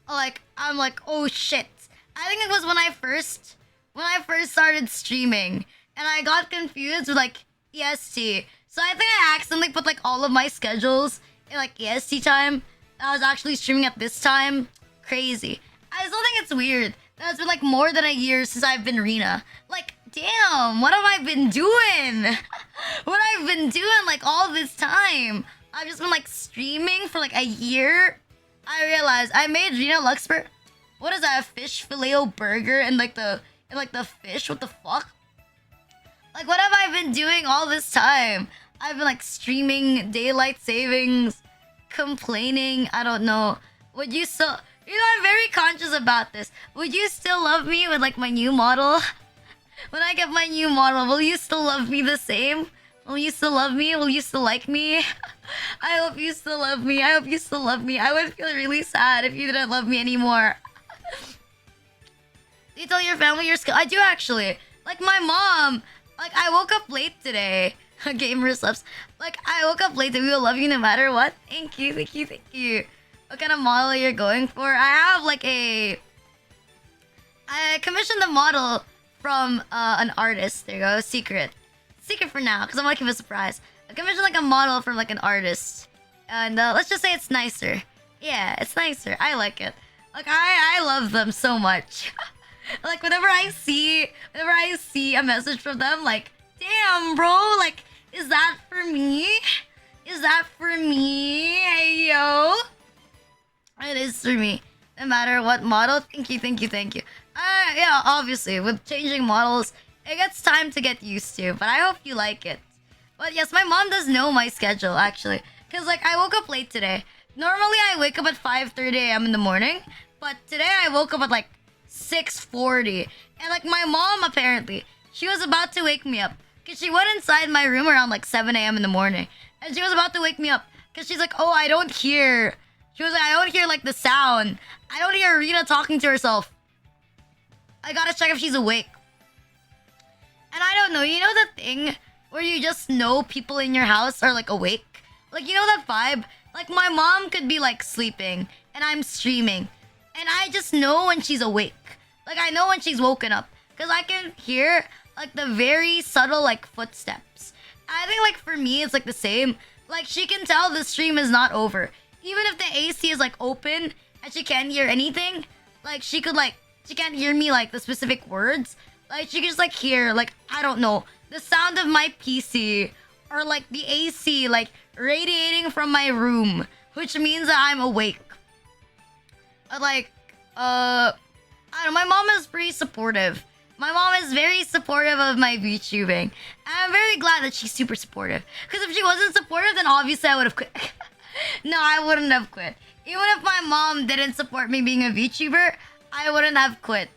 Like I'm like, oh shit. I think it was when I first started streaming and I got confused with like EST. So I think I accidentally put like all of my schedules in like EST time. I was actually streaming at this time. Crazy. I still think it's weird that it's been like more than a year since I've been Rina. Like, damn, what have I been doing? What I've been doing like all this time? I've just been like streaming for like a year. I realized I made Rina Luxpert. What is that? A fish filet burger and like the fish? What the fuck? Like, what have I been doing all this time? I've been like streaming daylight savings, complaining. I don't know. Would you still? You know, I'm very conscious about this. Would you still love me with like my new model? When I get my new model, will you still love me the same? Will you still love me? Will you still like me? I hope you still love me. I hope you still love me. I would feel really sad if you didn't love me anymore. Do you tell your family your skill? I do actually. Like my mom. Like I woke up late today. Gamer subs. Like I woke up late and we will love you no matter what. Thank you, thank you, thank you. What kind of model you're going for? I have like I commissioned a model from an artist. There you go. Secret for now, because I want to keep it a surprise. I commissioned like a model from like an artist, and let's just say it's nicer. Yeah, it's nicer. I like it. Like I love them so much. Like whenever I see a message from them, like, damn, bro, like, is that for me? Is that for me? Hey yo, it is for me. No matter what model. Thank you, thank you, thank you. Yeah, obviously with changing models, it gets time to get used to, but I hope you like it. But yes, my mom does know my schedule actually, because like I woke up late today. Normally I wake up at 5:30 a.m. in the morning, but today I woke up at like 6:40, and like my mom apparently she was about to wake me up because she went inside my room around like 7 a.m. in the morning, and she was about to wake me up because she's like, oh, I don't hear. She was like, I don't hear like the sound. I don't hear Rita talking to herself. I gotta check if she's awake. And I don't know, you know the thing where you just know people in your house are like awake? Like, you know that vibe? Like my mom could be like sleeping and I'm streaming, and I just know when she's awake. Like I know when she's woken up because I can hear like the very subtle like footsteps. I think like for me it's like the same. Like she can tell the stream is not over. Even if the AC is like open and she can't hear anything, like she can't hear me like the specific words. Like she can just like hear like, I don't know, the sound of my PC or like the AC like radiating from my room, which means that I'm awake. But like I don't know, my mom is pretty supportive. My mom is very supportive of my VTubing. And I'm very glad that she's super supportive. Because if she wasn't supportive, then obviously I would have quit. No, I wouldn't have quit. Even if my mom didn't support me being a VTuber, I wouldn't have quit.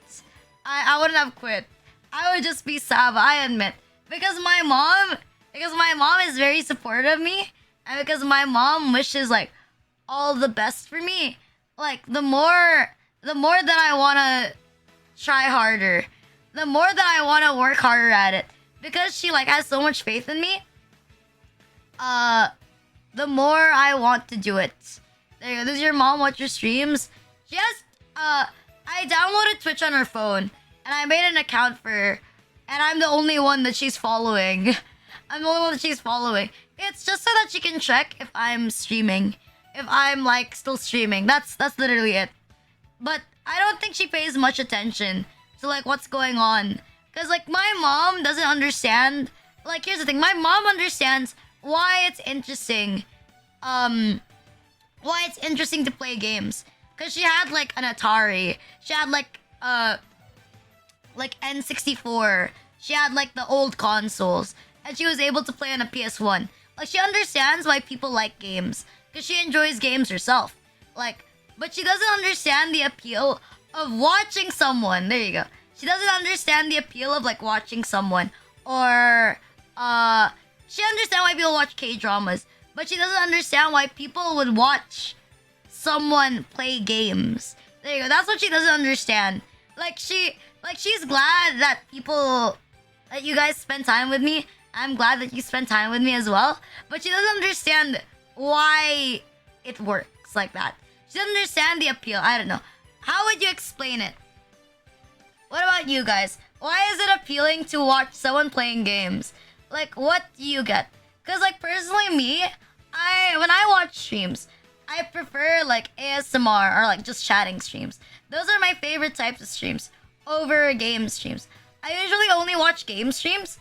I wouldn't have quit. I would just be Sava, I admit. Because my mom is very supportive of me. And because my mom wishes like all the best for me. Like the more that I wanna try harder, the more that I wanna work harder at it. Because she like has so much faith in me. The more I want to do it. There you go. Does your mom watch your streams? Yes. I downloaded Twitch on her phone, and I made an account for her, and I'm the only one that she's following. I'm the only one that she's following. It's just so that she can check if I'm streaming, if I'm like still streaming. That's literally it. But I don't think she pays much attention to like what's going on, cause like my mom doesn't understand. Like here's the thing, my mom understands why it's interesting. Why it's interesting to play games. Cause she had like an Atari. She had like N64. She had like the old consoles, and she was able to play on a PS1. Like she understands why people like games, cause she enjoys games herself. Like, but she doesn't understand the appeal of watching someone. There you go. She doesn't understand the appeal of like watching someone, or she understands why people watch K-dramas, but she doesn't understand why people would watch someone play games. There you go. That's what she doesn't understand. Like Like, she's glad that you guys spend time with me. I'm glad that you spend time with me as well. But she doesn't understand why it works like that. She doesn't understand the appeal. I don't know. How would you explain it? What about you guys? Why is it appealing to watch someone playing games? Like, what do you get? Because, like, personally, me, when I watch streams, I prefer, like, ASMR or, like, just chatting streams. Those are my favorite types of streams over game streams. I usually only watch game streams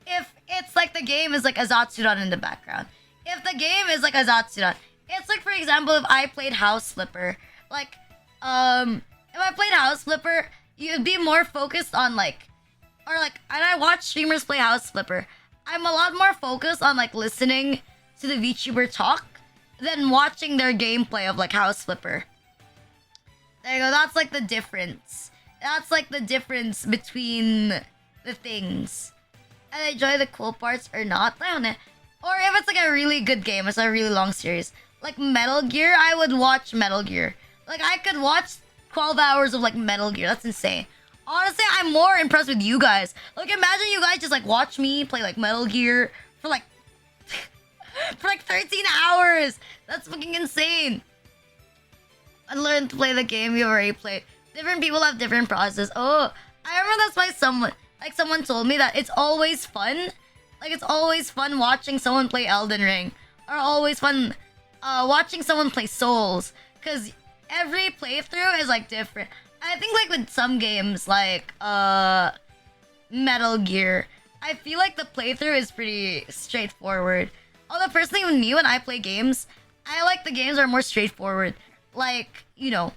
if it's, like, the game is, like, a Zatsuran in the background. If the game is, like, a Zatsuran. It's, like, for example, if I played House Flipper, like, if I played House Flipper, you'd be more focused on, like, or, like, and I watch streamers play House Flipper. I'm a lot more focused on, like, listening to the VTuber talk than watching their gameplay of, like, House Flipper. There you go. That's, like, the difference. That's, like, the difference between the things. And I enjoy the cool parts or not. I don't know. Or if it's, like, a really good game, it's a really long series. Like, Metal Gear, I would watch Metal Gear. Like, I could watch 12 hours of, like, Metal Gear. That's insane. Honestly, I'm more impressed with you guys. Like, imagine you guys just, like, watch me play, like, Metal Gear for, like, for, like, 13 hours. That's fucking insane. And learn to play the game you already played. Different people have different processes. Oh, I remember that's why someone told me that it's always fun. Like, it's always fun watching someone play Elden Ring. Or always fun watching someone play Souls. Because every playthrough is, like, different. I think, like, with some games, like, Metal Gear, I feel like the playthrough is pretty straightforward. Although, personally, with me, when I play games, I like the games are more straightforward. Like, you know,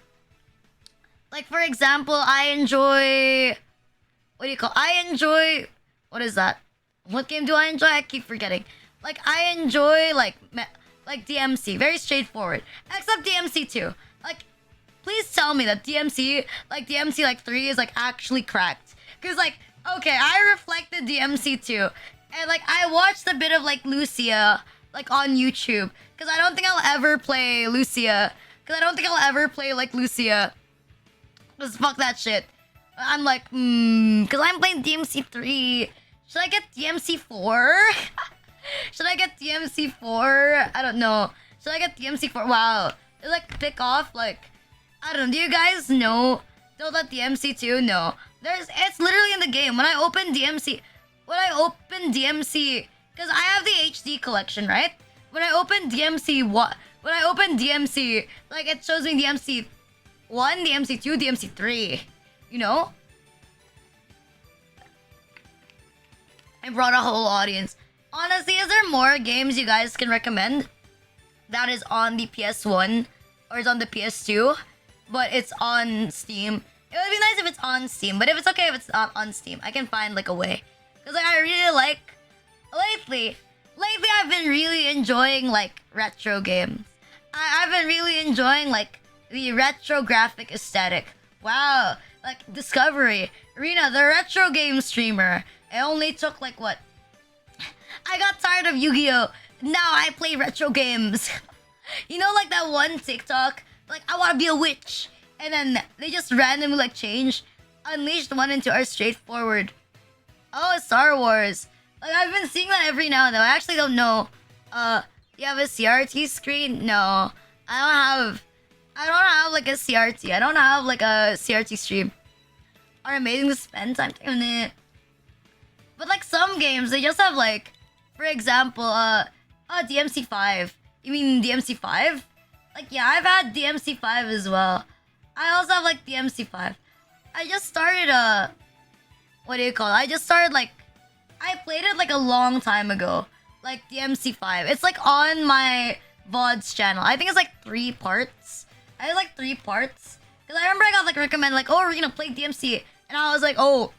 like, for example, I enjoy, what is that? What game do I enjoy? I keep forgetting. Like, I enjoy, like DMC. Very straightforward. Except DMC 2. Like, please tell me that DMC 3 is, like, actually cracked. Because, like, okay, I reflected DMC 2. And, like, I watched a bit of, like, Lucia, like, on YouTube. Because I don't think I'll ever play Lucia. Like, Lucia. Just fuck that shit. I'm like, because I'm playing DMC 3. Should I get DMC 4? Should I get DMC 4? I don't know. Should I get DMC 4? Wow. It's like pick off, like, I don't know. Do you guys know that DMC 2? No. It's literally in the game. When I open DMC, because I have the HD collection, right? When I open DMC, like, it shows me DMC 1, DMC 2, DMC 3. You know? I brought a whole audience. Honestly, is there more games you guys can recommend that is on the PS1 or is on the PS2, but it's on Steam? It would be nice if it's on Steam, but if it's okay if it's not on Steam, I can find, like, a way. Because, like, I really like... Lately, I've been really enjoying, like, retro games. I've been really enjoying, like, the retro graphic aesthetic. Wow. Like, Discovery. Rina, the retro game streamer. It only took, like, what? I got tired of Yu-Gi-Oh! Now I play retro games. You know, like, that one TikTok? Like, I want to be a witch. And then they just randomly, like, change. Unleashed 1 and 2 are straightforward. Oh, Star Wars. Like, I've been seeing that every now and then. I actually don't know. You have a CRT screen? No. I don't have, like, a CRT. I don't have, like, a CRT stream. Are amazing to spend time on it. But, like, some games, they just have, like, for example, DMC 5. You mean DMC 5? Like, yeah, I've had DMC 5 as well. I also have, like, DMC 5. I just started, what do you call it? I played it, like, a long time ago. Like, DMC 5. It's, like, on my VOD's channel. I think it's, like, 3 parts. I had, like, 3 parts. Because I remember I got, like, recommended, like, oh, we're gonna play DMC. And I was like, oh,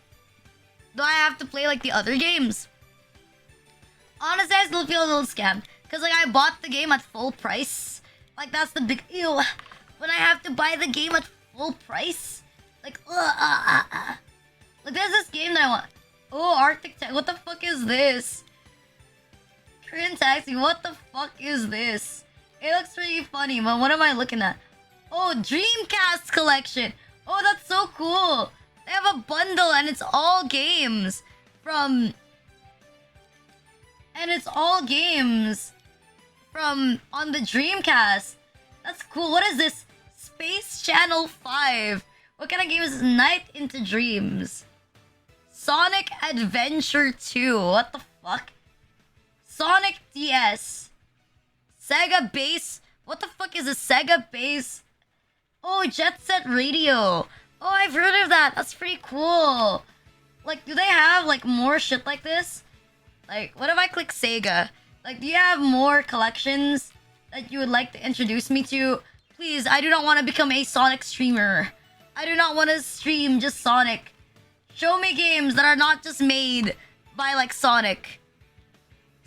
do I have to play, like, the other games? Honestly, I still feel a little scammed. Because, like, I bought the game at full price. Like, that's the big... Ew. When I have to buy the game at full price? Like, Like, there's this game that I want. Oh, Arctic Taxi. What the fuck is this? Korean Taxi. What the fuck is this? It looks pretty funny, but what am I looking at? Oh, Dreamcast collection. Oh, that's so cool. They have a bundle and it's all games from... And it's all games from on the Dreamcast. That's cool. What is this? Space Channel 5. What kind of game is this? Night into Dreams. Sonic Adventure 2. What the fuck? Sonic DS. Sega Base. What the fuck is a Sega Base? Oh, Jet Set Radio. Oh, I've heard of that. That's pretty cool. Like, do they have, like, more shit like this? Like, what if I click Sega? Like, do you have more collections that you would like to introduce me to? Please, I do not want to become a Sonic streamer. I do not want to stream just Sonic. Show me games that are not just made by, like, Sonic.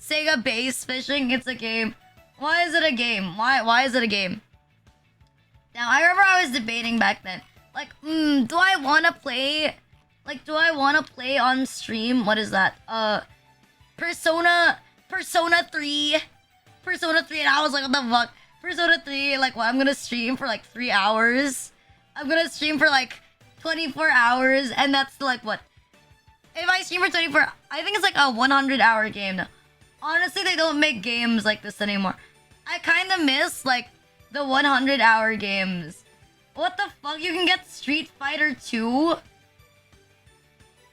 Sega Base Fishing, it's a game. Why is it a game? Why is it a game? Now, I remember I was debating back then. Like, do I want to play... Like, do I want to play on stream? What is that? Persona 3. Persona 3, and I was like, what the fuck? Persona 3, like, what? I'm gonna stream for, like, 3 hours? I'm gonna stream for, like, 24 hours, and that's, like, what? If I stream for 24... I think it's, like, a 100-hour game now. Honestly, they don't make games like this anymore. I kind of miss, like, the 100-hour games. What the fuck? You can get Street Fighter 2?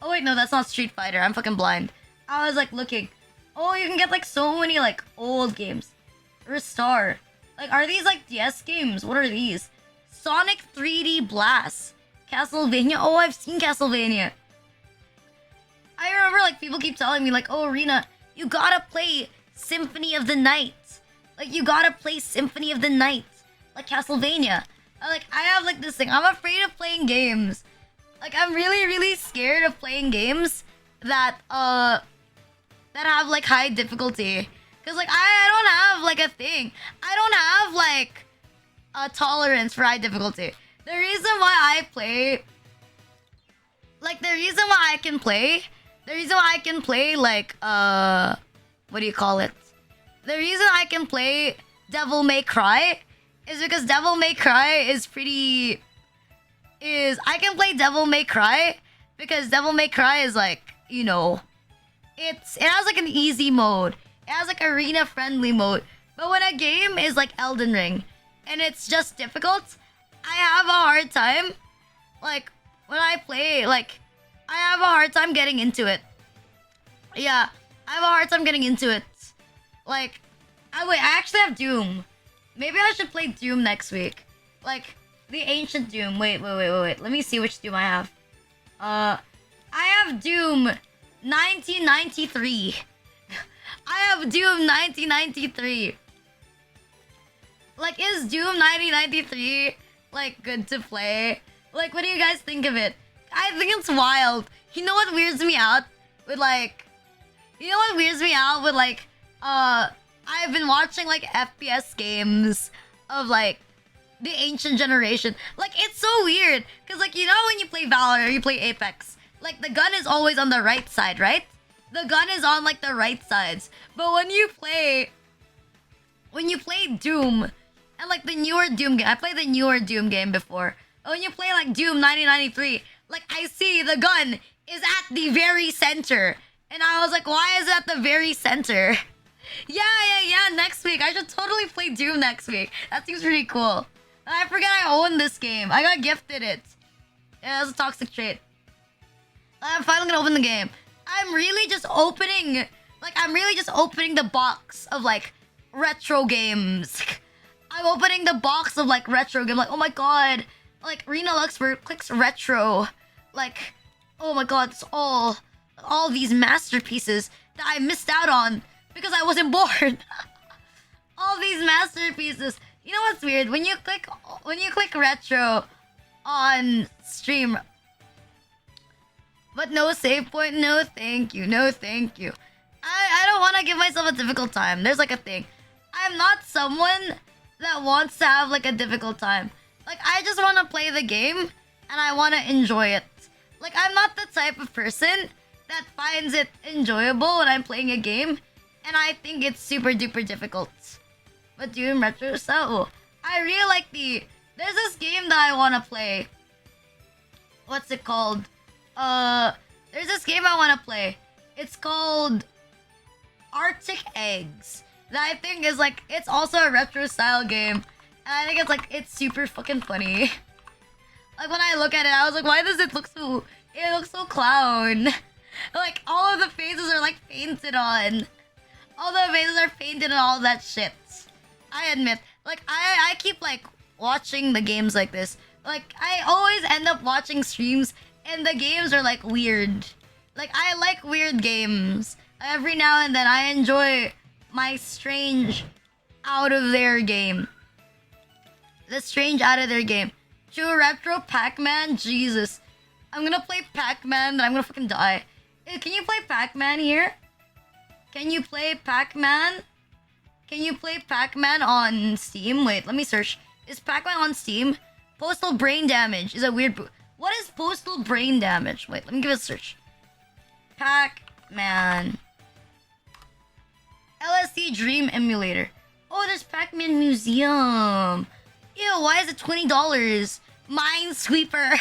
Oh, wait, no, that's not Street Fighter. I'm fucking blind. I was, like, looking. Oh, you can get, like, so many, like, old games. Restore. Like, are these, like, DS games? What are these? Sonic 3D Blast. Castlevania. Oh, I've seen Castlevania. I remember, like, people keep telling me, like, oh, Rina, you gotta play Symphony of the Night. Like, you gotta play Symphony of the Night. Like, Castlevania. Like, I have, like, this thing. I'm afraid of playing games. Like, I'm really, really scared of playing games that have, like, high difficulty. Because, like, I don't have, like, a thing. I don't have, like, a tolerance for high difficulty. The reason why I play... Like, the reason why I can play... The reason why I can play, like, what do you call it? The reason I can play Devil May Cry is because Devil May Cry is pretty... I can play Devil May Cry because Devil May Cry is, like, you know... It has, like, an easy mode. It has, like, arena-friendly mode. But when a game is, like, Elden Ring, and it's just difficult, I have a hard time. Like, when I play, like... I have a hard time getting into it. Yeah, I have a hard time getting into it. Like, I actually have Doom. Maybe I should play Doom next week. Like, the ancient Doom. Wait. Let me see which Doom I have. I have Doom 1993. I have Doom 1993. Like, is Doom 1993, like, good to play? Like, what do you guys think of it? I think it's wild. You know what weirds me out with, like... You know what weirds me out with, like... I've been watching, like, FPS games of, like, the ancient generation. Like, it's so weird. Because, like, you know when you play Valor or you play Apex, like, the gun is always on the right side, right? The gun is on, like, the right sides. But when you play Doom, and, like, the newer Doom game... I played the newer Doom game before. But when you play, like, Doom 1993... Like, I see the gun is at the very center. And I was like, why is it at the very center? Yeah. Next week. I should totally play Doom next week. That seems pretty cool. I forget I own this game. I got gifted it. Yeah, that's a toxic trait. I'm finally gonna open the game. I'm really just opening the box of, like, retro games. I'm opening the box of, like, retro games. Like, oh my god. Like, Rina Luxburg clicks retro. Like, oh my god, it's all these masterpieces that I missed out on because I wasn't born. All these masterpieces. You know what's weird? When you click retro on stream, but no save point, no thank you. I don't want to give myself a difficult time. There's, like, a thing. I'm not someone that wants to have, like, a difficult time. Like, I just want to play the game, and I want to enjoy it. Like, I'm not the type of person that finds it enjoyable when I'm playing a game, and I think it's super duper difficult. But Doom Retro, so I really like there's this game that I want to play. what's it called? There's this game I want to play. It's called Arctic Eggs. That I think is like, it's also a retro style game. And I think it's super fucking funny. Like when I look at it, I was like, why does it look so, it looks so clown. Like all of the faces are like painted on. All the faces are painted and all that shit. I admit, like I keep like watching the games like this. Like I always end up watching streams and the games are like weird. Like I like weird games. Every now and then I enjoy my strange out of their game. The strange out of their game. True retro Pac-Man? Jesus. I'm gonna play Pac-Man, then I'm gonna fucking die. Can you play Pac-Man here? Can you play Pac-Man? Can you play Pac-Man on Steam? Wait, let me search. Is Pac-Man on Steam? Postal brain damage is a weird... What is postal brain damage? Wait, let me give it a search. Pac-Man. LSD Dream Emulator. Oh, there's Pac-Man Museum. Ew, why is it $20? Minesweeper.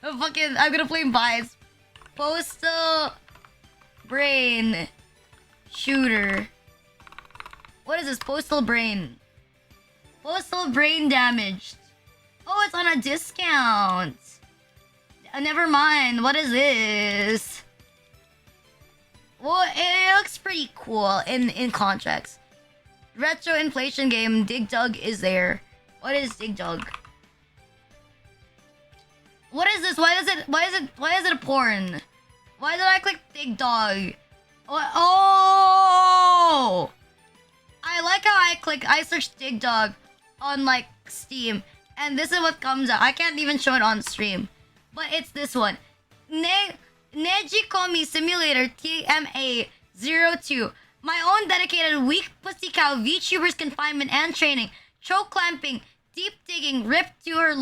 I'm gonna play Vines. Postal brain shooter. What is this? Postal brain. Postal brain damaged. Oh, it's on a discount. Never mind. What is this? Well, it looks pretty cool in contracts. Retro inflation game Dig Dug is there. What is Dig Dug? What is this? Why is it a porn? Why did I click Dig Dog? Oh! I like how I searched Dig Dog on like Steam, and this is what comes up. I can't even show it on stream, but it's this one. Nejikomi Simulator TMA02. My own dedicated weak pussy cow VTuber's confinement and training. Choke clamping, deep digging, ripped to her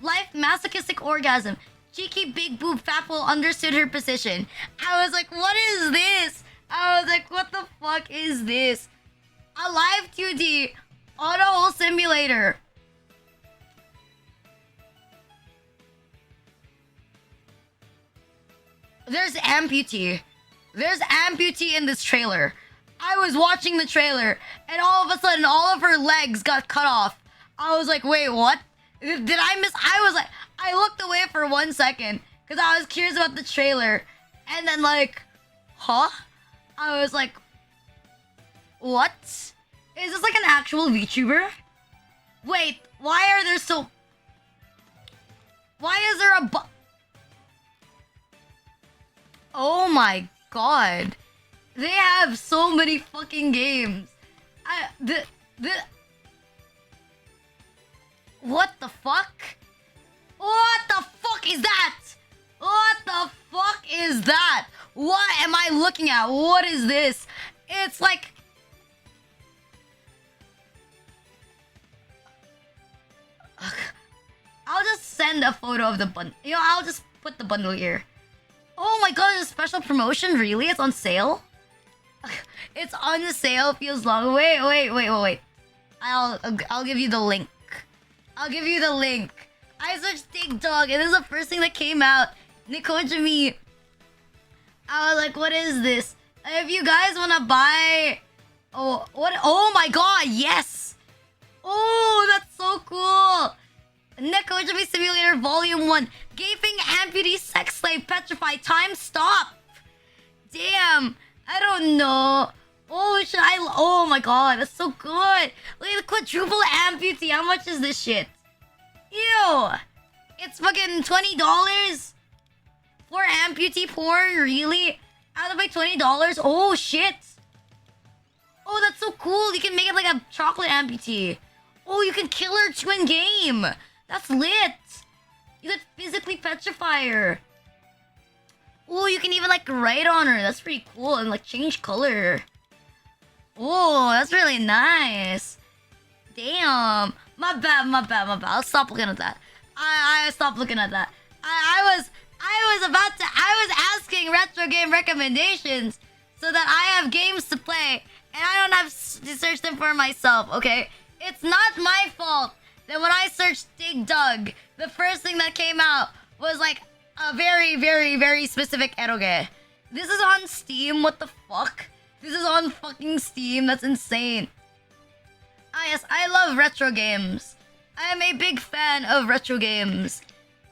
life masochistic orgasm. Cheeky big boob fatpole understood her position. I was like, what is this? I was like, what the fuck is this? A live 2D auto hole simulator. There's amputee. There's amputee in this trailer. I was watching the trailer, and all of a sudden, all of her legs got cut off. I was like, wait, what? Did I miss? I looked away for 1 second, because I was curious about the trailer. And then, like, huh? I was like, what? Is this like an actual VTuber? Wait, why are there so... Why is there a Oh my god. They have so many fucking games. What the fuck? What the fuck is that? What the fuck is that? What am I looking at? What is this? It's like... I'll just send a photo of the bundle. You know, I'll just put the bundle here. Oh my god, it's a special promotion? Really? It's on sale? It's on sale. Feels long. Wait. I'll give you the link. I'll give you the link. I searched Dig Dog, and this is the first thing that came out. Nikojimi. I was like, what is this? If you guys want to buy... Oh, what? Oh my god, yes! Oh, that's so cool! Nekojimi Simulator Volume 1. Gaping amputee sex slave petrified. Time stop! Damn! I don't know. Oh, oh my god, that's so good. Look at the quadruple amputee. How much is this shit? Ew! It's fucking $20 for amputee porn? Really? I have to pay $20? Oh shit! Oh, that's so cool. You can make it like a chocolate amputee. Oh, you can kill her too in game. That's lit. You could physically petrify her. Oh, you can even like write on her. That's pretty cool. And like change color. Oh, that's really nice. Damn. My bad. I'll stop looking at that. I stopped looking at that. I was asking retro game recommendations so that I have games to play and I don't have to search them for myself, okay? It's not my fault that when I searched Dig Dug, the first thing that came out was like a very, very, very specific eroge. This is on Steam. What the fuck? This is on fucking Steam. That's insane. Ah, yes, I love retro games. I am a big fan of retro games.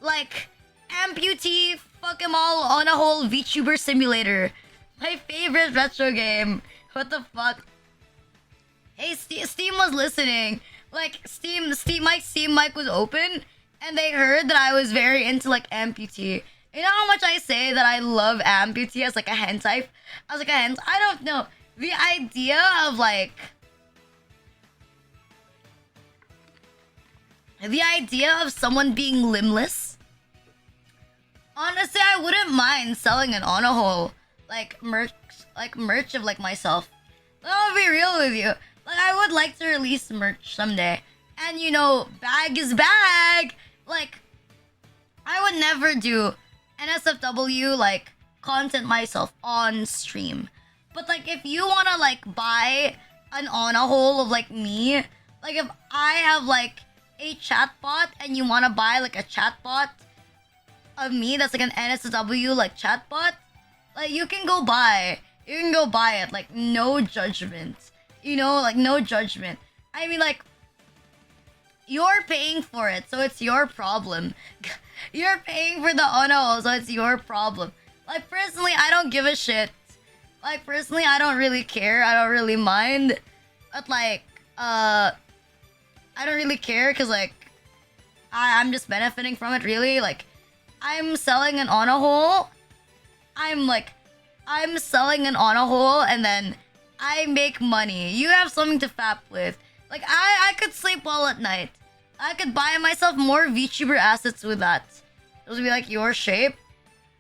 Like, Amputee, fuck 'em all on a whole VTuber Simulator. My favorite retro game. What the fuck? Hey, Steam was listening. Like, my Steam mic was open, and they heard that I was very into, like, Amputee. You know how much I say that I love Amputee as, like, a hentai? As, like, a hentai? I don't know. The idea of, like... The idea of someone being limbless? Honestly, I wouldn't mind selling an on-a-hole, like, merch of, like, myself. I'll be real with you. Like, I would like to release merch someday. And, you know, bag is bag! Like, I would never do NSFW, like, content myself on stream. But, like, if you wanna, like, buy an on-a-hole of, like, me, like, if I have, like, a chatbot and you wanna buy, like, a chatbot of me that's, like, an NSFW, like, chatbot, like, you can go buy. You can go buy it. Like, no judgment. You know, like, no judgment. I mean, like, you're paying for it, so it's your problem. You're paying for the ono, so it's your problem. Like, personally, I don't give a shit. Like, personally, I don't really care. I don't really mind. But, like, I don't really care, because, like, I'm just benefiting from it, really. Like, I'm selling an on a hole. I'm selling an on a hole, and then I make money. You have something to fap with. Like, I could sleep well at night. I could buy myself more VTuber assets with that. It'll be like your shape.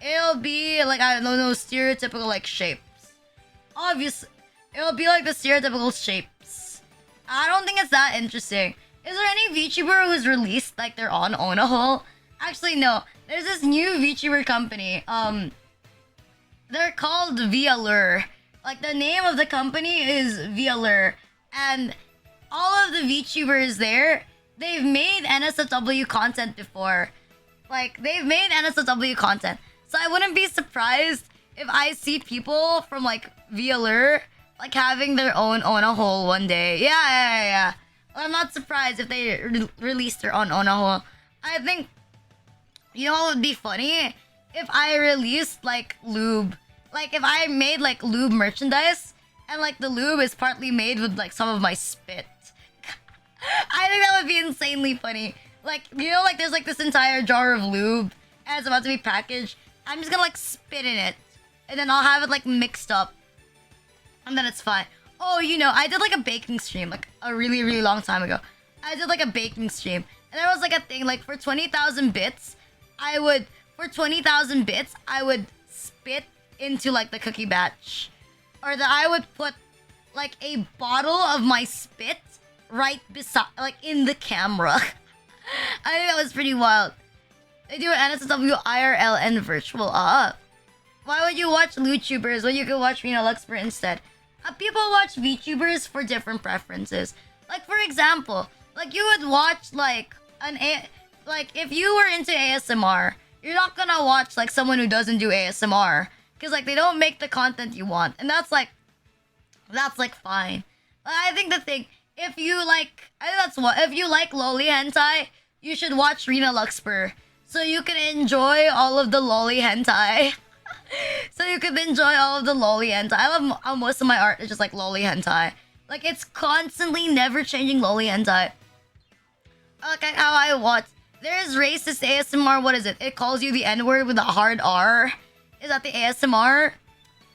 It'll be like, I don't know, stereotypical like shapes. Obviously, it'll be like the stereotypical shapes. I don't think it's that interesting. Is there any VTuber who's released like their own a hole? Actually, no. There's this new VTuber company. They're called VLure. Like, the name of the company is VLure. And all of the VTubers there, they've made NSFW content before. Like, they've made NSFW content. So I wouldn't be surprised if I see people from, like, VLure, like, having their own on a hole one day. Yeah. Well, I'm not surprised if they release their own on a hole. I think, you know what would be funny? If I released, like, lube. Like, if I made, like, lube merchandise, and, like, the lube is partly made with, like, some of my spit. I think that would be insanely funny. Like, you know, like, there's, like, this entire jar of lube, and it's about to be packaged. I'm just gonna, like, spit in it. And then I'll have it, like, mixed up. And then it's fine. Oh, you know, I did, like, a baking stream, like, a really, really long time ago. I did, like, a baking stream. And there was, like, a thing, like, for 20,000 bits, I would spit into, like, the cookie batch. Or that I would put, like, a bottle of my spit right beside, like, in the camera. I think that was pretty wild. They do an NSFW IRL and virtual. Why would you watch YouTubers when you could watch Rina'S instead? People watch VTubers for different preferences. Like, for example, like, you would watch, like, like, if you were into ASMR, you're not gonna watch, like, someone who doesn't do ASMR. Because, like, they don't make the content you want. And that's, like, fine. But I think the thing, if you like loli hentai, you should watch Rina'S. So you can enjoy all of the loli hentai. I love how most of my art is just, like, loli hentai. Like, it's constantly never changing loli hentai. Okay, how I watch. There's racist ASMR, what is it? It calls you the N-word with a hard R. Is that the ASMR?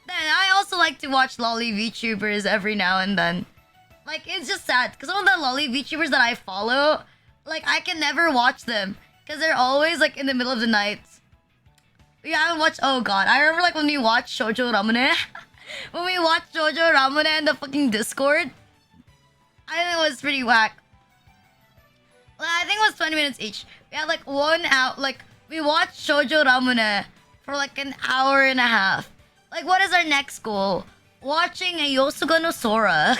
Then I also like to watch lolly VTubers every now and then. Like, it's just sad, because some of the lolly VTubers that I follow, like, I can never watch them. Because they're always, like, in the middle of the night. Yeah, I haven't watched, oh god. I remember, like, when we watched Shoujo Ramune. When we watched Shoujo Ramune in the fucking Discord. I think it was pretty whack. Well, I think it was 20 minutes each. We had, like, 1 hour, like, we watched Shoujo Ramune for, like, an hour and a half. Like, what is our next goal? Watching a Yosuga no Sora.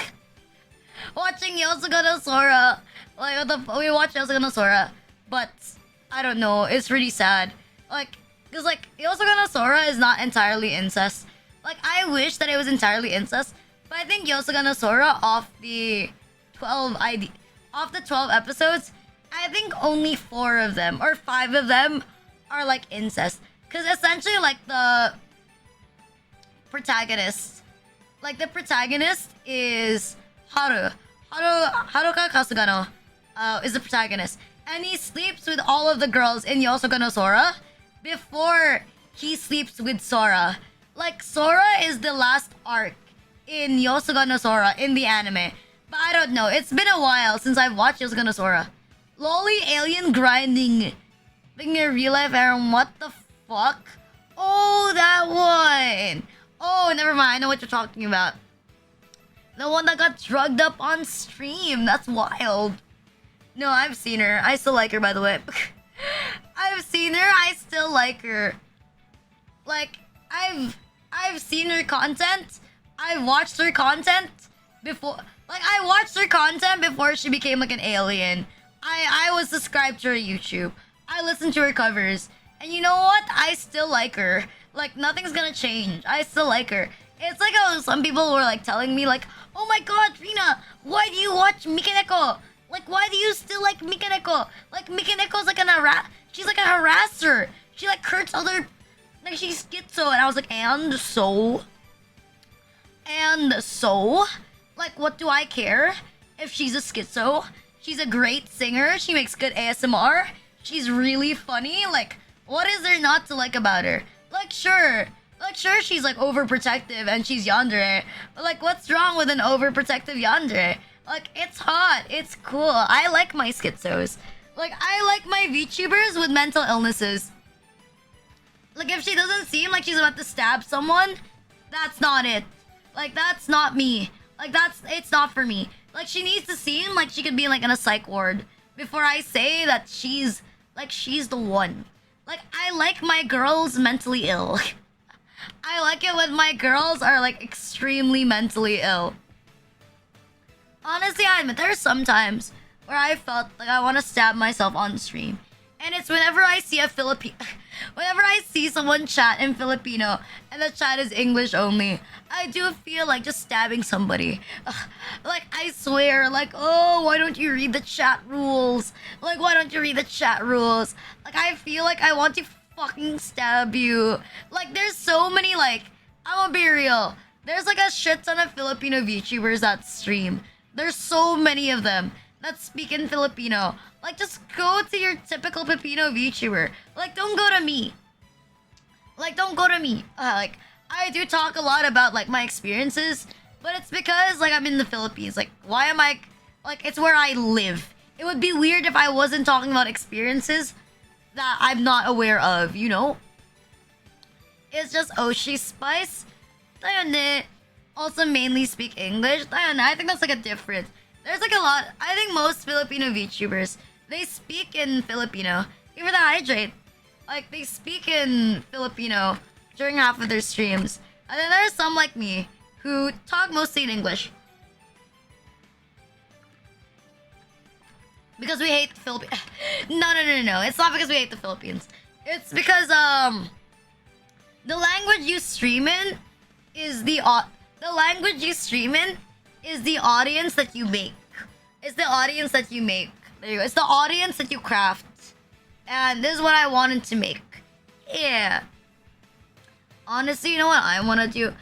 Watching Yosuga no Sora. Like, what the we watched Yosuga no Sora. But, I don't know, it's really sad. Like, because like Yosogana Sora is not entirely incest. Like, I wish that it was entirely incest, but I think Yosogana Sora off the 12 episodes, I think only 4 of them or 5 of them are like incest. Because essentially, like the protagonist, is Haruka Kasugano, is the protagonist, and he sleeps with all of the girls in Yosogano Sora before he sleeps with Sora. Like, Sora is the last arc in Yosogano Sora in the anime. But I don't know. It's been a while since I've watched Yosogano Sora. Lolly alien grinding. Being a real life Aaron, what the fuck? Oh, that one. Oh, never mind. I know what you're talking about. The one that got drugged up on stream. That's wild. No, I've seen her. I still like her, by the way. I've seen her. I still like her. Like, I've seen her content. I've watched her content before. Like, I watched her content before she became like an alien. I was subscribed to her YouTube. I listened to her covers. And you know what? I still like her. Like, nothing's gonna change. I still like her. It's like how some people were like telling me like, oh my god, Rina, why do you watch Mikaneko? Like, why do you still like Mikaneko? Like, Mikaneko's like she's like a harasser. She like hurts other, like she's schizo. And I was like, and so? Like, what do I care if she's a schizo? She's a great singer. She makes good ASMR. She's really funny. Like, what is there not to like about her? Like, sure, she's like overprotective and she's yandere. But like, what's wrong with an overprotective yandere? Like, it's hot. It's cool. I like my schizos. Like, I like my VTubers with mental illnesses. Like, if she doesn't seem like she's about to stab someone, that's not it. Like, that's not me. Like, it's not for me. Like, she needs to seem like she could be like in a psych ward before I say that she's the one. Like, I like my girls mentally ill. I like it when my girls are like extremely mentally ill. Honestly, I admit there's sometimes where I felt like I want to stab myself on stream. And it's whenever I see whenever I see someone chat in Filipino and the chat is English only, I do feel like just stabbing somebody. Like, I swear, like, oh, why don't you read the chat rules? Like, why don't you read the chat rules? Like, I feel like I want to fucking stab you. Like, there's so many, like, I'm gonna be real. There's like a shit ton of Filipino VTubers that stream. There's so many of them that speak in Filipino. Like, just go to your typical Filipino VTuber. Like, don't go to me. Like, don't go to me. Like, I do talk a lot about, like, my experiences, but it's because, like, I'm in the Philippines. Like, why am I... Like, it's where I live. It would be weird if I wasn't talking about experiences that I'm not aware of, you know? It's just Oshi Spice. Tayo ne. Also mainly speak English. Tayo ne. I think that's, like, a difference. There's, like, a lot... I think most Filipino VTubers, they speak in Filipino. Even the Hydrate. Like, they speak in Filipino during half of their streams. And then there's some like me who talk mostly in English. Because we hate the Philippines. No. It's not because we hate the Philippines. It's because, the language you stream in is the language you stream in is the audience that you make. It's the audience that you make. There you go. It's the audience that you craft. And this is what I wanted to make. Yeah. Honestly, you know what I want to do? You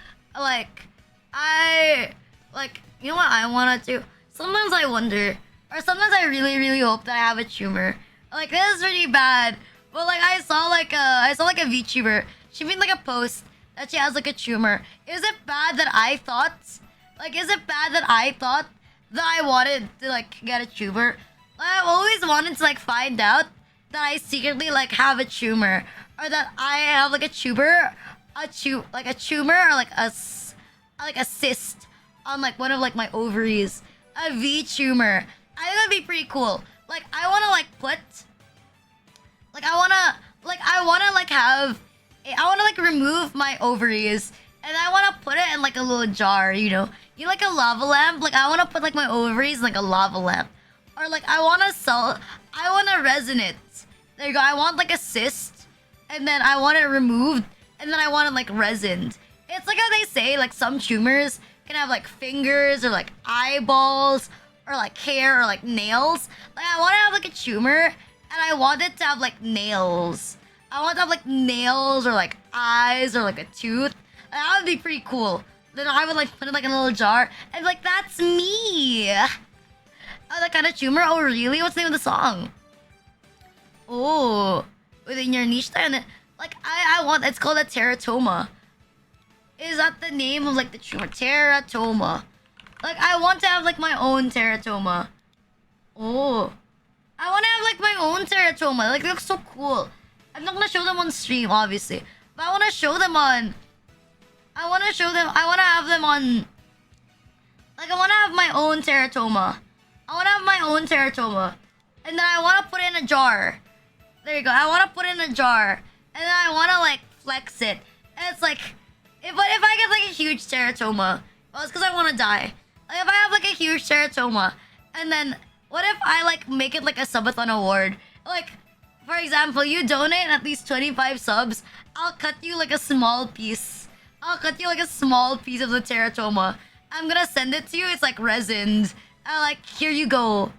know what I want to do? Sometimes I wonder, or sometimes I really, really hope that I have a tumor. Like, this is really bad. But like, I saw like a VTuber. She made like a post that she has like a tumor. Is it bad that I thought? Like, is it bad that I thought that I wanted to like get a tumor? I've always wanted to like find out that I secretly like have a tumor, or that I have like a tumor, like a tumor, or like a cyst on like one of like my ovaries, a V tumor. I think that'd be pretty cool. Like, I wanna like put, like I wanna like remove my ovaries, and I wanna put it in like a little jar, you know, like a lava lamp. Like, I wanna put like my ovaries in like a lava lamp. Or like I wanna resin it. There you go. I want like a cyst and then I want it removed, and then I want it like resined. It's like how they say like some tumors can have like fingers or like eyeballs or like hair or like nails. Like I want to have like a tumor, and I want it to have like nails. I want to have like nails or like eyes or like a tooth. And that would be pretty cool. Then I would like put it like in a little jar and be like, that's me. Oh, that kind of tumor? Oh, really? What's the name of the song? Oh, within your niche time. Like I want. It's called a teratoma. Is that the name of like the tumor? Teratoma. Like I want to have like my own teratoma. Oh, I want to have like my own teratoma. Like they look so cool. I'm not gonna show them on stream, obviously, but I want to show them on. I want to show them. I want to have them on. Like I want to have my own teratoma. I want to have my own teratoma, and then I want to put it in a jar. There you go. I want to put it in a jar, and then I want to like flex it. And it's like, if I get like a huge teratoma, well, it's because I want to die. Like if I have like a huge teratoma, and then what if I like make it like a subathon award? Like, for example, you donate at least 25 subs, I'll cut you like a small piece. I'll cut you like a small piece of the teratoma. I'm gonna send it to you. It's like resined. I like, here you go.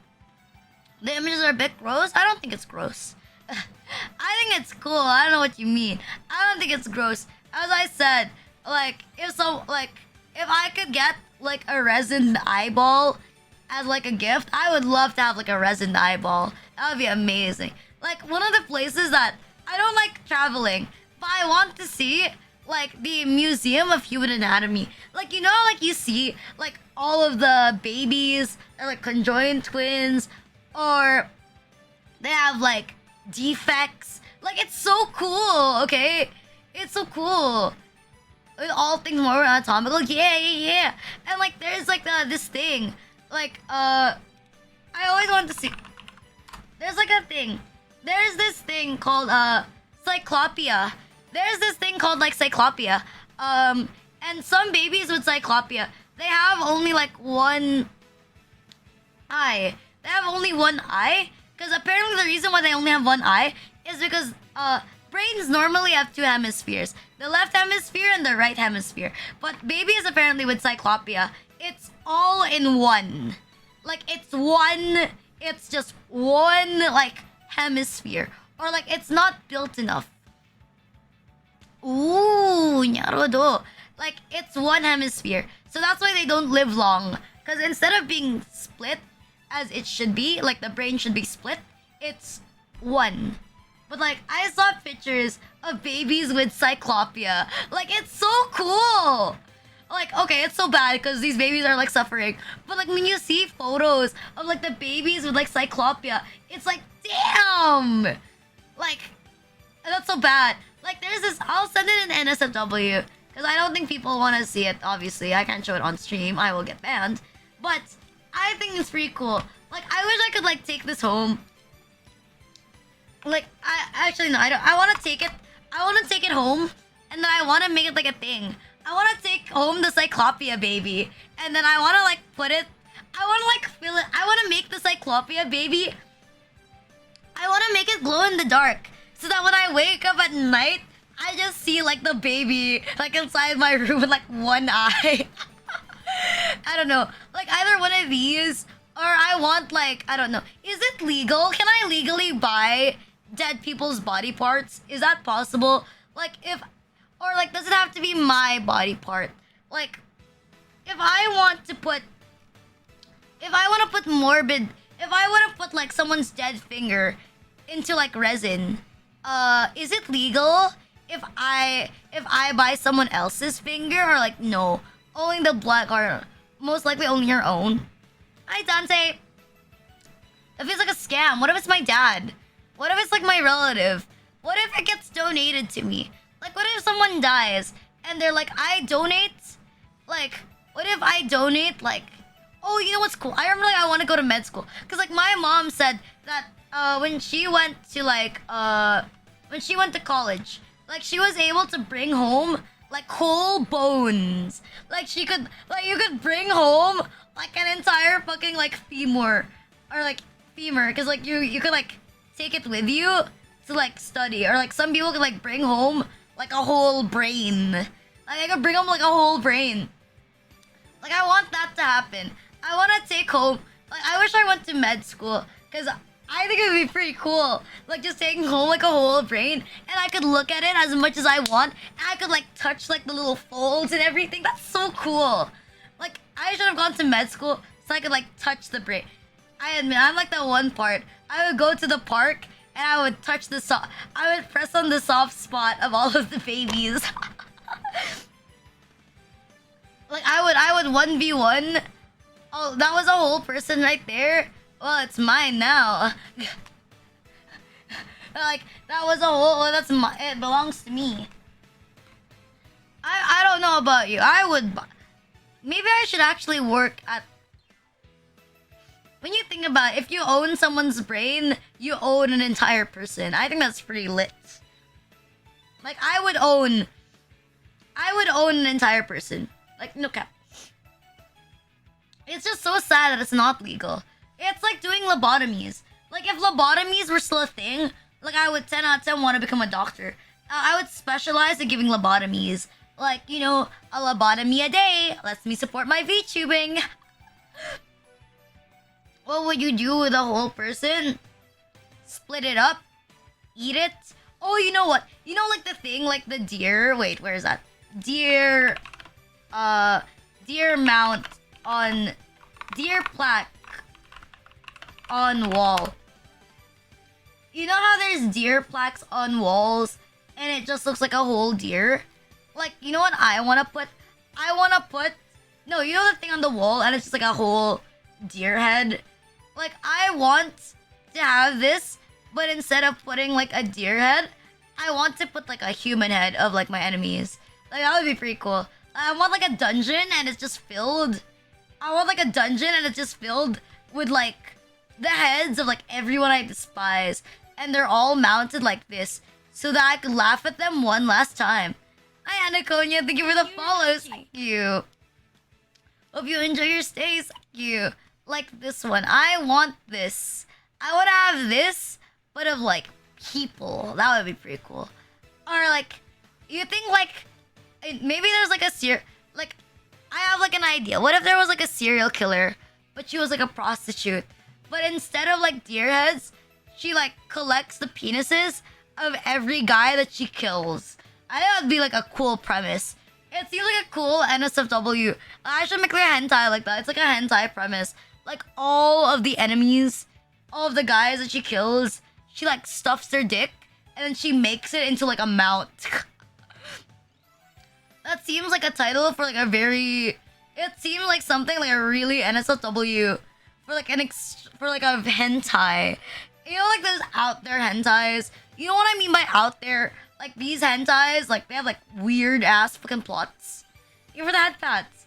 The images are a bit gross. I don't think it's gross. I think it's cool. I don't know what you mean. I don't think it's gross. As I said, like if I could get like a resined eyeball as like a gift, I would love to have like a resined eyeball. That would be amazing. Like one of the places that I don't like traveling, but I want to see like the Museum of Human Anatomy. Like you know, like you see like all of the babies are like conjoined twins, or they have like defects. Like it's so cool. Okay, it's so cool. With all things more anatomical. Yeah. And like there's like this thing. Like I always wanted to see. There's like a thing. There's this thing called cyclopia. There's this thing called like cyclopia. And some babies with cyclopia, they have only like one eye. They have only one eye. Because apparently the reason why they only have one eye is because brains normally have two hemispheres. The left hemisphere and the right hemisphere. But babies apparently with cyclopia, it's all in one. Like it's one, it's just one like hemisphere. Or like it's not built enough. Ooh, nyarodo. Like it's one hemisphere. So that's why they don't live long. Because instead of being split as it should be, like the brain should be split, it's one. But like I saw pictures of babies with cyclopia. Like it's so cool. Like okay, it's so bad because these babies are like suffering. But like when you see photos of like the babies with like cyclopia, it's like damn. Like that's so bad. Like there's this. I'll send it in NSFW because I don't think people want to see it. Obviously, I can't show it on stream. I will get banned. But I think it's pretty cool. Like I wish I could like take this home. Like I actually no, I don't. I want to take it. I want to take it home, and then I want to make it like a thing. I want to take home the cyclopia baby, and then I want to like put it. I want to like fill it. I want to make the cyclopia baby. I want to make it glow in the dark, so that when I wake up at night, I just see like the baby like inside my room with like one eye. I don't know. Like either one of these, or I want like I don't know. Is it legal? Can I legally buy dead people's body parts? Is that possible? Like if, or like does it have to be my body part? Like if I want to put morbid, if I want to put like someone's dead finger into like resin, is it legal if I buy someone else's finger, or like no, only the black, or most likely only your own? Hi Dante. It feels like a scam. What if it's my dad? What if it's like my relative? What if it gets donated to me? Like what if someone dies and they're like, I donate? Like what if I donate like, oh, you know what's cool? I remember like I want to go to med school. Cause like my mom said that when she went to like when she went to college, like she was able to bring home like whole bones. Like she could, like you could bring home like an entire fucking like femur, or like femur, cause like you could like take it with you to like study, or like some people could like bring home like a whole brain. Like I could bring home like a whole brain. Like I want that to happen. I want to take home. Like I wish I went to med school because I think it would be pretty cool. Like just taking home like a whole brain, and I could look at it as much as I want. And I could like touch like the little folds and everything. That's so cool. Like I should have gone to med school so I could like touch the brain. I admit I'm like that one part. I would go to the park and I would touch the I would press on the soft spot of all of the babies. Like I would 1v1. Oh, that was a whole person right there. Well, it's mine now. Like that was a whole. Well, that's my. It belongs to me. I don't know about you. I would. Maybe I should actually work at. When you think about it, if you own someone's brain, you own an entire person. I think that's pretty lit. Like I would own an entire person. Like no cap. It's just so sad that it's not legal. It's like doing lobotomies. Like if lobotomies were still a thing, like I would 10 out of 10 want to become a doctor. I would specialize in giving lobotomies. Like, you know, a lobotomy a day lets me support my VTubing. What would you do with a whole person? Split it up? Eat it? Oh, you know what? You know like the thing, like the deer... Wait, where is that? Deer mount on... Deer plaque on wall. You know how there's deer plaques on walls and it just looks like a whole deer? Like, you know what I want to put? No, you know the thing on the wall and it's just like a whole deer head? Like, I want to have this, but instead of putting like a deer head, I want to put like a human head of like my enemies. Like, that would be pretty cool. I want like a dungeon and it's just filled. I want like a dungeon and it's just filled with like the heads of like everyone I despise. And they're all mounted like this so that I could laugh at them one last time. Hi, Anaconia. Thank you for the follows. Thank you. Hope you enjoy your stays. Thank you. Like this one. I want this. I want to have this, but of like people. That would be pretty cool. Or like, you think like, maybe there's like a like, I have like an idea. What if there was like a serial killer, but she was like a prostitute? But instead of like deer heads, she like collects the penises of every guy that she kills. I think that'd be like a cool premise. It seems like a cool NSFW. I should make like a hentai like that. It's like a hentai premise. Like all of the enemies, all of the guys that she kills, she like stuffs their dick and then she makes it into like a mount. That seems like a title for like a very... It seems like something like a really NSFW for like for like a hentai. You know, like those out there hentais. You know what I mean by out there? Like these hentais, like they have like weird ass fucking plots. You for the head pats.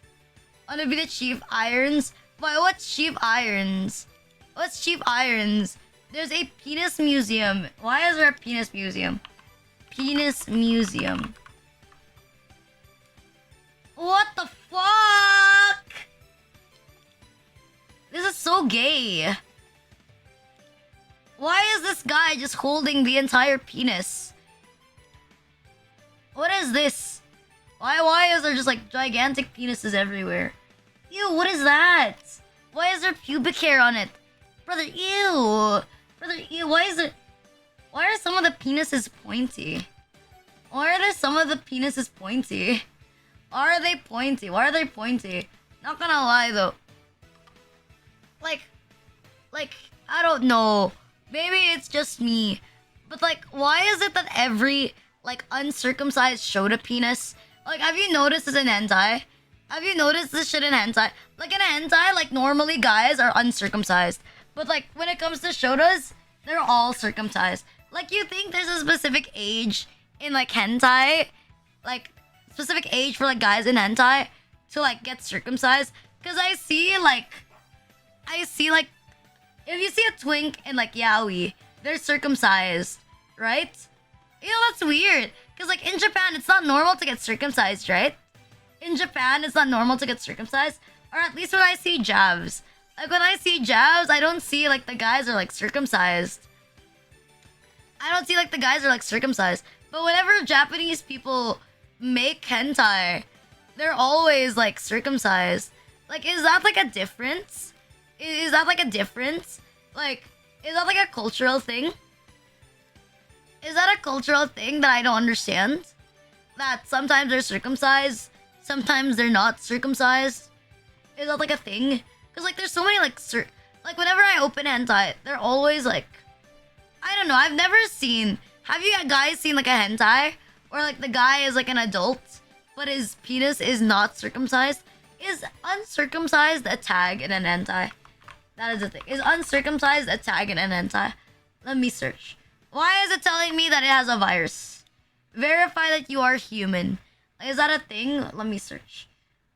Want to be the chief irons? Why? What's chief irons? What's chief irons? There's a penis museum. Why is there a penis museum? Penis museum. What the fuck? This is so gay. Why is this guy just holding the entire penis? What is this? Why is there just like gigantic penises everywhere? Ew, what is that? Why is there pubic hair on it? Brother, ew. Brother, ew, why are some of the penises pointy? Why are there some of the penises pointy? Why are they pointy? Why are they pointy? Not gonna lie though. Like, I don't know. Maybe it's just me. But like, why is it that every like uncircumcised Shota penis? Like, have you noticed this in hentai? Have you noticed this shit in hentai? Like in a hentai, like normally guys are uncircumcised. But like when it comes to Shotas, they're all circumcised. Like you think there's a specific age in like hentai? Like specific age for like guys in hentai to like get circumcised? Cause I see like if you see a twink in like yaoi, they're circumcised, right? You know, that's weird. Cause like in Japan, it's not normal to get circumcised, right? In Japan, it's not normal to get circumcised. Or at least when I see javs. Like when I see javs, I don't see like the guys are like circumcised. I don't see like the guys are like circumcised. But whenever Japanese people make hentai, they're always like circumcised. Like, is that like a difference? Is that like a difference? Like, is that like a cultural thing? Is that a cultural thing that I don't understand? That sometimes they're circumcised, sometimes they're not circumcised? Is that like a thing? Because like there's so many like like whenever I open hentai, they're always like, I don't know, I've never seen, have you guys seen like a hentai where like the guy is like an adult but his penis is not circumcised? Is uncircumcised a tag in an hentai? That is the thing. Is uncircumcised a tag in an hentai? Let me search. Why is it telling me that it has a virus? Verify that you are human. Is that a thing? Let me search.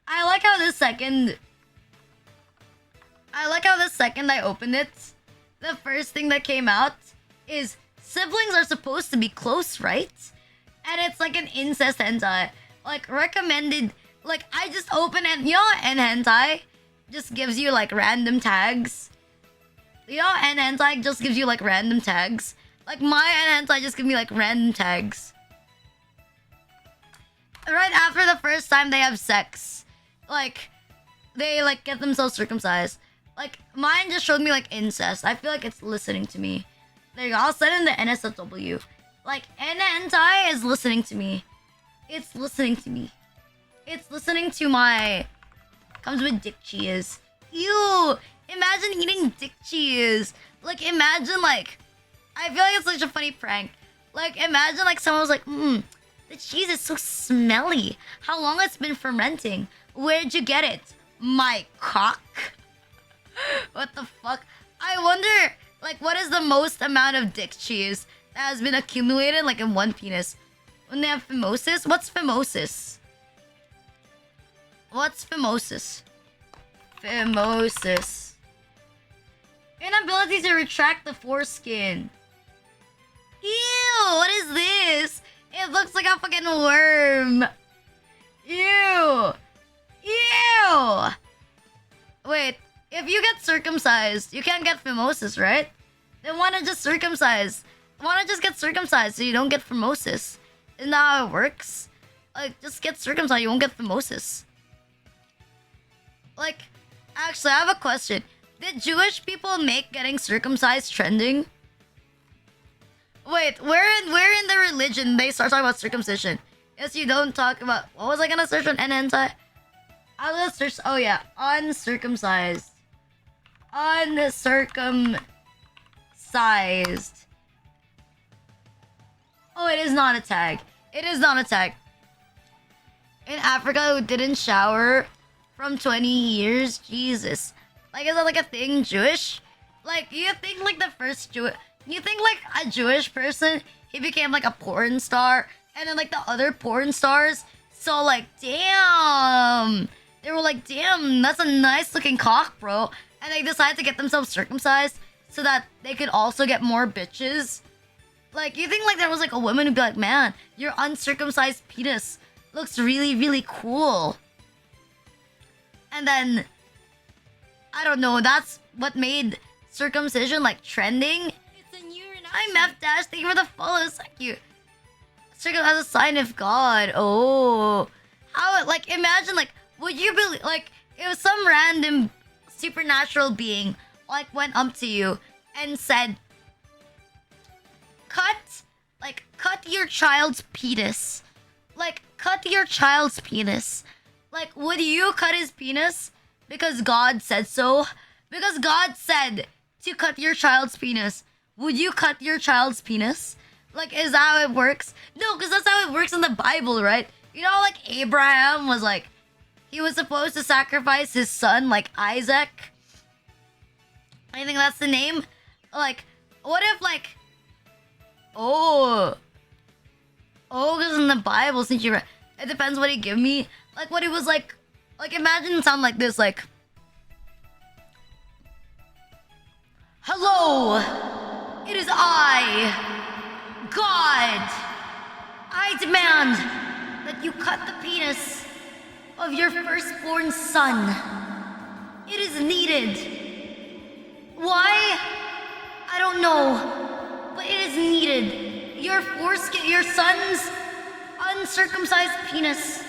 I like how the second I opened it, the first thing that came out is siblings are supposed to be close, right? And it's like an incest hentai. Like recommended, like I just open and you know, and hentai just gives you like random tags. You know, and hentai just gives you like random tags. Like my and hentai just give me like random tags. Right after the first time they have sex, like they like get themselves circumcised. Like mine just showed me like incest. I feel like it's listening to me. There you go. I'll send in the NSFW. Like hentai is listening to me. It's listening to me. It's listening to my. Comes with dick cheese. Ew! Imagine eating dick cheese. Like imagine like. I feel like it's such a funny prank. Like imagine like someone was like, the cheese is so smelly. How long it's been fermenting? Where'd you get it? My cock? What the fuck? I wonder, like, what is the most amount of dick cheese that has been accumulated, like, in one penis? When they have phimosis? What's phimosis? What's phimosis? Phimosis. Inability to retract the foreskin. Ew, what is this? It looks like a fucking worm. Ew. Ew. Wait, if you get circumcised, you can't get phimosis, right? Then why not just circumcise? Why not just get circumcised so you don't get phimosis? Isn't that how it works? Like, just get circumcised, you won't get phimosis. Like, actually, I have a question. Did Jewish people make getting circumcised trending? Wait, where in the religion they start talking about circumcision? Yes, you don't talk about... What was I gonna search on hentai? I was gonna search... Oh yeah, uncircumcised. Uncircumcised. Oh, it is not a tag. It is not a tag. In Africa, who didn't shower from 20 years? Jesus. Like, is that like a thing, Jewish? Like, you think like the first Jewish... You think like a Jewish person, he became like a porn star, and then like the other porn stars, so like, damn. They were like, damn, that's a nice looking cock, bro. And they decided to get themselves circumcised so that they could also get more bitches. Like, you think like there was like a woman who'd be like, man, your uncircumcised penis looks really, really cool. And then, I don't know, that's what made circumcision like trending. I'm F Dash, thank you for the follows, thank you. Circumcision as a sign of God. Oh. How, like, imagine, like, would you believe, like, if some random supernatural being, like, went up to you and said, cut your child's penis. Like, cut your child's penis. Like, would you cut his penis? Because God said so? Because God said to cut your child's penis. Would you cut your child's penis? Like, is that how it works? No, because that's how it works in the Bible, right? You know, like, Abraham was like, he was supposed to sacrifice his son, like, Isaac. I think that's the name. Like, what if, like... Oh, because in the Bible, since you read... It depends what he give me. Like, what he was like... Like, imagine it sound like this, like... Hello! It is I, God. I demand that you cut the penis of your firstborn son. It is needed. Why? I don't know. but it is needed. Your foreskin, your son's uncircumcised penis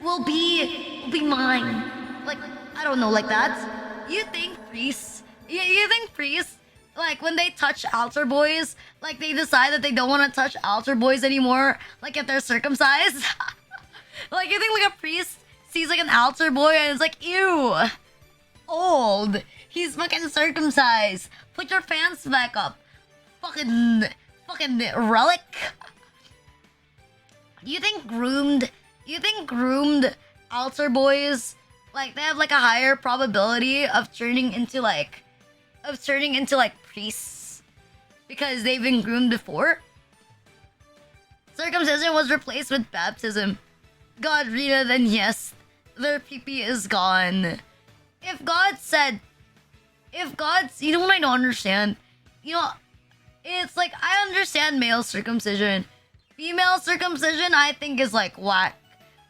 will be mine. Like, I don't know, like that. You think priests, you think priests, like when they touch altar boys, like they decide that they don't want to touch altar boys anymore, like if they're circumcised? Like you think like a priest sees like an altar boy and it's like, ew, old, he's fucking circumcised. Put your pants back up. Fucking relic. You think groomed altar boys, like they have like a higher probability of turning into like priests because they've been groomed before? Circumcision was replaced with baptism. God, Rina, then yes, their pee-pee is gone. If God's, you know what I don't understand? You know, it's like, I understand male circumcision. Female circumcision, I think, is like whack.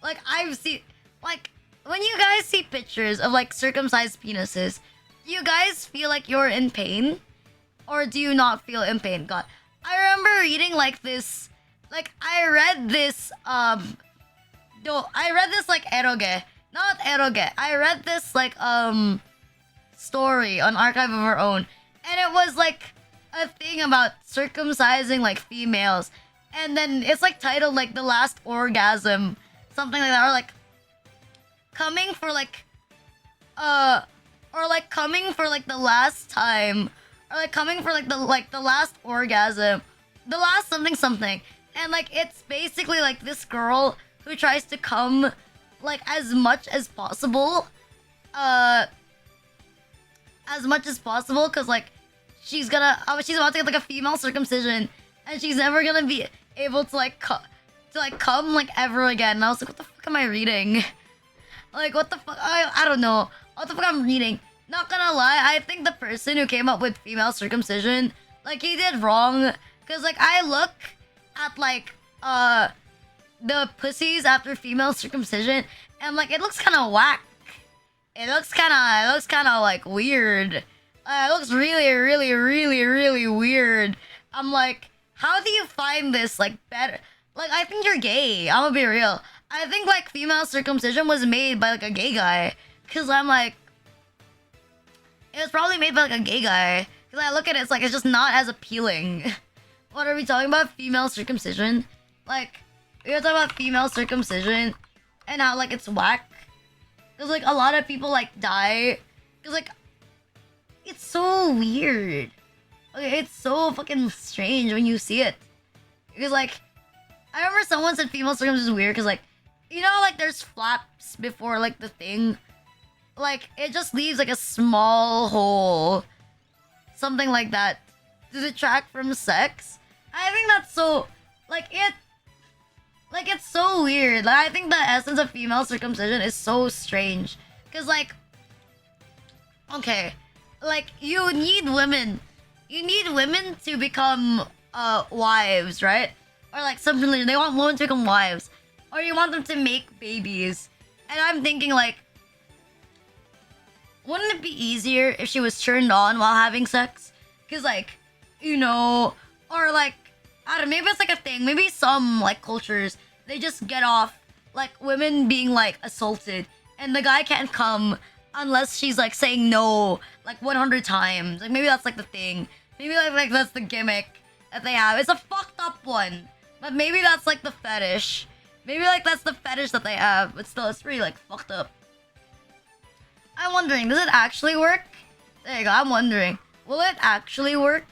Like, I've seen, like, when you guys see pictures of like circumcised penises, do you guys feel like you're in pain? Or do you not feel in pain? God, I remember reading like this, like, I read this like eroge. Not eroge. I read this like story on Archive of Our Own. And it was like a thing about circumcising like females. And then it's like titled like The Last Orgasm. Something like that. Or like coming for like or like coming for like the last time. Or like coming for like the last orgasm. The last something. And like it's basically like this girl who tries to come like as much as possible. As much as possible, because like she's about to get like a female circumcision and she's never gonna be able to like come like ever again. And I was like, what the fuck am I reading? Like, what the fuck? I don't know what the fuck I'm reading. Not gonna lie, I think the person who came up with female circumcision, like, he did wrong. Because like I look at like the pussies after female circumcision and like it looks kind of whack. It looks kind of like weird. It looks really weird. I'm like, how do you find this like better? Like, I think you're gay. I'm gonna be real. I think like female circumcision was made by like a gay guy. Cause I'm like, it was probably made by like a gay guy. Cause I look at it, it's like it's just not as appealing. What are we talking about? Female circumcision? Like, we're talking about female circumcision and how like it's whack. Cause like a lot of people like die. Cause like it's so weird. Okay, it's so fucking strange when you see it. Because like I remember someone said female circumcision is weird because like, you know, like there's flaps before like the thing. Like it just leaves like a small hole. Something like that. To detract from sex. I think that's so it's so weird. Like, I think the essence of female circumcision is so strange. Cause like, okay, like you need women to become wives, right? Or like something like they want women to become wives, or you want them to make babies. And I'm thinking like, wouldn't it be easier if she was turned on while having sex? Cause like, you know, or like, I don't know, maybe it's like a thing. Maybe some like cultures, they just get off like women being like assaulted and the guy can't come unless she's like saying no like 100 times. Like maybe that's like the thing. Maybe like that's the gimmick that they have. It's a fucked up one, but maybe that's like the fetish. Maybe like that's the fetish that they have, but still it's pretty like fucked up. I'm wondering, does it actually work? There you go, I'm wondering, will it actually work?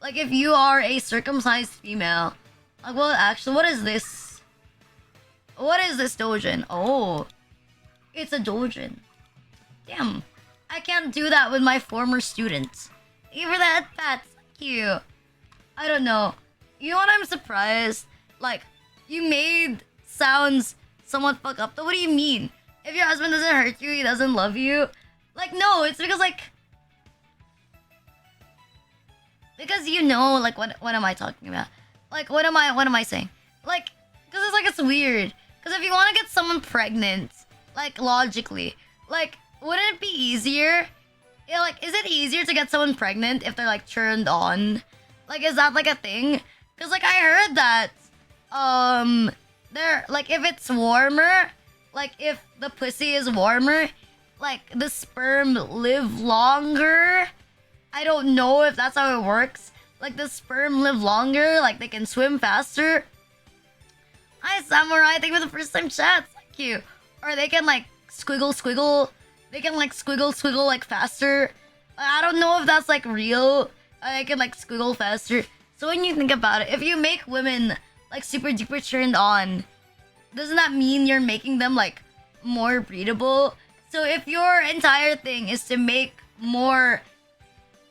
Like if you are a circumcised female, like will it actually, what is this? What is this dojin? Oh, it's a dojin. Damn, I can't do that with my former students. Even that, that's cute. I don't know. You know what I'm surprised? Like, you made sounds somewhat fucked up. Though, what do you mean? If your husband doesn't hurt you, he doesn't love you? Like, no, it's because like... Because you know, like, what am I talking about? Like, what am I saying? Like, because it's weird. Because if you want to get someone pregnant, like, logically, like, wouldn't it be easier? Yeah, like, is it easier to get someone pregnant if they're, like, turned on? Like, is that like a thing? Cause like I heard that, there like if it's warmer, like if the pussy is warmer, like the sperm live longer. I don't know if that's how it works. Like the sperm live longer, like they can swim faster. Hi Samurai, thank you for the first time chat. Thank you. Or they can like squiggle. They can like squiggle like faster. I don't know if that's like real. They can like squiggle faster. So when you think about it, if you make women like super duper turned on, doesn't that mean you're making them like more breedable? So if your entire thing is to make more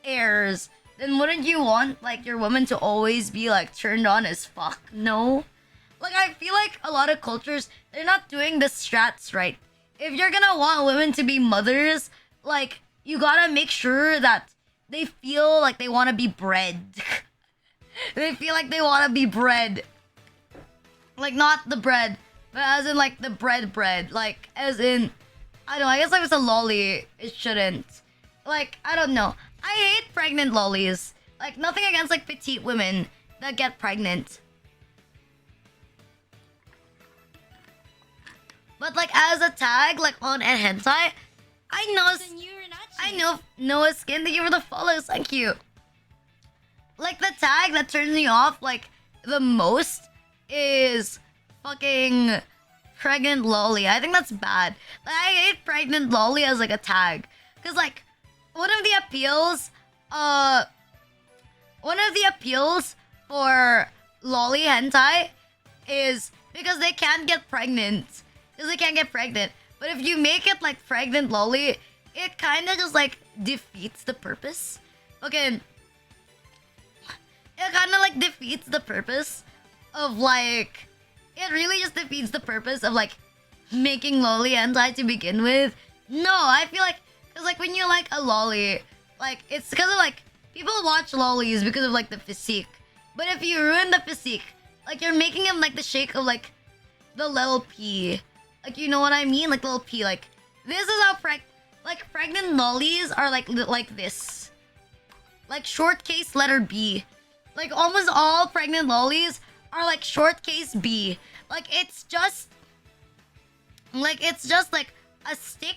heirs, then wouldn't you want like your woman to always be like turned on as fuck? No? Like I feel like a lot of cultures, they're not doing the strats right. If you're gonna want women to be mothers, like you gotta make sure that they feel like they wanna be bred. They feel like they wanna be bred. Like not the bread, but as in like the bread. Like as in, I don't know, I guess like it's a lolly, it shouldn't. Like, I don't know. I hate pregnant lollies. Like nothing against like petite women that get pregnant. But like as a tag, like on a hentai, I know Noah Skin, thank you for the follows, thank you. Like the tag that turns me off like the most is fucking pregnant lolly. I think that's bad. Like, I hate pregnant lolly as like a tag. Cause like one of the appeals for lolly hentai is because they can't get pregnant. Because they can't get pregnant. But if you make it like pregnant lolly, it kind of just like defeats the purpose. Okay. It kind of like defeats the purpose of like... It really just defeats the purpose of like making lolly hentai to begin with. No, I feel like... Because like when you like a lolly, like it's because of like... People watch lollies because of like the physique. But if you ruin the physique, like you're making them like the shape of like the little P. Like, you know what I mean? Like little P. Like, this is how pregnant lollies are like this. Like short case letter B. Like almost all pregnant lollies are like short case B. Like it's just like a stick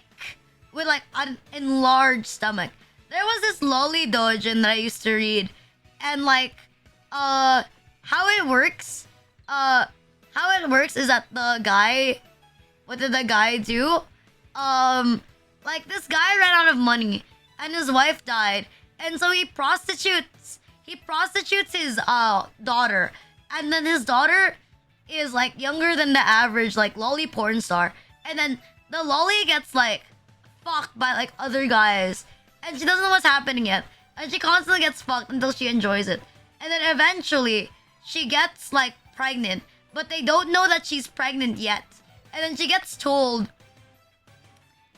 with like an enlarged stomach. There was this lolly doujin that I used to read, and like how it works is that the guy, what did the guy do? Like this guy ran out of money and his wife died, and so he prostitutes his daughter, and then his daughter is like younger than the average like lolly porn star, and then the lolly gets like fucked by like other guys, and she doesn't know what's happening yet, and she constantly gets fucked until she enjoys it, and then eventually she gets like pregnant, but they don't know that she's pregnant yet, and then she gets told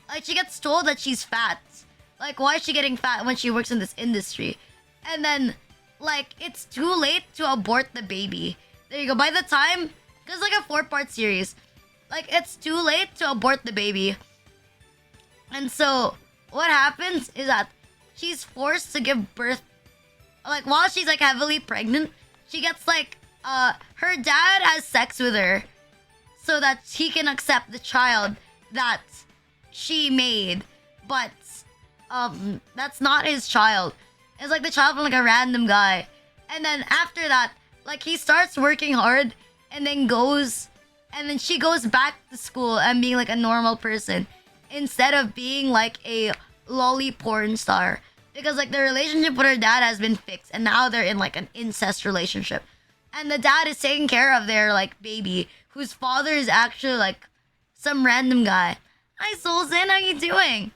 that she's fat. Like, why is she getting fat when she works in this industry? And then, like, it's too late to abort the baby. There you go. By the time, because like a 4-part series, like it's too late to abort the baby. And so, what happens is that she's forced to give birth. Like, while she's like heavily pregnant, she gets like, her dad has sex with her so that he can accept the child that she made, but that's not his child. It's like the child from like a random guy. And then after that, like he starts working hard, and then she goes back to school and being like a normal person instead of being like a lolly porn star, because like the relationship with her dad has been fixed, and now they're in like an incest relationship, and the dad is taking care of their like baby, whose father is actually like some random guy. Hi Soulsin, how you doing?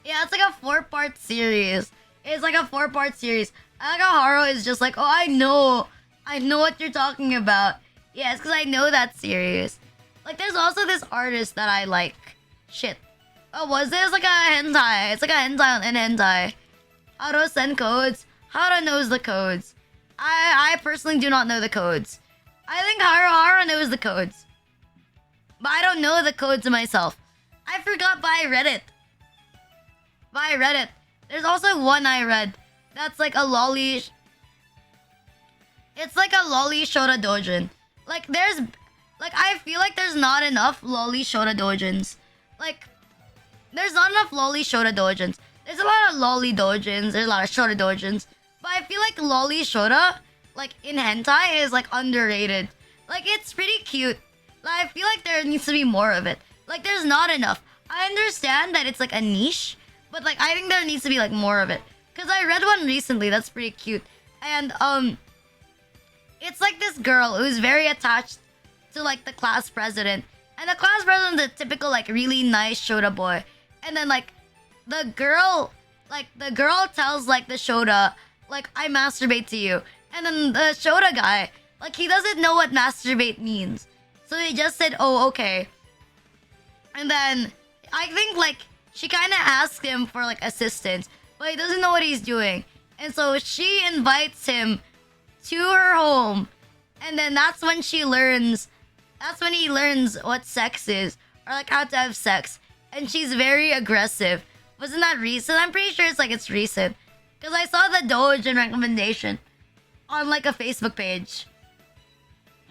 Yeah, it's like a 4-part series. It's like a 4-part series. I like how Haro is just like, oh, I know what you're talking about. Yeah, it's because I know that series. Like, there's also this artist that I like. Shit. Oh, was this like a hentai? It's like a hentai on hentai. Haro send codes. Haro knows the codes. I personally do not know the codes. I think Haro knows the codes. But I don't know the codes myself. I forgot, but I read it. There's also one I read that's like a lolly. It's like a lolly shota dojin. I feel like there's not enough lolly shota dojins. Like, there's not enough lolly shota dojins. There's a lot of lolly dojins. There's a lot of shota dojins. But I feel like lolly shota, like in hentai, is like underrated. Like, it's pretty cute. Like, I feel like there needs to be more of it. Like, there's not enough. I understand that it's like a niche, but like I think there needs to be like more of it. Cause I read one recently that's pretty cute, and it's like this girl who's very attached to like the class president, and the class president is a typical like really nice shota boy, and then like the girl tells like the shota like I masturbate to you, and then the shota guy like he doesn't know what masturbate means, so he just said oh okay, and then I think like she kind of asked him for like assistance, but he doesn't know what he's doing, and so she invites him to her home, and then that's when he learns what sex is, or like how to have sex, and she's very aggressive. Wasn't that recent? I'm pretty sure it's recent, because I saw the Doujin recommendation on like a Facebook page,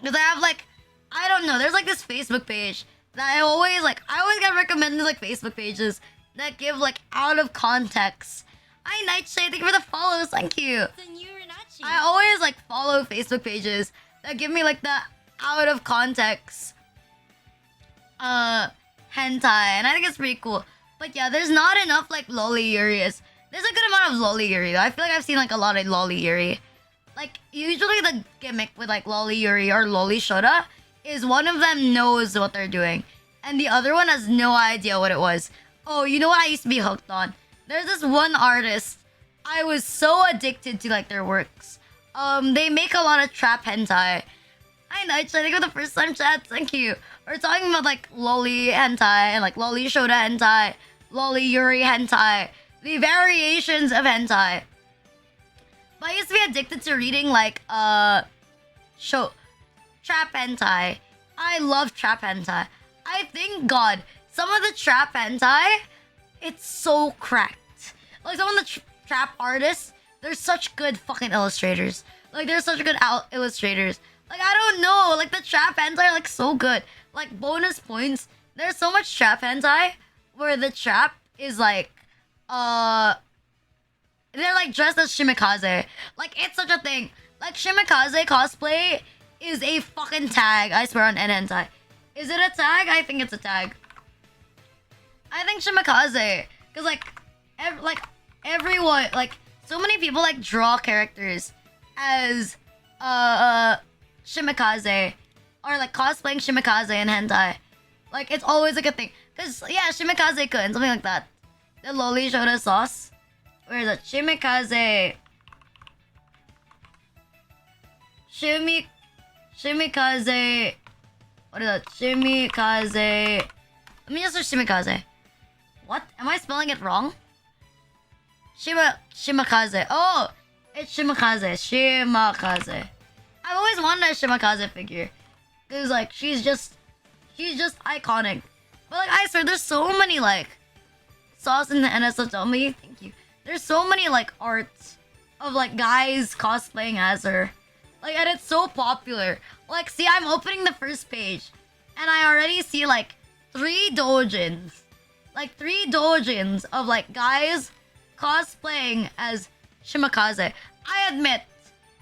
because I have like I don't know, there's like this Facebook page that I always get recommended like Facebook pages that give like out of context. Hi Nightshade, thank you for the follows, thank you. It's a new Rina'S. I always like follow Facebook pages that give me like the out of context hentai, and I think it's pretty cool. But yeah, there's not enough like lolly yuris. There's a good amount of lolly yuri though. I feel like I've seen like a lot of lolly yuri. Like usually the gimmick with like lolly yuri or lolly shota is one of them knows what they're doing and the other one has no idea what it was. Oh, you know what I used to be hooked on? There's this one artist. I was so addicted to like their works. They make a lot of trap hentai. Hi Nightshade, I think for the first time chat, thank you. We're talking about like lolly hentai and like lolly shota hentai, lolly yuri hentai, the variations of hentai. But I used to be addicted to reading like trap hentai. I love trap hentai. I think God, some of the trap hentai, it's so cracked. Like some of the trap artists, they're such good fucking illustrators. Like they're such good illustrators. Like I don't know, like the trap hentai are like so good. Like bonus points. There's so much trap hentai where the trap is like they're like dressed as shimikaze. Like it's such a thing. Like shimikaze cosplay is a fucking tag, I swear, on hentai. Is it a tag? I think it's a tag. I think shimikaze, cause like everyone, like so many people like draw characters as shimikaze or like cosplaying shimikaze in hentai. Like it's always like a thing. Cause yeah, shimikaze-kun, something like that. The lolly shota sauce. Where is it? Shimikaze. Shimikaze. What is that? Shimikaze. Let me just search shimikaze. What? Am I spelling it wrong? Shimakaze. Oh, it's shimakaze. Shimakaze. I've always wanted a shimakaze figure. Cause like she's just iconic. But like I swear, there's so many like sauce in the NSFW. Thank you. There's so many like arts of like guys cosplaying as her. Like, and it's so popular. Like, see, I'm opening the first page and I already see like 3 doujins. Like 3 doujins of like guys cosplaying as shimikaze. I admit,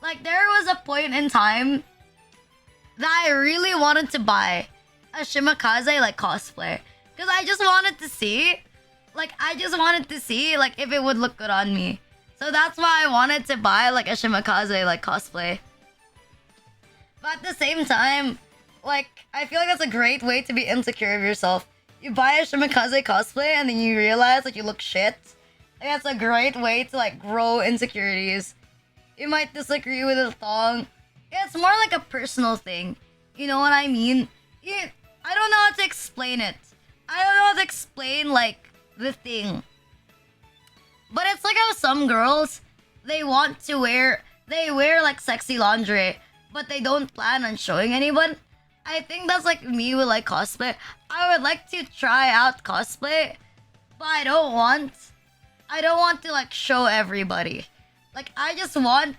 like there was a point in time that I really wanted to buy a shimikaze like cosplay. Cause I just wanted to see like if it would look good on me. So that's why I wanted to buy like a shimikaze like cosplay. But at the same time, like I feel like that's a great way to be insecure of yourself. You buy a shimikaze cosplay and then you realize like you look shit. Like, that's a great way to like grow insecurities. You might disagree with the thong. Yeah, it's more like a personal thing. You know what I mean? I don't know how to explain it. I don't know how to explain like the thing. But it's like how some girls, they wear like sexy lingerie, but they don't plan on showing anyone. I think that's like me with like cosplay. I would like to try out cosplay, but I don't want to like show everybody. Like I just want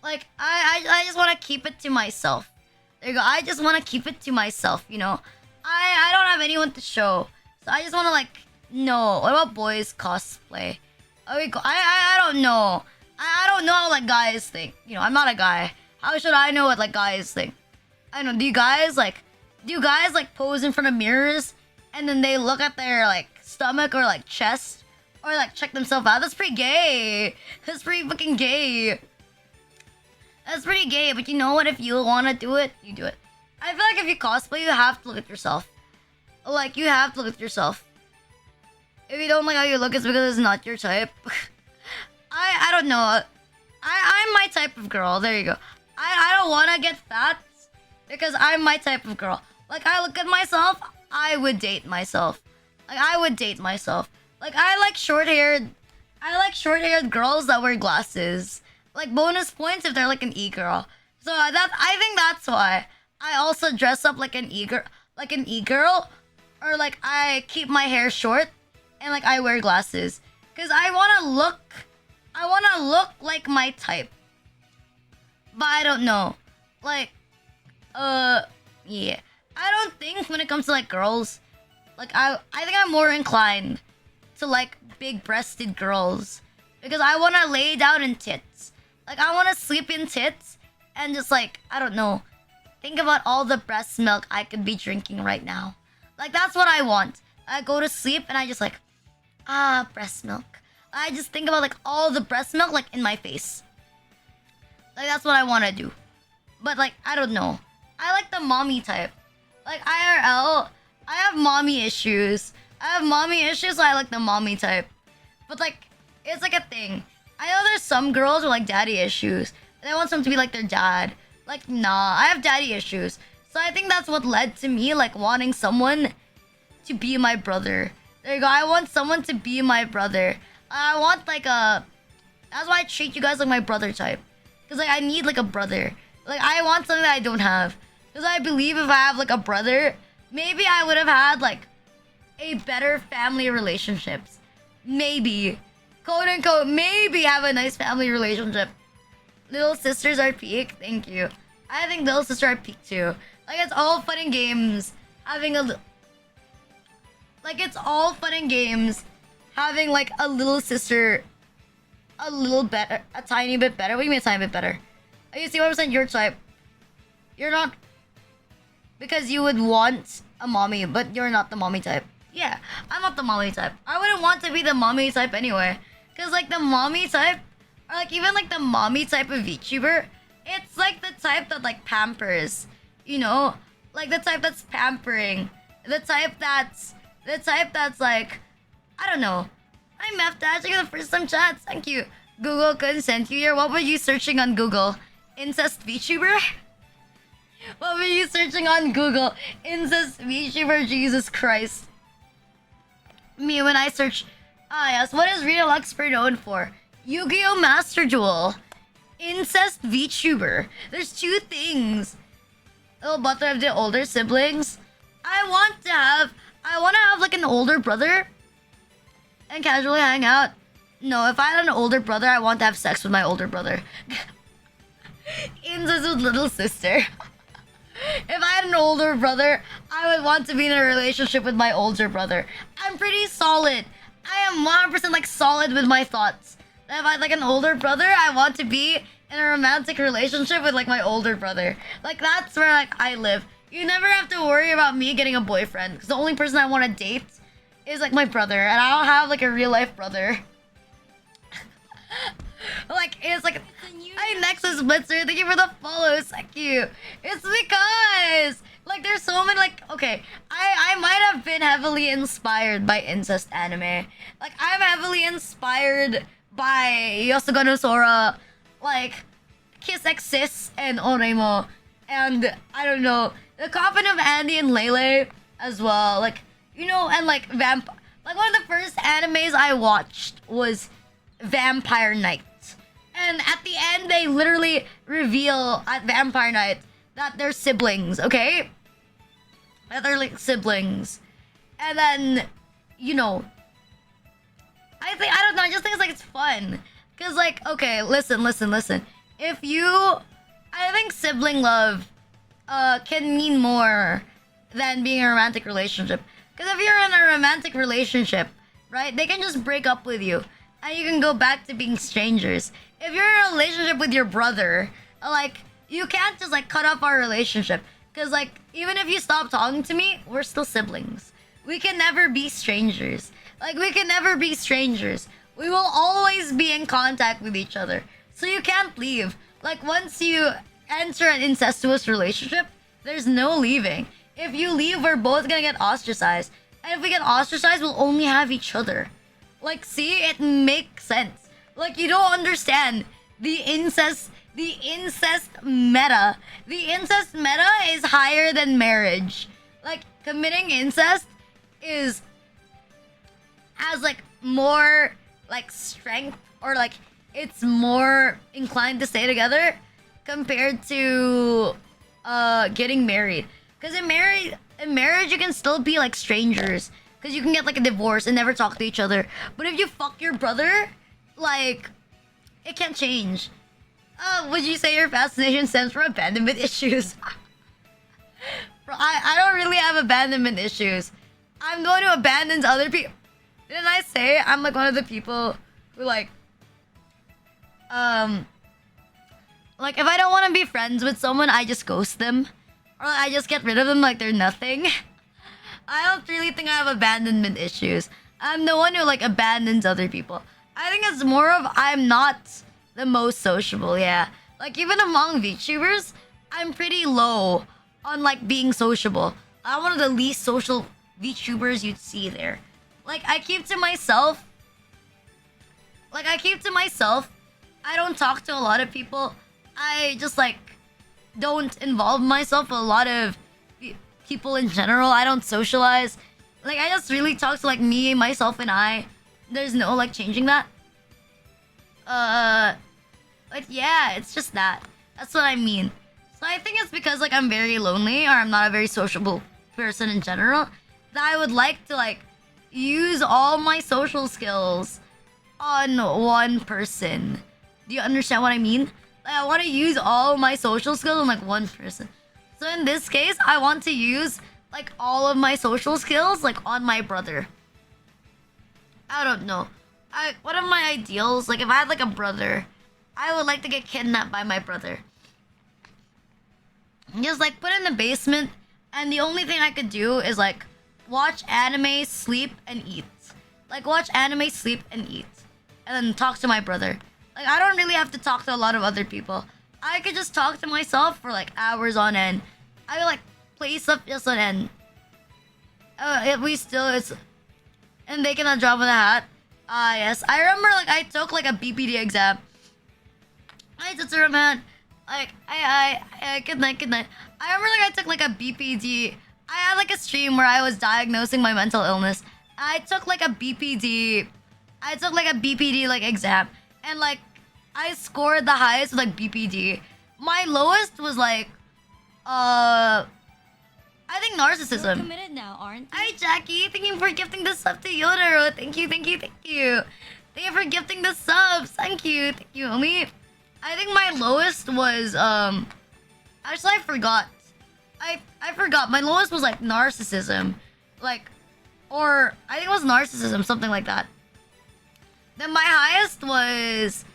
Like I just want to keep it to myself. There you go. I just want to keep it to myself. You know, I don't have anyone to show, so I just want to like no. What about boys cosplay? Oh, I don't know. I don't know how like guys think. You know, I'm not a guy. How should I know what like guys think? I don't know. Do you guys like pose in front of mirrors and then they look at their like stomach or like chest or like check themselves out? That's pretty gay. That's pretty fucking gay. That's pretty gay. But you know what? If you want to do it, you do it. I feel like if you cosplay, you have to look at yourself. Like you have to look at yourself. If you don't like how you look, it's because it's not your type. I don't know. I'm my type of girl. There you go. I don't want to get fat because I'm my type of girl. Like I look at myself, I would date myself. Like I would date myself. Like I like short-haired girls that wear glasses. Like bonus points if they're like an e-girl. So that I think that's why I also dress up like an e-girl, or like I keep my hair short and like I wear glasses because I want to look like my type. But I don't know. Like yeah. I don't think when it comes to like girls, like I think I'm more inclined to like big-breasted girls because I want to lay down in tits. Like I want to sleep in tits and just like I don't know, think about all the breast milk I could be drinking right now. Like that's what I want. I go to sleep and I just like breast milk. I just think about like all the breast milk like in my face. Like that's what I want to do. But like I don't know. I like the mommy type. Like IRL, I have mommy issues. So I like the mommy type. But like it's like a thing. I know there's some girls with like daddy issues. They want someone to be like their dad. Like nah, I have daddy issues. So I think that's what led to me like wanting someone to be my brother. There you go. I want someone to be my brother. I want like a. That's why I treat you guys like my brother type. Cause like I need like a brother. Like I want something that I don't have. Cause I believe if I have like a brother, maybe I would have had like a better family relationships. Maybe, quote unquote, maybe have a nice family relationship. Little sisters are peak. Thank you. I think little sister are peak too. Like it's all fun and games having a. Like it's all fun and games having like a little sister a little better, a tiny bit better. What do you mean a tiny bit better? You see what I'm saying? Your type. You're not, because you would want a mommy, but you're not the mommy type. Yeah, I'm not the mommy type. I wouldn't want to be the mommy type anyway. Cause like the mommy type, or like even like the mommy type of VTuber, it's like the type that like pampers. You know? Like the type that's pampering. The type that's like, I don't know. Hi Meftash, I got the first time chats. Thank you. Google couldn't send you here. What were you searching on Google? Incest VTuber? What were you searching on Google? Incest VTuber? Jesus Christ. Me when I search. Yes. What is Rita Luxper known for? Yu-Gi-Oh! Master Duel. Incest VTuber. There's two things. Little butler of the older siblings. I want to have like an older brother and casually hang out. No, if I had an older brother, I want to have sex with my older brother. Incest with little sister. If I had an older brother, I would want to be in a relationship with my older brother. I'm pretty solid. I am 100% like solid with my thoughts. If I had like an older brother, I want to be in a romantic relationship with like my older brother. Like that's where like I live. You never have to worry about me getting a boyfriend, because the only person I want to date is like my brother, and I don't have like a real life brother. Like it's like, hi Nexus Blitzer, thank you for the follows. Thank you. It's because like there's so many like, okay, I might have been heavily inspired by incest anime. Like I'm heavily inspired by Yosuga no Sora, like Kiss X Sis and Oremo, and I don't know, the Coffin of Andy and Lele as well. Like, you know, and like like one of the first animes I watched was Vampire Knight. And at the end, they literally reveal at Vampire Knight that they're siblings, okay? That they're like siblings. And then, you know, I don't know, I just think it's like, it's fun. Cause like, okay, listen. if you, I think sibling love can mean more than being in a romantic relationship. Because if you're in a romantic relationship, right, they can just break up with you and you can go back to being strangers. If you're in a relationship with your brother, like, you can't just like cut off our relationship. Because like, even if you stop talking to me, we're still siblings. We can never be strangers. Like, we can never be strangers. We will always be in contact with each other. So you can't leave. Like, once you enter an incestuous relationship, there's no leaving. If you leave, we're both gonna get ostracized. And if we get ostracized, we'll only have each other. Like, see, it makes sense. Like, you don't understand the incest meta. The incest meta is higher than marriage. Like, committing incest has like more like strength, or like it's more inclined to stay together compared to getting married. Because in marriage you can still be like strangers, because you can get like a divorce and never talk to each other. But if you fuck your brother, like, it can't change. Would you say your fascination stems from abandonment issues? Bro, I don't really have abandonment issues. I'm the one who abandons other people. Didn't I say I'm like one of the people who like if I don't want to be friends with someone, I just ghost them, or I just get rid of them like they're nothing. I don't really think I have abandonment issues. I'm the one who like abandons other people. I think it's more of I'm not the most sociable, yeah. Like, even among VTubers, I'm pretty low on like being sociable. I'm one of the least social VTubers you'd see there. Like, I keep to myself. I don't talk to a lot of people. I just like don't involve myself with a lot of people in general. I don't socialize. Like, I just really talk to like me, myself, and I. There's no like changing that. But yeah, it's just that. That's what I mean. So I think it's because like I'm very lonely, or I'm not a very sociable person in general, that I would like to like use all my social skills on one person. Do you understand what I mean? Like, I want to use all my social skills on like one person. So in this case, I want to use like all of my social skills like on my brother. I don't know. One of my ideals, like if I had like a brother, I would like to get kidnapped by my brother. Just like put in the basement, and the only thing I could do is like watch anime, sleep, and eat. Like, watch anime, sleep, and eat. And then talk to my brother. Like, I don't really have to talk to a lot of other people. I could just talk to myself for like hours on end. I would like play stuff just on end. It's and they cannot drop in a hat. Yes. I remember like I took like a BPD exam. I just remember, like, good night. I remember like I took like a BPD. I had like a stream where I was diagnosing my mental illness. I took like a BPD. Like exam, and like I scored the highest with like BPD. My lowest was like, I think narcissism. You're committed now, aren't you? Hi Jackie, thank you for gifting the sub to Yodaro. Thank you. Thank you for gifting the subs. Thank you, homie. I think my lowest was actually I forgot. I forgot. My lowest was like narcissism. Like, or I think it was narcissism, something like that. Then my highest was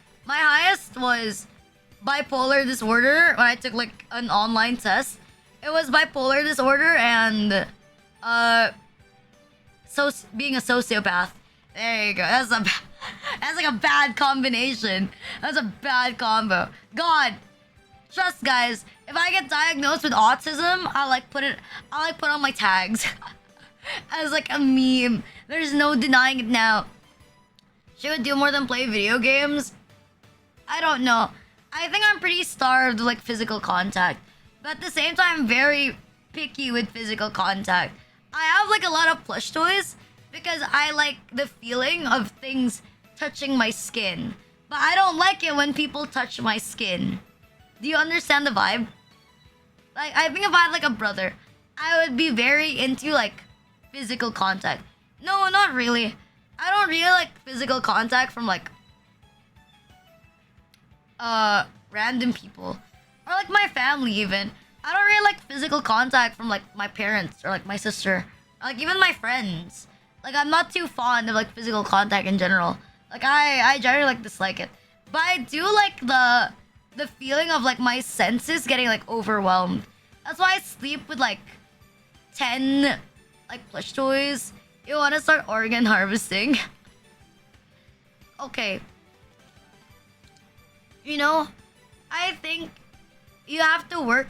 bipolar disorder when I took like an online test. It was bipolar disorder and being a sociopath. There you go. That's like a bad combination. That's a bad combo. God, trust guys. If I get diagnosed with autism, I'll put on my tags as like a meme. There's no denying it now. She would do more than play video games. I don't know. I think I'm pretty starved with like physical contact. But at the same time, I'm very picky with physical contact. I have like a lot of plush toys because I like the feeling of things touching my skin. But I don't like it when people touch my skin. Do you understand the vibe? Like, I think if I had like a brother, I would be very into like physical contact. No, not really. I don't really like physical contact from like random people or like my family even. I don't really like physical contact from like my parents or like my sister, or, like even my friends. Like I'm not too fond of like physical contact in general. Like I generally like dislike it. But I do like the feeling of like my senses getting like overwhelmed. That's why I sleep with like 10 like plush toys. You want to start organ harvesting? Okay. You know, I think you have to work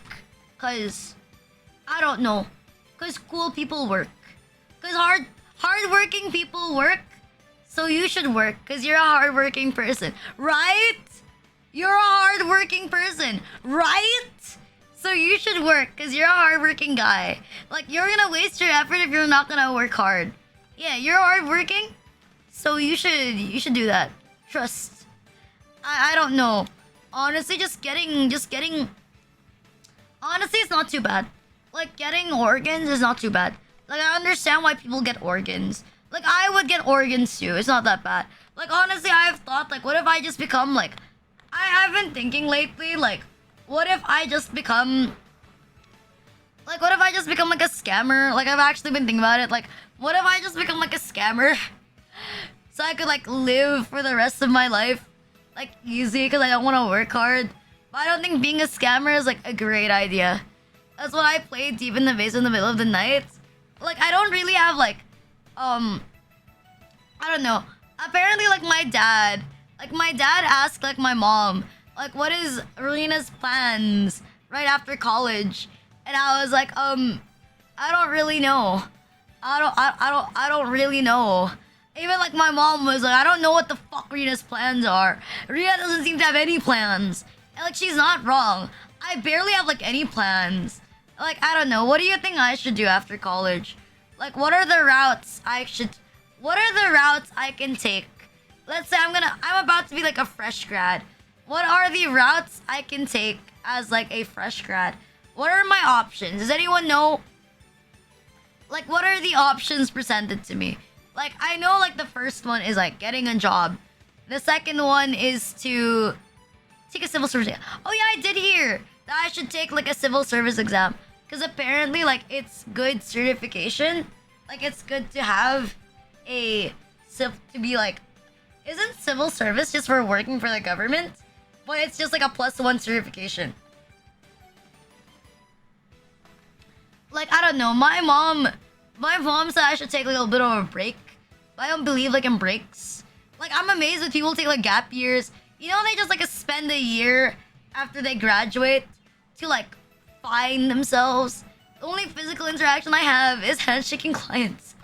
cause I don't know. Cause cool people work. Cause hardworking people work. So you should work cause you're a hardworking person, right? You're a hardworking person, right? So you should work cause you're a hardworking guy. Like you're gonna waste your effort if you're not gonna work hard. Yeah, you're hardworking. So you should do that. Trust. I don't know. Honestly, just getting honestly, it's not too bad. Like getting organs is not too bad. Like I understand why people get organs. Like I would get organs too. It's not that bad. Like honestly, I've thought like, what if I just become like, I've been thinking lately like, what if I just become like, what if I just become like a scammer? Like I've actually been thinking about it. Like, what if I just become like a scammer? So I could like live for the rest of my life like easy because I don't want to work hard. But I don't think being a scammer is like a great idea. That's why I played Deep in the Base in the middle of the night. Like I don't really have like I don't know. Apparently like my dad asked like my mom like, what is Rina'S plans right after college? And I was like, I don't really know. I don't really know. Even like my mom was like, I don't know what the fuck Rina'S plans are. Rina doesn't seem to have any plans. And like she's not wrong. I barely have like any plans. Like I don't know. What do you think I should do after college? Like what are the routes I can take? Let's say I'm about to be like a fresh grad. What are the routes I can take as like a fresh grad? What are my options? Does anyone know? Like what are the options presented to me? Like I know like the first one is like getting a job. The second one is to take a civil service exam. Oh yeah, I did hear that I should take like a civil service exam. Because apparently like it's good certification. Like it's good to have a to be like, isn't civil service just for working for the government? But it's just like a +1 certification. Like I don't know, my mom said I should take like a little bit of a break. But I don't believe like in breaks. Like I'm amazed when people take like gap years. You know, they just like spend a year after they graduate to like find themselves. The only physical interaction I have is handshaking clients.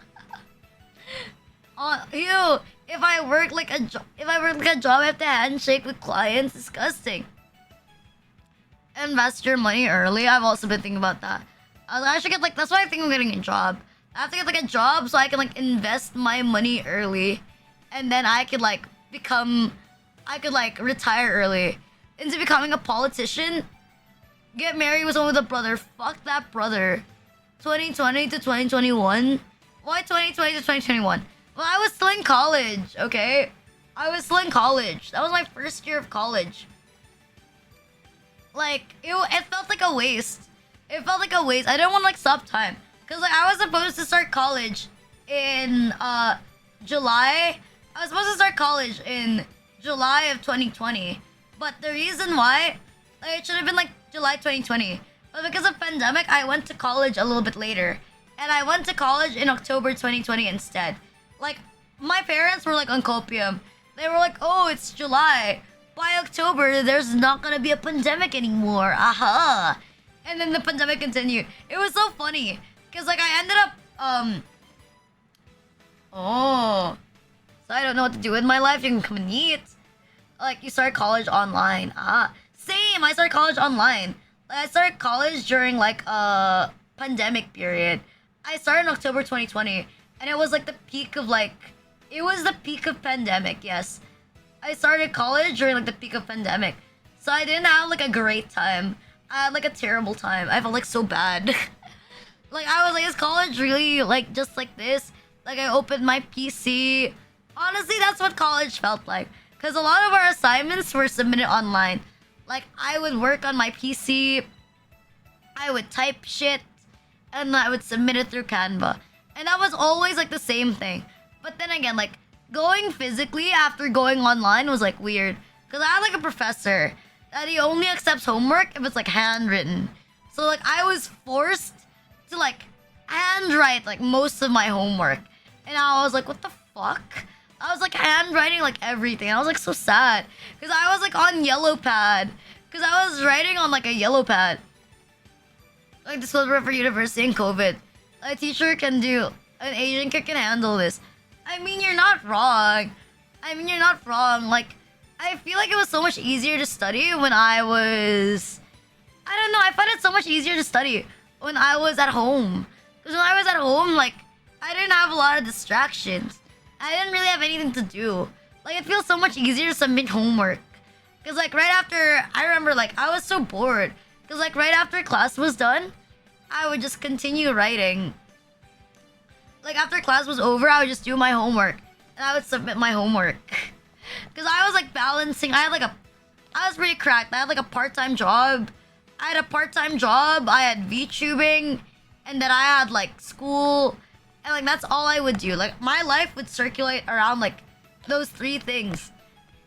Ew! If I work like a job, I have to handshake with clients. Disgusting. Invest your money early. I've also been thinking about that. I should get like, that's why I think I'm getting a job. I have to get like a job so I can like invest my money early, and then I could like retire early into becoming a politician. Get married with someone with a brother. Fuck that brother. 2020 to 2021. Why 2020 to 2021? Well, I was still in college, okay? I was still in college. That was my first year of college. Like, it felt like a waste. It felt like a waste. I didn't want to like stop time. Because like I was supposed to start college in July. I was supposed to start college in July of 2020. But the reason why, like, it should have been like July 2020. But because of pandemic, I went to college a little bit later. And I went to college in October 2020 instead. Like, my parents were like on copium. They were like, oh, it's July. By October, there's not gonna be a pandemic anymore. Aha. And then the pandemic continued. It was so funny. Because like I ended up, oh. So I don't know what to do with my life. You can come and eat. Like, you start college online. Same, I started college online. Like, I started college during like a pandemic period. I started in October 2020. And it was like the peak of like, it was the peak of pandemic, yes. I started college during like the peak of pandemic. So I didn't have like a great time. I had like a terrible time. I felt like so bad. Like I was like, is college really like just like this? Like I opened my PC. Honestly, that's what college felt like. Because a lot of our assignments were submitted online. Like I would work on my PC, I would type shit, and I would submit it through Canva. And that was always like the same thing. But then again, like going physically after going online was like weird. Cause I had like a professor that he only accepts homework if it's like handwritten. So like I was forced to like handwrite like most of my homework. And I was like, what the fuck? I was like handwriting like everything. I was like so sad. Cause I was like on yellow pad. Cause I was writing on like a yellow pad. Like this was for university and COVID. A teacher can do, an Asian kid can handle this. I mean, you're not wrong. You're not wrong. Like, I feel like it was so much easier to study when I was... I don't know, I find it so much easier to study when I was at home. Because when I was at home, like, I didn't have a lot of distractions. I didn't really have anything to do. Like, it feels so much easier to submit homework. Because, like, right after... I remember, like, I was so bored. Because, like, right after class was done, I would just continue writing. Like, after class was over, I would just do my homework. And I would submit my homework. Because I was, like, balancing. I was pretty cracked. I had, like, a part-time job. I had VTubing. And then I had, like, school. And, like, that's all I would do. Like, my life would circulate around, like, those three things.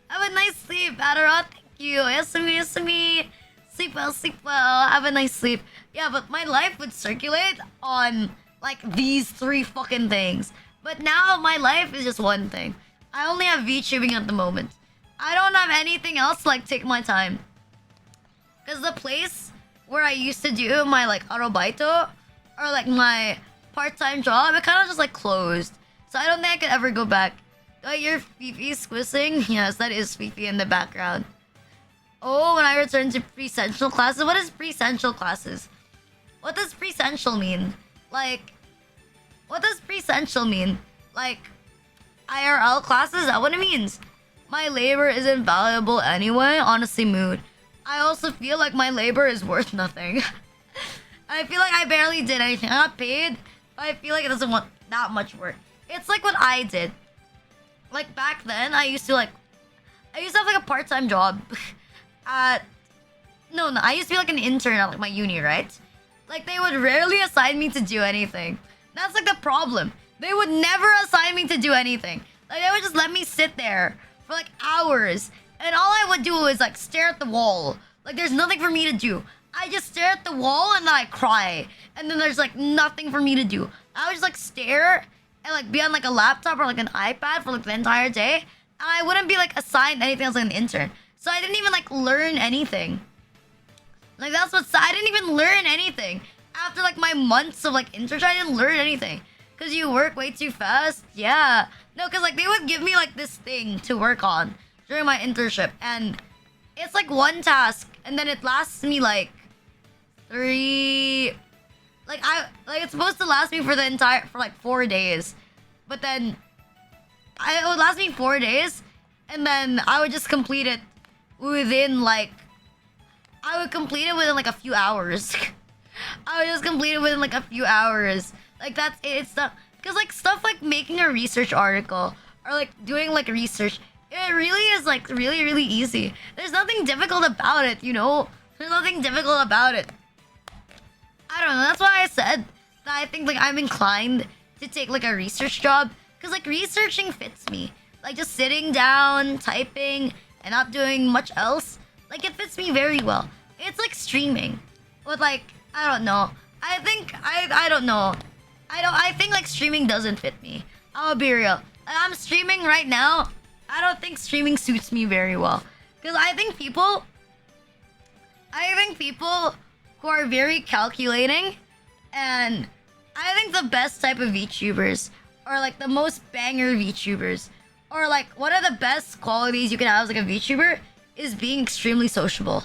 Have a nice sleep, Adara. Thank you. Yasumi, Yasumi. Sleep well, sleep well. Have a nice sleep. Yeah, but my life would circulate on, like, these three fucking things. But now my life is just one thing. I only have VTubing at the moment. I don't have anything else to, like, take my time. Because the place where I used to do my, like, arobaito, or, like, my part-time job, it kind of just, like, closed. So I don't think I could ever go back. Do I hear Fifi squishing? Yes, that is Fifi in the background. Oh, when I return to pre-essential classes? What is pre-essential classes? What does pre-essential mean? Like, what does pre-essential mean? Like, IRL classes? Is that what it means? My labor isn't valuable anyway. Honestly, mood. I also feel like my labor is worth nothing. I feel like I barely did anything. I got paid, but I feel like it doesn't want that much work. It's like what I did. Like, back then, I used to have, like, a part-time job. I used to be, like, an intern at, like, my uni, right? Like, they would rarely assign me to do anything. That's, like, the problem. They would never assign me to do anything. Like, they would just let me sit there for, like, hours. And all I would do was, like, stare at the wall. Like, there's nothing for me to do. I just stare at the wall and then I cry. And then there's, like, nothing for me to do. I would just, like, stare and, like, be on, like, a laptop or, like, an iPad for, like, the entire day. And I wouldn't be, like, assigned anything else like an intern. So I didn't even, like, learn anything. Like, that's what's... I didn't even learn anything. After, like, my months of, like, internship, I didn't learn anything. Because you work way too fast? Yeah. No, because, like, they would give me, like, this thing to work on during my internship. And it's, like, one task. And then it lasts me, like, 3... Like, it's supposed to last me for like, 4 days. But then... It would last me 4 days. And then I would just complete it within, like... I would complete it within, like, a few hours. I would just complete it within, like, a few hours. Like, that's it. It's stuff... Because, like, stuff like making a research article or, like, doing, like, research, it really is, like, really, really easy. There's nothing difficult about it, you know? There's nothing difficult about it. I don't know. That's why I said that I think, like, I'm inclined to take, like, a research job. Because, like, researching fits me. Like, just sitting down, typing, and not doing much else. Like, it fits me very well. It's like streaming. With, like, I don't know. I don't know. I think, like, streaming doesn't fit me. I'll be real. Like, I'm streaming right now. I don't think streaming suits me very well. Because I think people who are very calculating, and I think the best type of VTubers, or, like, the most banger VTubers, or, like, one of the best qualities you can have as, like, a VTuber is being extremely sociable.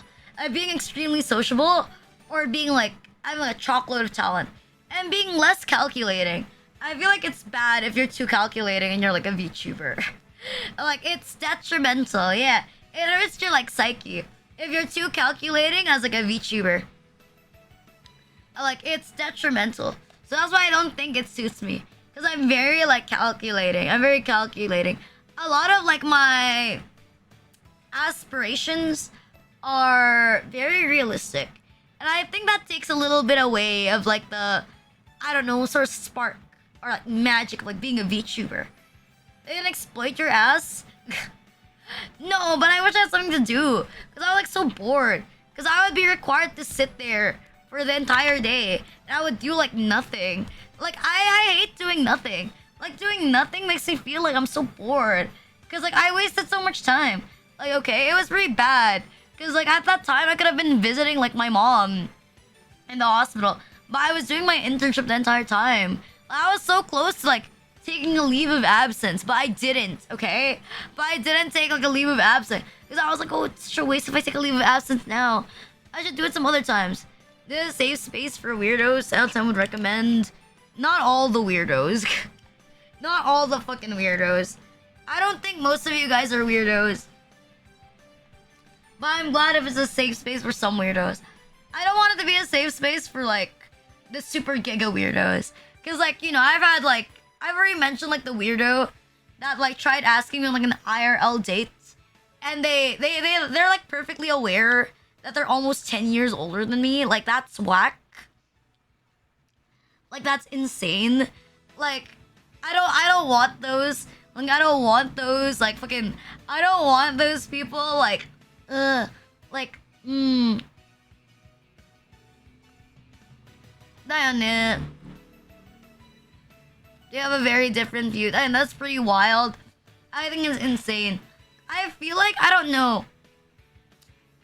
Being extremely sociable, or being, like, having, like, a chocolate of talent, and being less calculating. I feel like it's bad if you're too calculating and you're, like, a VTuber. Like, it's detrimental, yeah. It hurts your, like, psyche if you're too calculating as, like, a VTuber. Like, it's detrimental. So that's why I don't think it suits me. Because I'm very, like, calculating. I'm very calculating. A lot of, like, my aspirations are very realistic. And I think that takes a little bit away of like the, I don't know, sort of spark or like magic of like being a VTuber. They can exploit your ass. No, but I wish I had something to do. Because I was like so bored. Because I would be required to sit there for the entire day. And I would do like nothing. Like I hate doing nothing. Like doing nothing makes me feel like I'm so bored. Because like I wasted so much time. Like okay, it was pretty bad. Because like at that time I could have been visiting like my mom in the hospital. But I was doing my internship the entire time. I was so close to like taking a leave of absence, but I didn't, okay? But I didn't take like a leave of absence. Because I was like, oh, it's such a waste if I take a leave of absence now. I should do it some other times. This is a safe space for weirdos. I would recommend. Not all the weirdos. Not all the fucking weirdos. I don't think most of you guys are weirdos. But I'm glad if it's a safe space for some weirdos. I don't want it to be a safe space for like the super giga weirdos. Because like, you know, I've already mentioned like the weirdo that like tried asking me on like an IRL date. And they're like perfectly aware that they're almost 10 years older than me. Like that's whack. Like that's insane. Like I don't want those. Like I don't want those like fucking I don't want those people like like Diane. They have a very different view. And that's pretty wild. I think it's insane. I feel like, I don't know.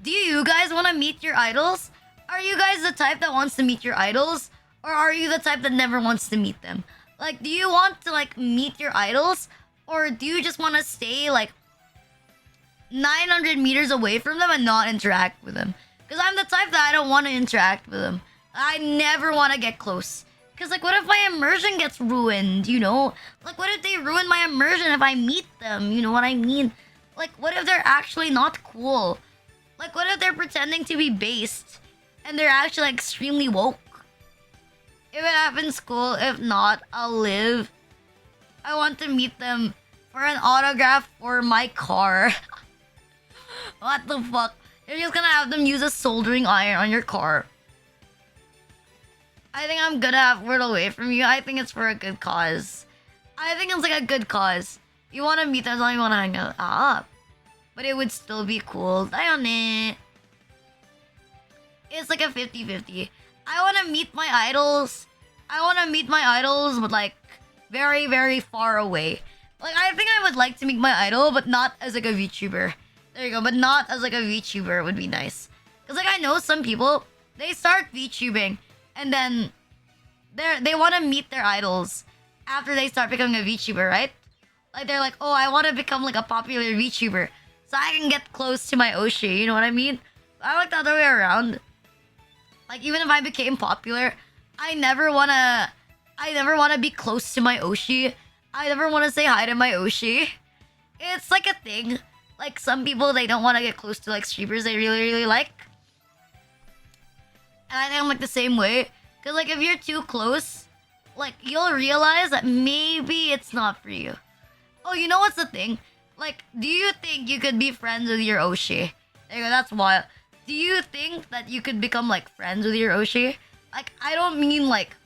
Do you guys want to meet your idols? Are you guys the type that wants to meet your idols? Or are you the type that never wants to meet them? Like, do you want to, like, meet your idols? Or do you just want to stay, like, 900 meters away from them and not interact with them? Because I'm the type that I don't want to interact with them. I never want to get close. Because, like, what if my immersion gets ruined, you know? Like, what if they ruin my immersion if I meet them? You know what I mean? Like, what if they're actually not cool? Like, what if they're pretending to be based and they're actually, like, extremely woke? If it happens, cool. If not, I'll live. I want to meet them for an autograph for my car. What the fuck? You're just gonna have them use a soldering iron on your car. I think I'm gonna have word away from you. I think it's for a good cause. I think it's like a good cause. You want to meet them, so you want to hang out. But it would still be cool. Diane. It's like a 50-50. I want to meet my idols. I want to meet my idols, but like very, very far away. Like I think I would like to meet my idol, but not as like a VTuber. There you go. But not as like a VTuber would be nice. Because like I know some people, they start VTubing. And then they want to meet their idols after they start becoming a VTuber, right? Like they're like, oh, I want to become like a popular VTuber so I can get close to my Oshi. You know what I mean? I like the other way around. Like even if I became popular, I never wanna be close to my Oshi. I never want to say hi to my Oshi. It's like a thing. Like some people, they don't want to get close to like streamers they really, really like. And I think I'm like the same way. Because like if you're too close, like you'll realize that maybe it's not for you. Oh, you know what's the thing? Like, do you think you could be friends with your Oshi? There you go, that's wild. Do you think that you could become like friends with your Oshi? Like, I don't mean like,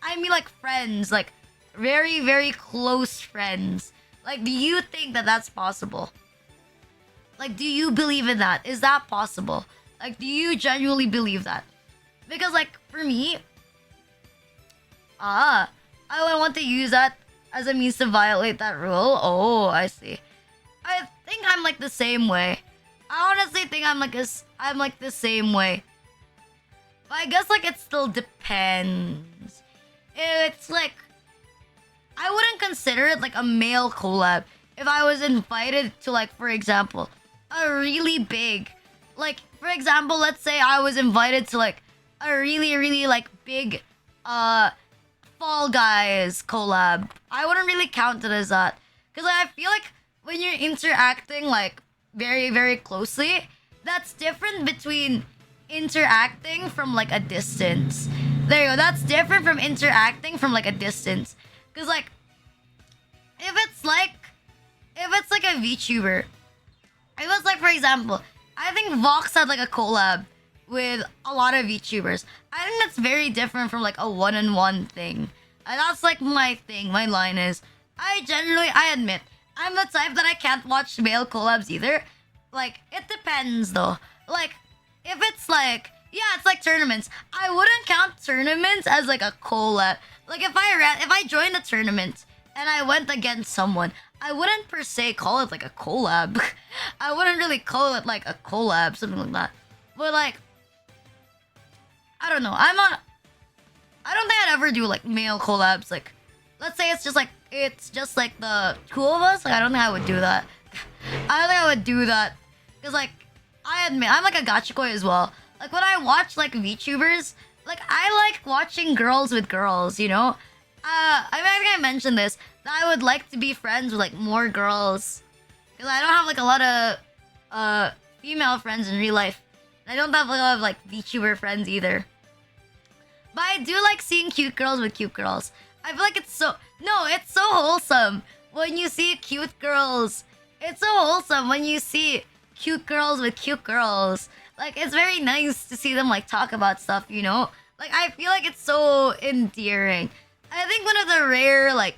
I mean like friends. Like, very, very close friends. Like, do you think that that's possible? Like, do you believe in that? Is that possible? Like, do you genuinely believe that? Because, like, for me, I would want to use that as a means to violate that rule. Oh, I see. I think I'm, like, the same way. I honestly think I'm like the same way. But I guess, like, it still depends. It's, like, I wouldn't consider it, like, a male collab if I was invited to, like, for example, a really big, like, for example, let's say I was invited to, like, a really, really, like, big, Fall Guys collab. I wouldn't really count it as that. Because like, I feel like when you're interacting, like, very, very closely, that's different between interacting from, like, a distance. There you go. That's different from interacting from, like, a distance. Because, like, if it's like a VTuber, if it's like, for example, I think Vox had like a collab with a lot of VTubers. I think that's very different from like a one-on-one thing. And that's like my thing. My line is, I admit, I'm the type that I can't watch male collabs either. Like, it depends though. Like, if it's like, yeah, it's like tournaments. I wouldn't count tournaments as like a collab. Like, if I joined a tournament and I went against someone, I wouldn't per se call it like a collab. I wouldn't really call it like a collab, something like that. But like, I don't know. I don't think I'd ever do like male collabs. Like, let's say it's just like the two of us. Like, I don't think I would do that. I don't think I would do that. Cause like, I admit, I'm like a gachikoi as well. Like when I watch like VTubers, like I like watching girls with girls, you know? I think I mentioned this, that I would like to be friends with like more girls. Cause I don't have like a lot of female friends in real life. I don't have a lot of like VTuber friends either. But I do like seeing cute girls with cute girls. I feel like it's so wholesome when you see cute girls. It's so wholesome when you see cute girls with cute girls. Like, it's very nice to see them like talk about stuff, you know? Like, I feel like it's so endearing. I think one of the rare like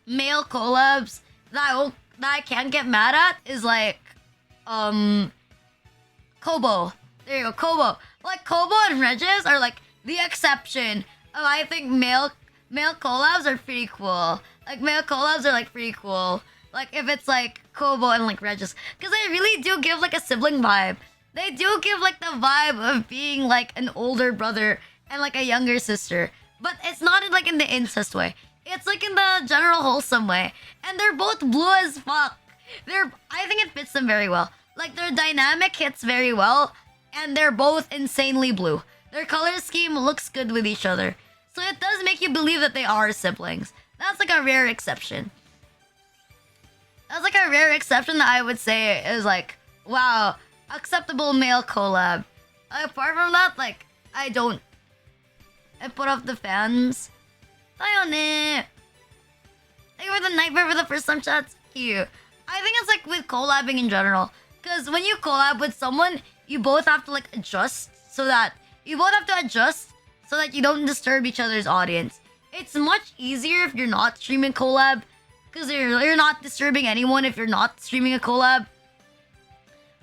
male collabs that I can't get mad at is like Kobo. There you go, Kobo. Like Kobo and Regis are like the exception of, I think, male collabs are pretty cool. Like male collabs are like pretty cool. Like if it's like Kobo and like Regis, because they really do give like a sibling vibe. They do give like the vibe of being like an older brother and like a younger sister, but it's not like in the incest way. It's like in the general wholesome way, and they're both blue as fuck. I think it fits them very well. Like their dynamic hits very well, and they're both insanely blue. Their color scheme looks good with each other, so it does make you believe that they are siblings. That's like a rare exception. That's like a rare exception that I would say is like, wow, acceptable male collab. Apart from that, like, I put off the fans. Tayo ne. Thank you for the nightmare for the first time chats. Cute. I think it's like with collabing in general. Because when you collab with someone, you both have to like adjust so that you don't disturb each other's audience. It's much easier if you're not streaming collab. Because you're not disturbing anyone if you're not streaming a collab.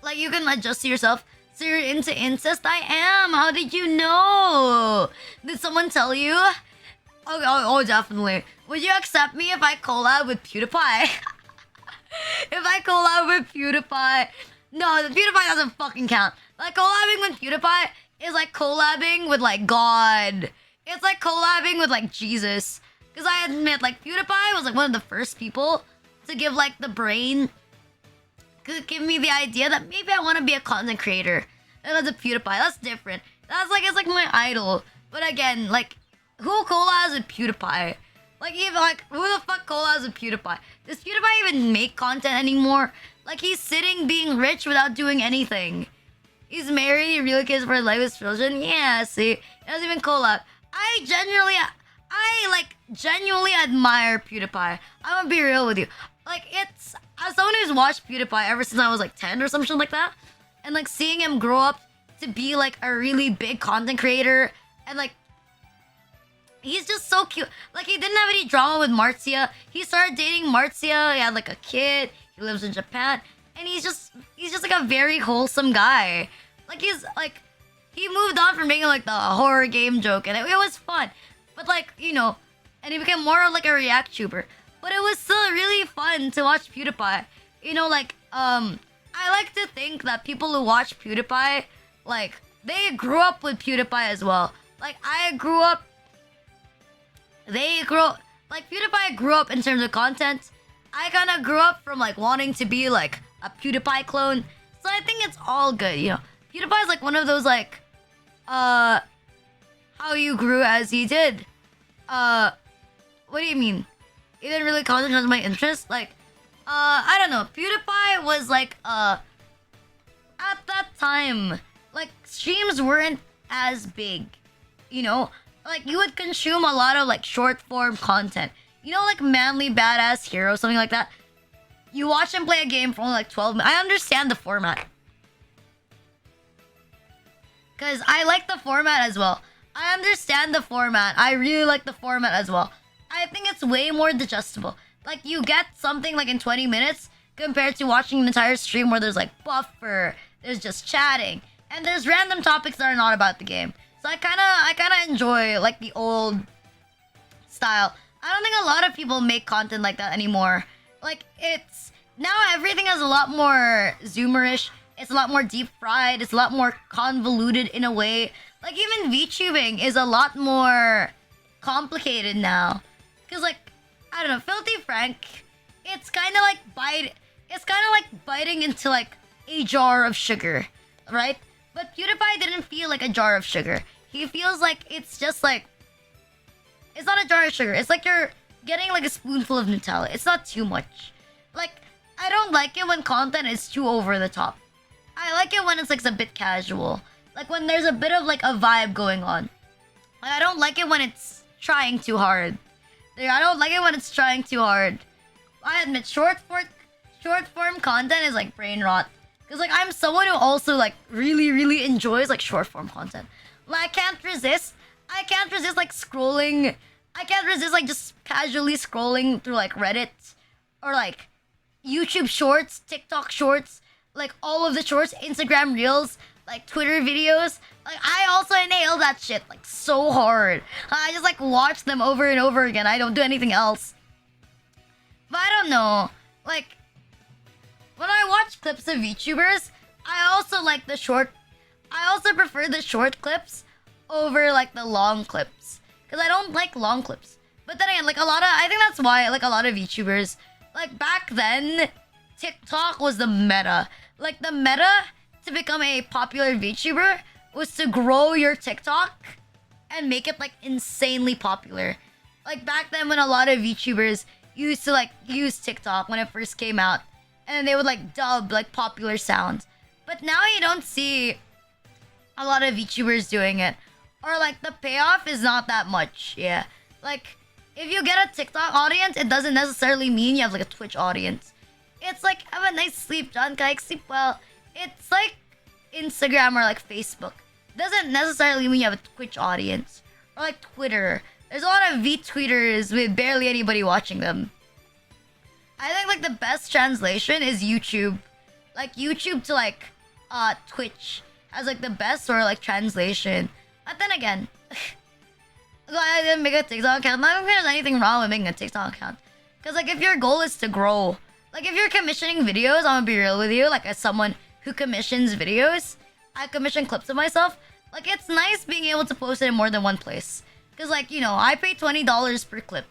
Like, you can adjust to yourself. So you're into incest? I am. How did you know? Did someone tell you? Oh, definitely. Would you accept me if I collab with PewDiePie? If I collab with PewDiePie? No, the PewDiePie doesn't fucking count. Like, collabing with PewDiePie is like collabing with, like, God. It's like collabing with, like, Jesus. Because I admit, like, PewDiePie was, like, one of the first people to give, like, the brain... Could give me the idea that maybe I want to be a content creator. And that's a PewDiePie. That's different. That's, like, it's, like, my idol. But again, like, who collabs with PewDiePie? Like, even, like, who the fuck collabs with PewDiePie? Does PewDiePie even make content anymore? Like, he's sitting being rich without doing anything. He's married, he really cares for his life, his children. Yeah, see? He doesn't even collab. I genuinely admire PewDiePie. I'm gonna be real with you. Like, it's... As someone who's watched PewDiePie ever since I was, like, 10 or something like that, and, like, seeing him grow up to be, like, a really big content creator, and, like... He's just so cute. Like, he didn't have any drama with Marzia. He started dating Marzia. He had, like, a kid. He lives in Japan. And he's just, like, a very wholesome guy. Like, he moved on from being, like, the horror game joke, and it was fun. But, like, you know, and he became more of, like, a react tuber. But it was still really fun to watch PewDiePie. You know, like, I like to think that people who watch PewDiePie, like, they grew up with PewDiePie as well. Like, like, PewDiePie grew up in terms of content. I kind of grew up from, like, wanting to be, like, a PewDiePie clone. So I think it's all good, you know. PewDiePie's, like, one of those, like, how you grew as he did. What do you mean? He didn't really concentrate on my interests? Like, I don't know. PewDiePie was, like, at that time, like, streams weren't as big, you know? Like, you would consume a lot of, like, short-form content. You know, like, Manly Badass Hero, something like that? You watch him play a game for only, like, 12 minutes. I understand the format. Because I like the format as well. I understand the format. I really like the format as well. I think it's way more digestible. Like, you get something like in 20 minutes compared to watching an entire stream where there's like buffer, there's just chatting, and there's random topics that are not about the game. So I kinda enjoy like the old style. I don't think a lot of people make content like that anymore. Like, it's now everything is a lot more zoomerish. It's a lot more deep fried. It's a lot more convoluted in a way. Like, even VTubing is a lot more complicated now. Cause like, I don't know, Filthy Frank, it's kind of like biting into like a jar of sugar, right? But PewDiePie didn't feel like a jar of sugar. He feels like it's just like, it's not a jar of sugar. It's like you're getting like a spoonful of Nutella. It's not too much. Like, I don't like it when content is too over the top. I like it when it's like a bit casual. Like when there's a bit of like a vibe going on. Like, I don't like it when it's trying too hard. Like, I don't like it when it's trying too hard. I admit short form content is like brain rot. Cause like I'm someone who also like really enjoys like short form content. Like, I can't resist like scrolling. I can't resist like just casually scrolling through like Reddit or like YouTube shorts, TikTok shorts, like all of the shorts, Instagram reels, like Twitter videos. Like, I also inhale that shit like so hard. I just like watch them over and over again. I don't do anything else. But I don't know. Like, when I watch clips of VTubers, I also like the short. I also prefer the short clips over like the long clips, because I don't like long clips. But then again, like I think that's why like a lot of VTubers, like back then, TikTok was the meta. Like, the meta to become a popular VTuber was to grow your TikTok and make it like insanely popular. Like, back then when a lot of VTubers used to like use TikTok when it first came out, and they would like dub like popular sounds. But now you don't see a lot of VTubers doing it. Or like the payoff is not that much. Yeah. Like, if you get a TikTok audience, it doesn't necessarily mean you have like a Twitch audience. It's like, have a nice sleep, John. Like, sleep well. It's like Instagram or like Facebook. Doesn't necessarily mean you have a Twitch audience. Or like Twitter. There's a lot of V-tweeters with barely anybody watching them. I think like the best translation is YouTube. Like, YouTube to like Twitch has like the best sort of like translation. But then again, I didn't make a TikTok account. I don't think there's anything wrong with making a TikTok account. Because like, if your goal is to grow, like if you're commissioning videos, I'm gonna be real with you, like as someone who commissions videos, I commission clips of myself. Like, it's nice being able to post it in more than one place. Because like, you know, I pay $20 per clip.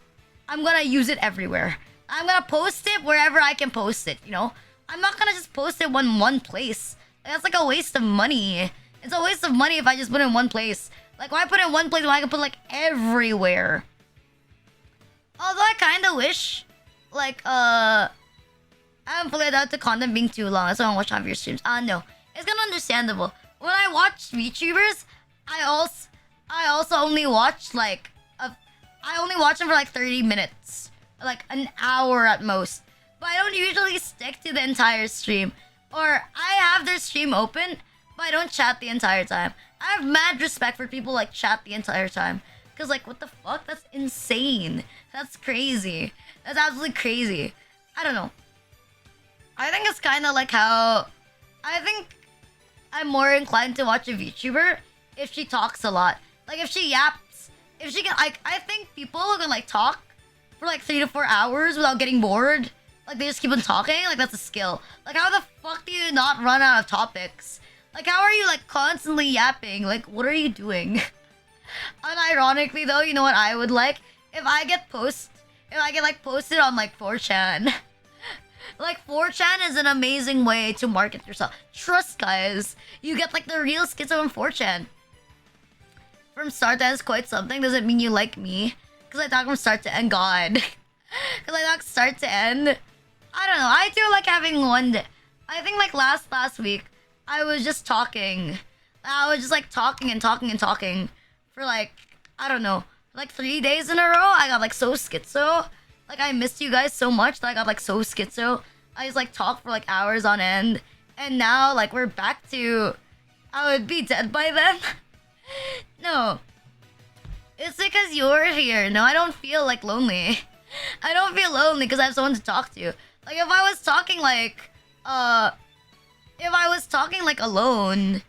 I'm gonna use it everywhere. I'm gonna post it wherever I can post it, you know? I'm not gonna just post it in one place. Like, that's like a waste of money. It's a waste of money if I just put it in one place. Like, why put it in one place when I can put like everywhere? Although I kinda wish, like, I haven't fully adapted to content being too long. That's why I don't watch half your streams. No. It's kind of understandable. When I watch VTubers, I also only watch like I only watch them for like 30 minutes, like an hour at most. But I don't usually stick to the entire stream, or I have their stream open, but I don't chat the entire time. I have mad respect for people like chat the entire time, cause like, what the fuck? That's insane. That's crazy. That's absolutely crazy. I don't know. I think it's kind of like how I think I'm more inclined to watch a VTuber if she talks a lot. Like, if she yaps, if she can, like, I think people who can like talk for like 3 to 4 hours without getting bored, like they just keep on talking, like that's a skill. Like, how the fuck do you not run out of topics? Like, how are you like constantly yapping? Like, what are you doing? Unironically though, you know what I would like? If I get like posted on like 4chan. Like, 4chan is an amazing way to market yourself. Trust, guys. You get like the real schizo on 4chan. From start to end is quite something. Doesn't mean you like me. Because I talk from start to end, God. Because I talk start to end. I don't know. I do like having one day. I think like last week, I was just talking. I was just like talking and talking and talking. For like, I don't know, like 3 days in a row. I got like so schizo. Like, I missed you guys so much that I got like so schizo. I just like talked for like hours on end. And now like we're back to I would be dead by then. No. It's because you're here. No, I don't feel like lonely. I don't feel lonely because I have someone to talk to. Like if I was talking like if I was talking like alone,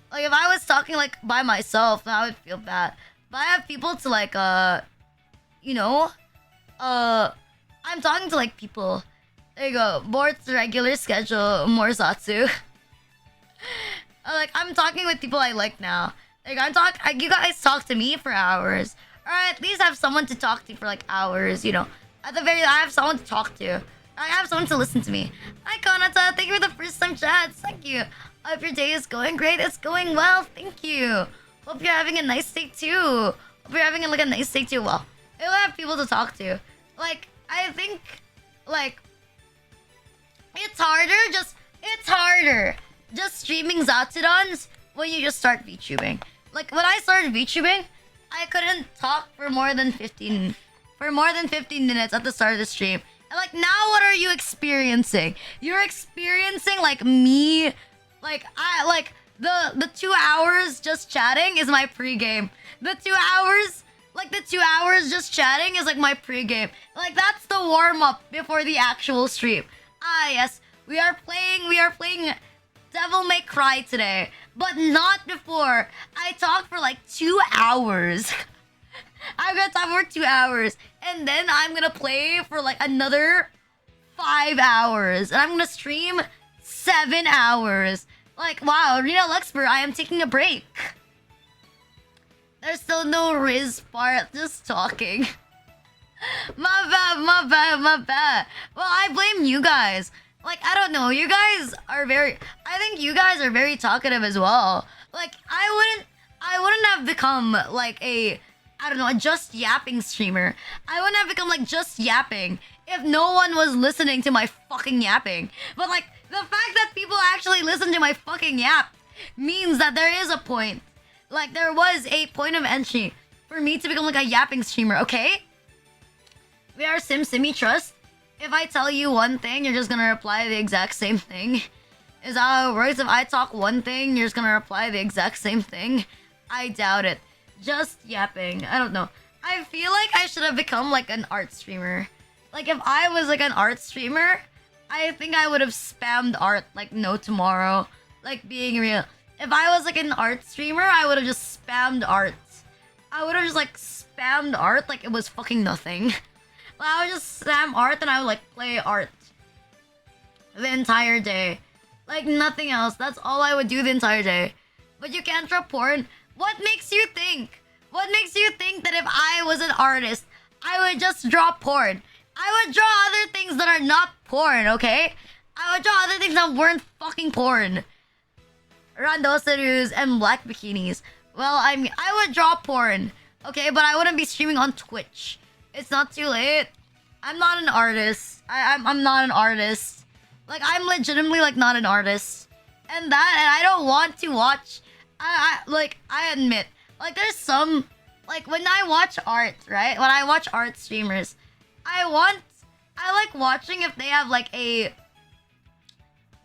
like if I was talking like by myself, then I would feel bad. But I have people to like you know, I'm talking to like people. There you go. Board's regular schedule, Morsatsu. Like I'm talking with people I like now. Like you guys talk to me for hours. Or at least have someone to talk to for like hours, you know. At the very I have someone to talk to. I have someone to listen to me. Hi Konata, thank you for the first time chats. Thank you. Hope your day is going great. It's going well. Thank you. Hope you're having a nice day too. Hope you're having like a nice day too. Well, you'll have people to talk to. Like I think like it's harder just streaming Zatsudans when you just start VTubing. Like when I started VTubing, I couldn't talk for more than 15 minutes at the start of the stream. And like now what are you experiencing? You're experiencing like me, like I like the 2 hours just chatting is my pregame. The 2 hours just chatting is like my pregame. Like that's the warm up before the actual stream. Ah yes, we are playing Devil May Cry today, but not before I talk for like 2 hours. I'm gonna talk for 2 hours, and then I'm gonna play for like another 5 hours, and I'm gonna stream 7 hours. Like, wow, Rina'S, I am taking a break. There's still no Riz part, just talking. My bad. Well, I blame you guys. Like, I don't know, I think you guys are very talkative as well. Like, I wouldn't have become like a just yapping streamer. I wouldn't have become like just yapping if no one was listening to my fucking yapping. But like, the fact that people actually listen to my fucking yap means that there is a point. Like, there was a point of entry for me to become like a yapping streamer, okay? We are Simmy Trust. If I tell you one thing, you're just gonna reply the exact same thing. Is that how it works? If I talk one thing, you're just gonna reply the exact same thing? I doubt it. Just yapping. I don't know. I feel like I should have become like an art streamer. Like if I was like an art streamer, I think I would have spammed art like no tomorrow. Like being real. If I was like an art streamer, I would have just spammed art. I would have just like spammed art like it was fucking nothing. Like, I would just spam art and I would like play art the entire day. Like nothing else. That's all I would do the entire day. But you can't draw porn. What makes you think? What makes you think that if I was an artist, I would just draw porn? I would draw other things that are not porn, okay? I would draw other things that weren't fucking porn. Randosaurus and black bikinis. Well, I mean, I would draw porn, okay? But I wouldn't be streaming on Twitch. It's not too late. I'm not an artist. I'm not an artist. Like, I'm legitimately, like, not an artist. And I don't want to watch... I admit, like, there's some... Like, when I watch art, right? When I watch art streamers, I like watching if they have, like, a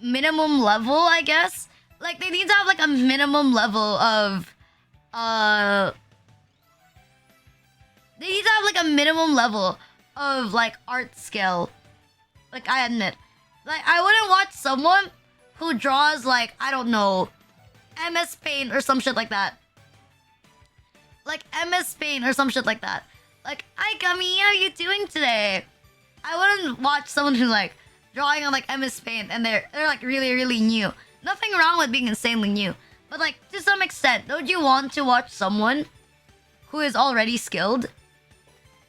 minimum level, I guess. Like, they need to have, like, a minimum level of... They need to have, like, a minimum level of, like, art skill. Like, I admit. Like, I wouldn't watch someone who draws, like, I don't know, MS Paint or some shit like that. Like, MS Paint or some shit like that. Like, hi, Gummy, how are you doing today? I wouldn't watch someone who's, like, drawing on, like, MS Paint and they're like, really, really new. Nothing wrong with being insanely new. But, like, to some extent, don't you want to watch someone who is already skilled?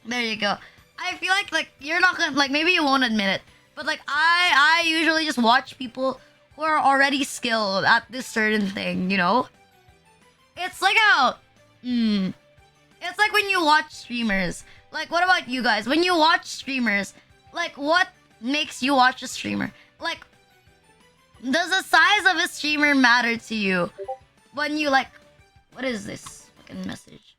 There you go. I feel like you're not gonna, like, maybe you won't admit it, but like I usually just watch people who are already skilled at this certain thing, you know? It's like how it's like when you watch streamers. Like, what about you guys? When you watch streamers, like, what makes you watch a streamer? Like, does the size of a streamer matter to you? When you, like, what is this fucking message?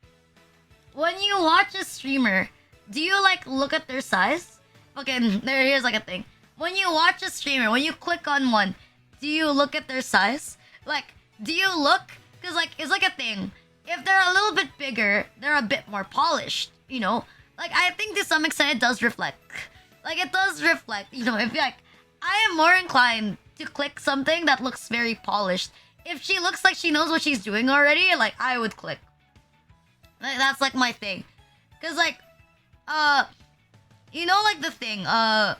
When you watch a streamer, do you, like, look at their size? Okay, here's, like, a thing. When you watch a streamer, when you click on one, do you look at their size? Like, Do you look? Because like it's like a thing. If they're a little bit bigger, they're a bit more polished. You know, like I think to some extent it does reflect. Like it does reflect. You know, if like I am more inclined to click something that looks very polished. If she looks like she knows what she's doing already, like I would click. Like, that's like my thing. Cause like, you know, like the thing, I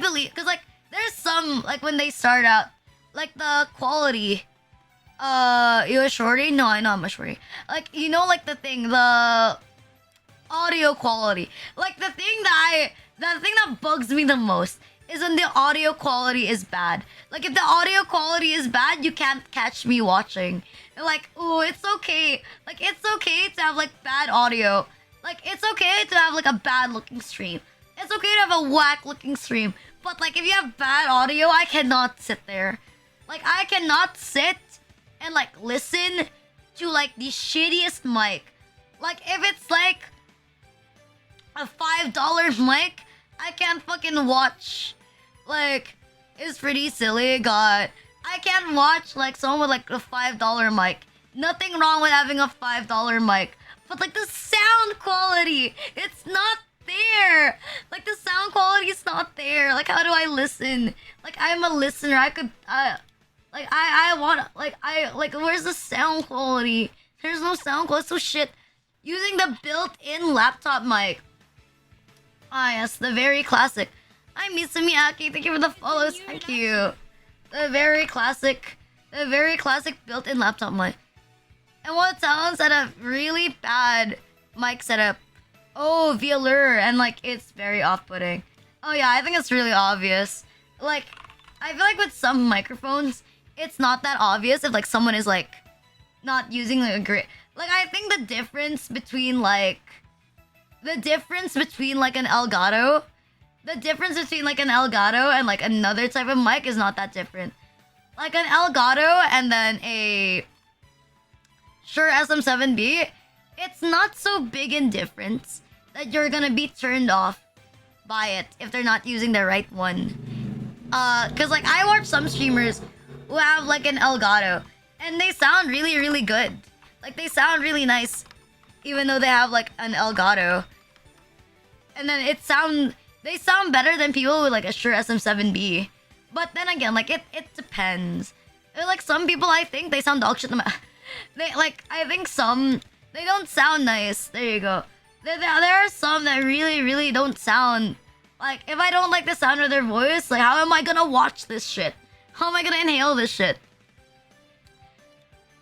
believe, cause like there's some like when they start out, like the quality. You a shorty? No, I know I'm a shorty. Like you know, like the thing, the audio quality. Like the thing that bugs me the most is when the audio quality is bad. Like if the audio quality is bad, you can't catch me watching. And like, ooh, it's okay. Like it's okay to have like bad audio. Like it's okay to have like a bad looking stream. It's okay to have a whack looking stream. But like if you have bad audio, I cannot sit there. Like I cannot sit and like listen to like the shittiest mic. Like if it's like a $5 mic, I can't fucking watch. Like it's pretty silly, God. I can't watch like someone with like a $5 mic. Nothing wrong with having a $5 mic. But like the sound quality, it's not there. Like the sound quality is not there. Like how do I listen? Like I'm a listener. I could I want like where's the sound quality? There's no sound quality. So shit. Using the built-in laptop mic. Ah yes, the very classic. Hi Misa Miyaki, thank you for the follows. Thank you. The very classic built-in laptop mic. And what sounds at a really bad mic setup? Oh, VLR, and like it's very off-putting. Oh yeah, I think it's really obvious. Like, I feel like with some microphones, it's not that obvious if like someone is like not using like a great. Like I think the difference between like an Elgato, and like another type of mic is not that different. Like an Elgato and then a Shure SM7B, it's not so big in difference that you're gonna be turned off by it if they're not using the right one. Cause like I watch some streamers who have like an Elgato and they sound really, really good. Like they sound really nice, even though they have like an Elgato. And then they sound better than people with like a Shure SM7B. But then again, like it depends. Like some people, I think they sound dog shit. I think some they don't sound nice. There you go. There are some that really, really don't sound. Like if I don't like the sound of their voice, like how am I gonna watch this shit? How am I gonna inhale this shit?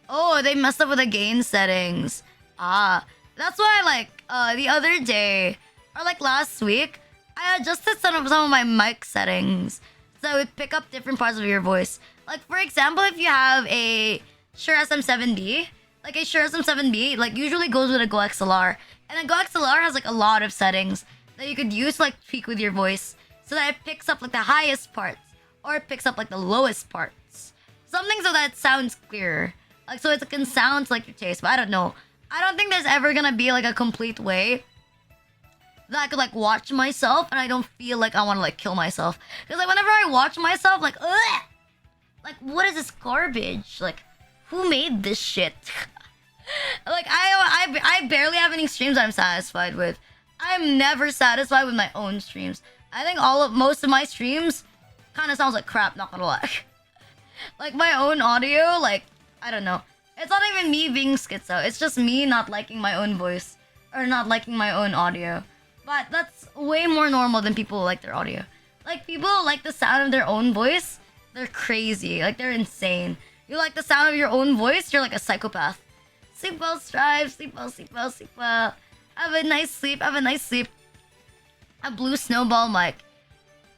Oh, they messed up with the gain settings. Ah, that's why like the other day or like last week, I adjusted some of my mic settings so it would pick up different parts of your voice. Like for example, if you have a Shure SM7B, like a Shure SM7B, like usually goes with a Go XLR, and a Go XLR has like a lot of settings that you could use to like tweak with your voice so that it picks up like the highest parts or it picks up like the lowest parts. Something so that it sounds clearer. Like so it can sound like your taste, but I don't know. I don't think there's ever gonna be like a complete way that I could like watch myself and I don't feel like I want to like kill myself. Because like whenever I watch myself, like ugh, like what is this garbage? Like who made this shit? Like I barely have any streams I'm satisfied with. I'm never satisfied with my own streams. I think most of my streams kind of sounds like crap. Not gonna lie. Like my own audio, like I don't know. It's not even me being schizo. It's just me not liking my own voice or not liking my own audio. But that's way more normal than people who like their audio. Like people who like the sound of their own voice, they're crazy. Like they're insane. You like the sound of your own voice, you're like a psychopath. Sleep well, Strive. Sleep well, sleep well, sleep well. Have a nice sleep, have a nice sleep. A blue snowball mic.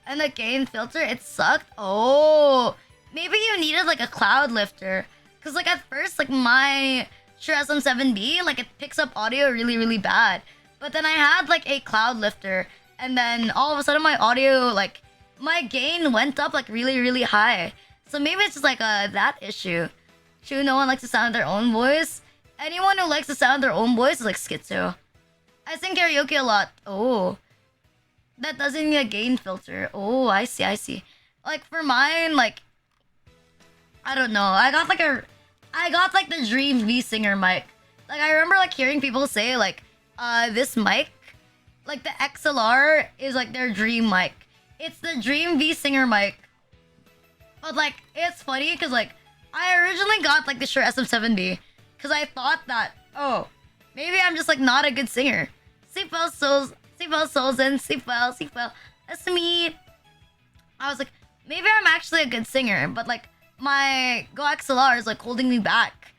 And the gain filter, it sucked? Oh, maybe you needed like a cloud lifter. Cause like at first, like my Shure SM7B, like it picks up audio really, really bad. But then I had like a cloud lifter, and then all of a sudden my audio, like my gain went up like really, really high. So maybe it's just like that issue. True, no one likes the sound of their own voice. Anyone who likes the sound of their own voice is like schizo. I sing karaoke a lot. Oh, that doesn't need a gain filter. Oh, I see, I see. Like for mine, like I don't know. I got like the Dream V Singer mic. Like I remember like hearing people say like, this mic, like the XLR is like their dream mic. It's the Dream V Singer mic. But like it's funny because like I originally got like the Shure SM7B because I thought that, oh, maybe I'm just like not a good singer. Seatbelt souls and seatbelt. That's me. I was like, maybe I'm actually a good singer, but like my Go XLR is like holding me back.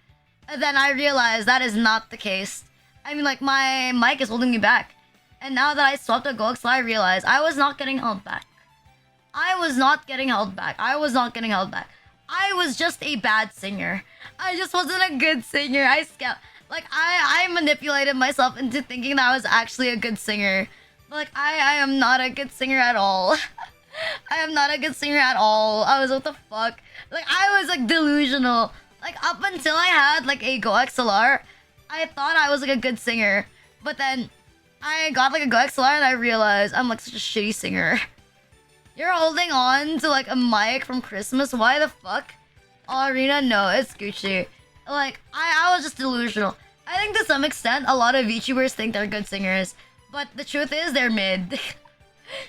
And then I realized that is not the case. I mean, like my mic is holding me back. And now that I swapped to Go XLR, I realized I was not getting held back. I was just a bad singer. I just wasn't a good singer. I manipulated myself into thinking that I was actually a good singer. But like I am not a good singer at all. I am not a good singer at all. I was, what the fuck? Like I was like delusional. Like up until I had like a Go XLR, I thought I was like a good singer. But then I got like a Go XLR and I realized I'm like such a shitty singer. You're holding on to like a mic from Christmas. Why the fuck? Oh, Rina, no, it's Gucci. Like, I was just delusional. I think to some extent, a lot of VTubers think they're good singers. But the truth is, they're mid.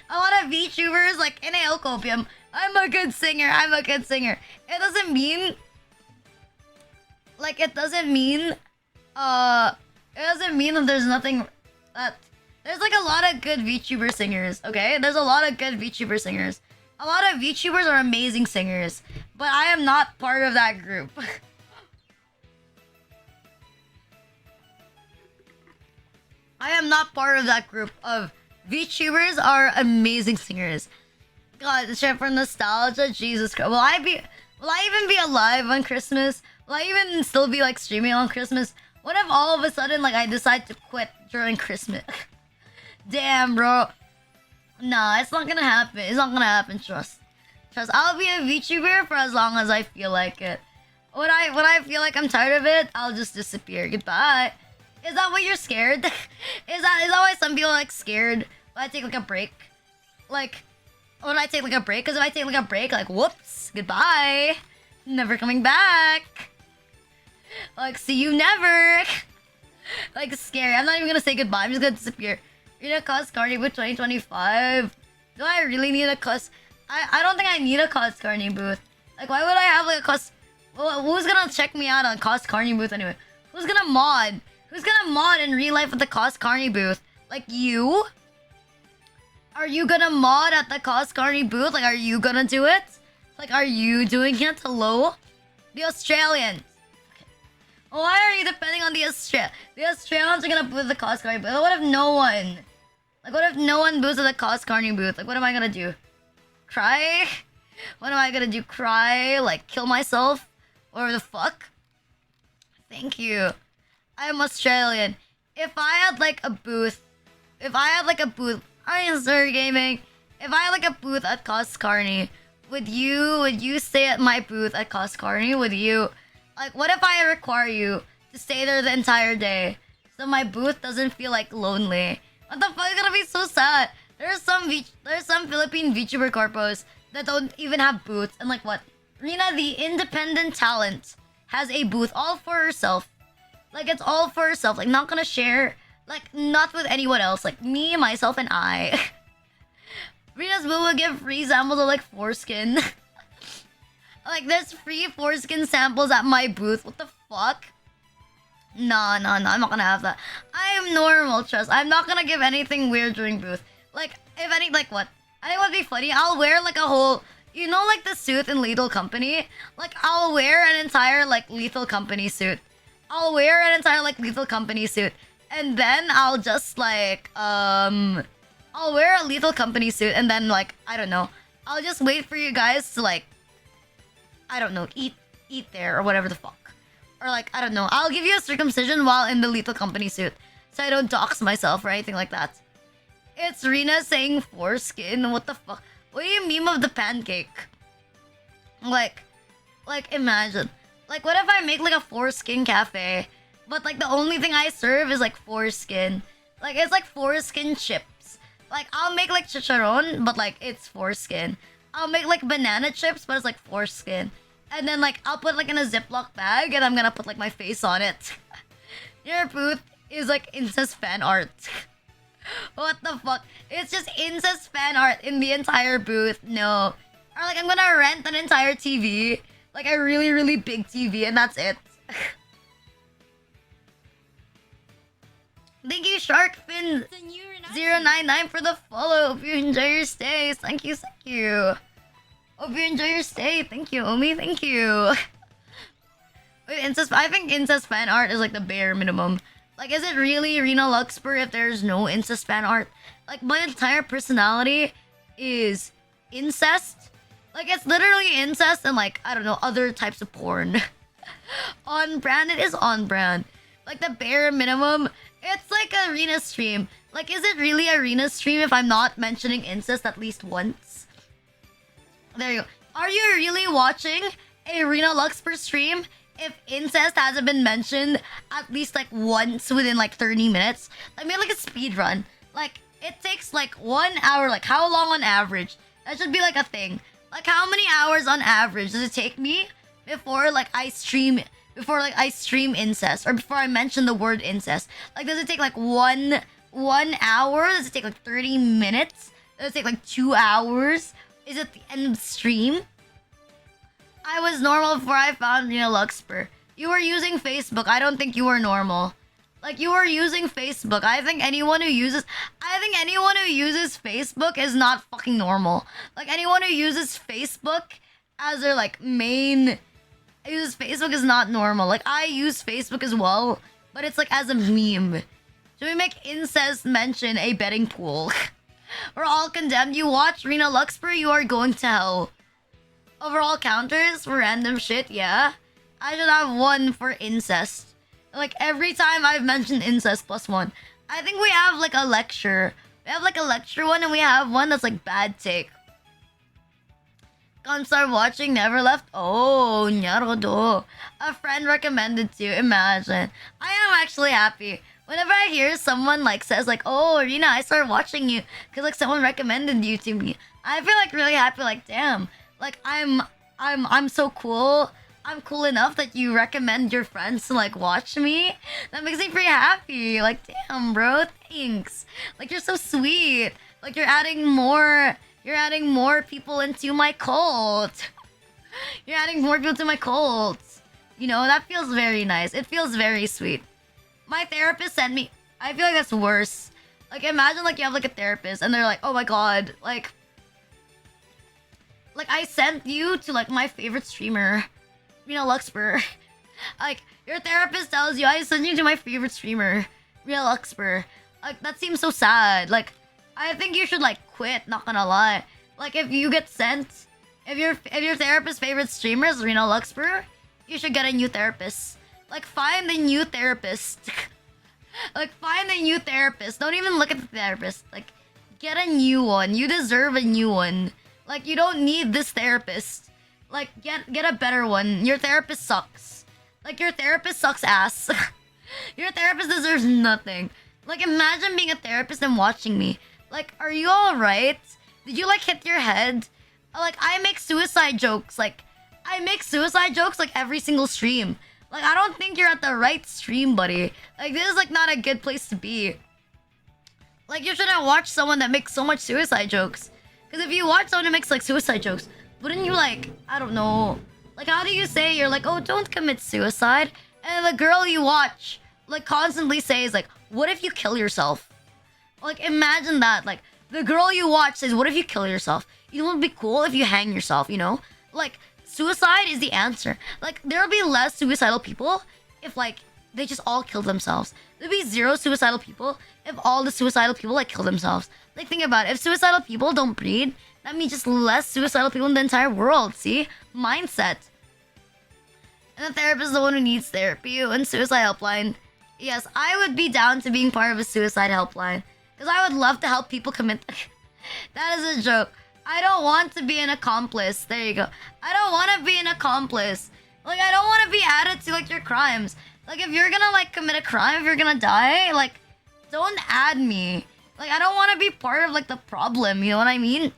A lot of VTubers, like, inhale copium. I'm a good singer. It doesn't mean... Like, it doesn't mean that there's nothing... There's, like, a lot of good VTuber singers, okay? There's a lot of good VTuber singers. A lot of VTubers are amazing singers. But I am not part of that group. I am not part of that group of VTubers are amazing singers. God, shit for nostalgia, Jesus Christ. Will I even be alive on Christmas? Will I even still be like streaming on Christmas? What if all of a sudden like I decide to quit during Christmas? Damn, bro. Nah, it's not gonna happen. Trust. I'll be a VTuber for as long as I feel like it. When I feel like I'm tired of it, I'll just disappear. Goodbye. Is that what you're scared? Is that why some people are like scared when I take like a break? Like when I take like a break? Because if I take like a break, like whoops, goodbye, never coming back. Like see you never. Like scary. I'm not even gonna say goodbye. I'm just gonna disappear. You're gonna cuss Carney with 2025. Do I really need a cuss? I don't think I need a Cost Carney booth. Like, why would I have like a cost? Well, who's gonna check me out on Cost Carney booth anyway? Who's gonna mod? Who's gonna mod in real life at the Cost Carney booth? Like you? Are you gonna mod at the Cost Carney booth? Like, are you gonna do it? Like, are you doing it? Hello? The Australians. Why are you depending on the Australians? The Australians are gonna booth the Cost Carney booth. What if no one? Like, what if no one booths at the Cost Carney booth? Like, what am I gonna do? Cry? What am I gonna do? Cry? Like kill myself? Or the fuck? Thank you. I'm Australian. If I had like a booth, I am Sir Gaming. If I had like a booth at Cost Carney, would you stay at my booth at Cost Carney? Would you, like, what if I require you to stay there the entire day so my booth doesn't feel like lonely? What the fuck? It's gonna be so sad. There's some Philippine VTuber corpos that don't even have booths. And like what? Rina, the independent talent, has a booth all for herself. Like it's all for herself. Like not gonna share. Like not with anyone else. Like me, myself, and I. Rina's booth will give free samples of like foreskin. Like there's free foreskin samples at my booth. What the fuck? No, I'm not gonna have that. I am normal, trust. I'm not gonna give anything weird during booth. Like, if any, like what? I think what would be funny, I'll wear like a whole, you know, like the suit in Lethal Company? Like, I'll wear an entire like Lethal Company suit. And then I'll just like, I'll wear a Lethal Company suit and then like, I don't know. I'll just wait for you guys to like, I don't know, eat there or whatever the fuck. Or like, I don't know. I'll give you a circumcision while in the Lethal Company suit. So I don't dox myself or anything like that. It's Rina saying foreskin. What the fuck? What do you meme of the pancake? Like imagine. Like what if I make like a foreskin cafe? But like the only thing I serve is like foreskin. Like it's like foreskin chips. Like I'll make like chicharron, but like it's foreskin. I'll make like banana chips, but it's like foreskin. and then like I'll put like in a Ziploc bag, and I'm gonna put like my face on it. Your booth is like incest fan art. What the fuck? It's just incest fan art in the entire booth. No. Or like I'm gonna rent an entire TV. Like a really, really big TV, and that's it. Thank you, Sharkfin099 for the follow. Hope you enjoy your stay. Thank you, thank you. Hope you enjoy your stay. Thank you, Omi. Thank you. Wait, incest. I think incest fan art is like the bare minimum. Like, is it really Rena Luxper if there's no incest fan art? Like, my entire personality is incest. Like, it's literally incest and, like, I don't know, other types of porn. On brand, it is on brand. Like, the bare minimum, it's like a Rina'S stream. Like, is it really a Rina'S stream if I'm not mentioning incest at least once? There you go. Are you really watching a Rena Luxper stream if incest hasn't been mentioned at least like once within like 30 minutes? Like maybe like a speed run. Like it takes like 1 hour. Like how long on average? That should be like a thing. Like how many hours on average does it take me before like I stream incest or before I mention the word incest? Like does it take like one hour? Does it take like 30 minutes? Does it take like 2 hours? Is it the end of the stream? I was normal before I found Rena Luxper. You were using Facebook. I don't think you were normal. Like you were using Facebook. I think anyone who uses Facebook is not fucking normal. Like anyone who uses Facebook as their like main uses Facebook is not normal. Like I use Facebook as well, but it's like as a meme. Should we make incest mention a betting pool? We're all condemned. You watch Rena Luxper, you are going to hell. Overall counters for random shit, yeah. I should have one for incest. Like every time I've mentioned incest +1. I think we have like a lecture. We have like a lecture one and we have one that's like bad take. Can't start watching, never left. Oh, Nyarodo. A friend recommended to. Imagine. I am actually happy. Whenever I hear someone like says like, "Oh, Rena, I started watching you because like someone recommended you to me," I feel like really happy. Like, damn, like I'm so cool. I'm cool enough that you recommend your friends to like watch me. That makes me pretty happy. Like, damn, bro, thanks. Like, you're so sweet. Like, you're adding more people into my cult. You're adding more people to my cult. You know, that feels very nice. It feels very sweet. My therapist sent me. I feel like that's worse. Like imagine like you have like a therapist and they're like, "Oh my god, like I sent you to like my favorite streamer, Rena Luxper." Like your therapist tells you, "I sent you to my favorite streamer, Rena Luxper." Like that seems so sad. Like I think you should like quit. Not gonna lie. Like if you get sent, if your therapist's favorite streamer is Rena Luxper, you should get a new therapist. Like, find a new therapist. Like, find a new therapist. Don't even look at the therapist. Like, get a new one. You deserve a new one. Like, you don't need this therapist. Like, get a better one. Your therapist sucks. Like, your therapist sucks ass. Your therapist deserves nothing. Like, imagine being a therapist and watching me. Like, are you alright? Did you, like, hit your head? Like, I make suicide jokes. Like, I make suicide jokes, like, every single stream. Like, I don't think you're at the right stream, buddy. Like, this is, like, not a good place to be. Like, you shouldn't watch someone that makes so much suicide jokes. Because if you watch someone who makes, like, suicide jokes, wouldn't you, like, I don't know. Like, how do you say you're like, "Oh, don't commit suicide"? And the girl you watch, like, constantly says, like, "What if you kill yourself?" Like, imagine that. Like, the girl you watch says, "What if you kill yourself?" You know, it would be cool if you hang yourself, you know? Like, suicide is the answer. Like, there'll be less suicidal people if, like, they just all kill themselves. There'll be 0 suicidal people if all the suicidal people, like, kill themselves. Like, think about it. If suicidal people don't breed, that means just less suicidal people in the entire world. See? Mindset. And the therapist is the one who needs therapy. And suicide helpline. Yes, I would be down to being part of a suicide helpline. Because I would love to help people commit... That is a joke. I don't want to be an accomplice. There you go. I don't want to be an accomplice. Like, I don't want to be added to, like, your crimes. Like, if you're gonna, like, commit a crime, if you're gonna die, like, don't add me. Like, I don't want to be part of, like, the problem. You know what I mean?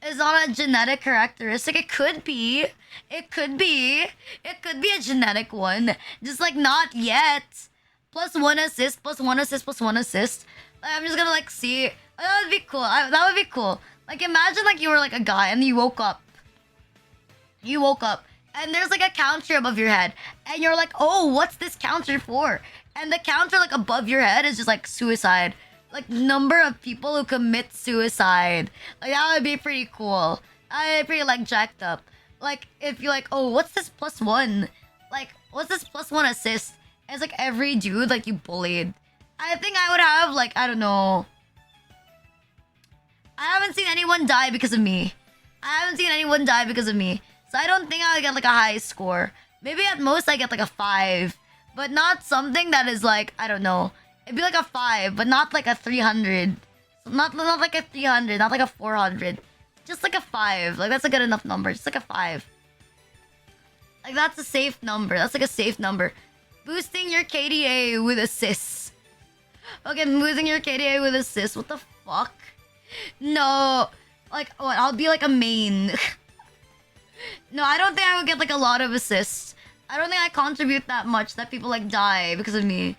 It's not a genetic characteristic. It could be. It could be. It could be a genetic one. Just like not yet. Plus one assist, plus one assist, plus one assist. Like, I'm just gonna like see. That would be cool. That would be cool. Like imagine like you were like a guy and you woke up. You woke up and there's like a counter above your head. And you're like, oh, what's this counter for? And the counter like above your head is just like suicide. Like number of people who commit suicide. Like that would be pretty cool. That would be pretty like jacked up. Like if you're like, oh, what's this plus one? Like what's this plus one assist? It's like every dude like you bullied. I think I would have like, I don't know. I haven't seen anyone die because of me. I haven't seen anyone die because of me. So I don't think I would get like a high score. Maybe at most I get like a 5. But not something that is like, I don't know. It'd be like a 5, but not like a 300. Not like a 300, not like a 400. Just like a 5. Like that's a good enough number. Just like a 5. Like that's a safe number. That's like a safe number. Boosting your KDA with assists. Okay, boosting your KDA with assists. What the fuck? No. Like, what? I'll be like a main. No, I don't think I would get like a lot of assists. I don't think I contribute that much that people like die because of me.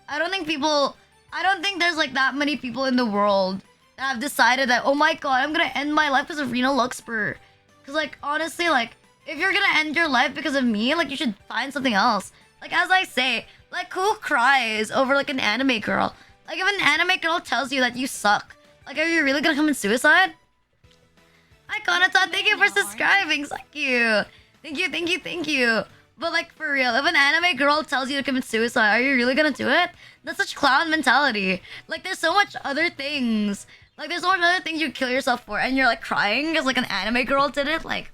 I don't think there's like that many people in the world that have decided that, oh my god, I'm gonna end my life because of Rena Luxper. Because like, honestly, like, if you're gonna end your life because of me, like, you should find something else. Like, as I say, like, who cries over like an anime girl? Like, if an anime girl tells you that you suck, like, are you really gonna commit suicide? Hi, Konata, thank you for subscribing. Thank you. Thank you. But like, for real, if an anime girl tells you to commit suicide, are you really gonna do it? That's such clown mentality. Like, there's so much other things. Like, there's so much other things you kill yourself for, and you're like crying because like an anime girl did it. Like,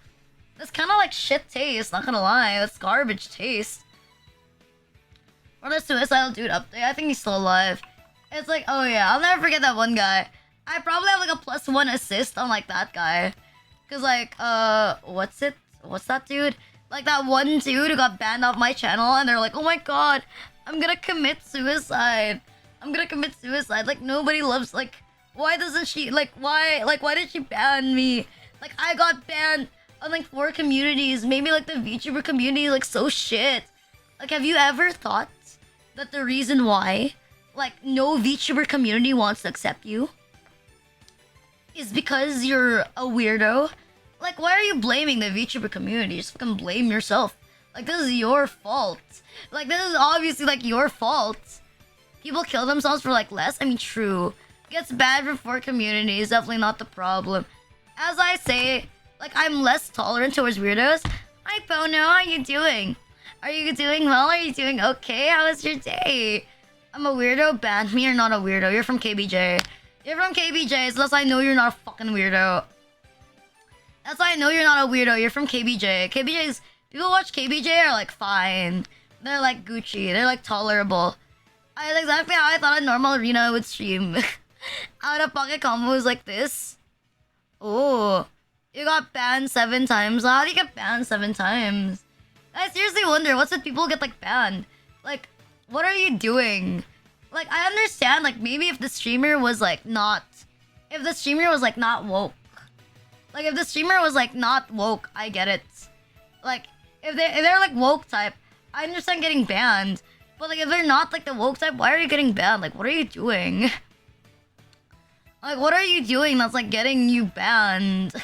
that's kind of like shit taste, not gonna lie. That's garbage taste. Or the suicidal dude update. I think he's still alive. It's like, oh yeah, I'll never forget that one guy. I probably have like a +1 assist on like that guy. Cause like, what's that dude? Like that one dude who got banned off my channel and they're like, oh my god, I'm gonna commit suicide. Like nobody loves, like, why doesn't she, like, why did she ban me? Like I got banned on like 4 communities. Maybe like the VTuber community is like so shit. Like, have you ever thought that the reason why like no VTuber community wants to accept you is because you're a weirdo? Like, why are you blaming the VTuber community? Just fucking blame yourself. Like, this is your fault. Like, this is obviously, like, your fault. People kill themselves for, like, less? I mean, true. Gets bad for 4 communities. Definitely not the problem. As I say, like, I'm less tolerant towards weirdos. Hi, Pono. How are you doing? Are you doing well? Are you doing okay? How was your day? I'm a weirdo. Ban me. You're not a weirdo. You're from KBJ. You're from KBJ, so that's why I know you're not a fucking weirdo. That's why I know you're not a weirdo. You're from KBJ. KBJ's... People watch KBJ are, like, fine. They're, like, Gucci. They're, like, tolerable. That's exactly how I thought a normal arena would stream. Out-of-pocket combos like this. Oh. You got banned 7 times. How do you get banned 7 times? I seriously wonder, what's with people get, like, banned? Like, what are you doing? Like, I understand, like, maybe if the streamer was, like, not... If the streamer was, like, not woke. Like, if the streamer was, like, not woke, I get it. Like, if they're like, woke type, I understand getting banned. But, like, if they're not, like, the woke type, why are you getting banned? Like, what are you doing? Like, what are you doing that's, like, getting you banned?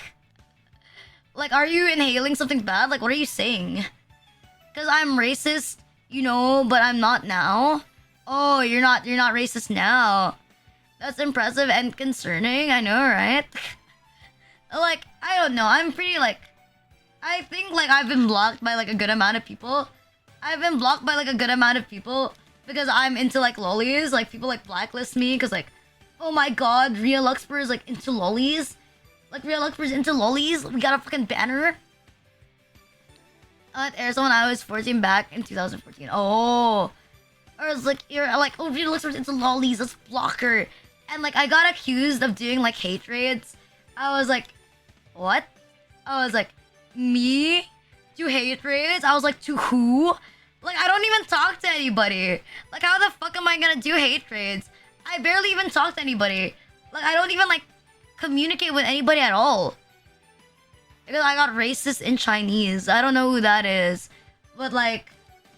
Like, are you inhaling something bad? Like, what are you saying? Because I'm racist, you know, but I'm not now. Oh, you're not racist now. That's impressive and concerning, I know, right? Like, I don't know, I'm pretty, like... I think, like, I've been blocked by, like, a good amount of people. I've been blocked by, like, a good amount of people because I'm into, like, lollies. Like, people, like, blacklist me because, like, oh my god, Rhea Luxper is, like, into lollies. Like, Rhea Luxper's into lollies. We got a fucking banner. It airs when I was 14 back in 2014. Oh. Or it's like, you're like, oh, Rhea Luxper's into lollies. Let's block her. And, like, I got accused of doing, like, hate raids. I was like, what? I was like, me? Do hate raids? I was like, to who? Like, I don't even talk to anybody. Like, how the fuck am I gonna do hate raids? I barely even talk to anybody. Like, I don't even, like, communicate with anybody at all. Because I got racist in Chinese. I don't know who that is. But like,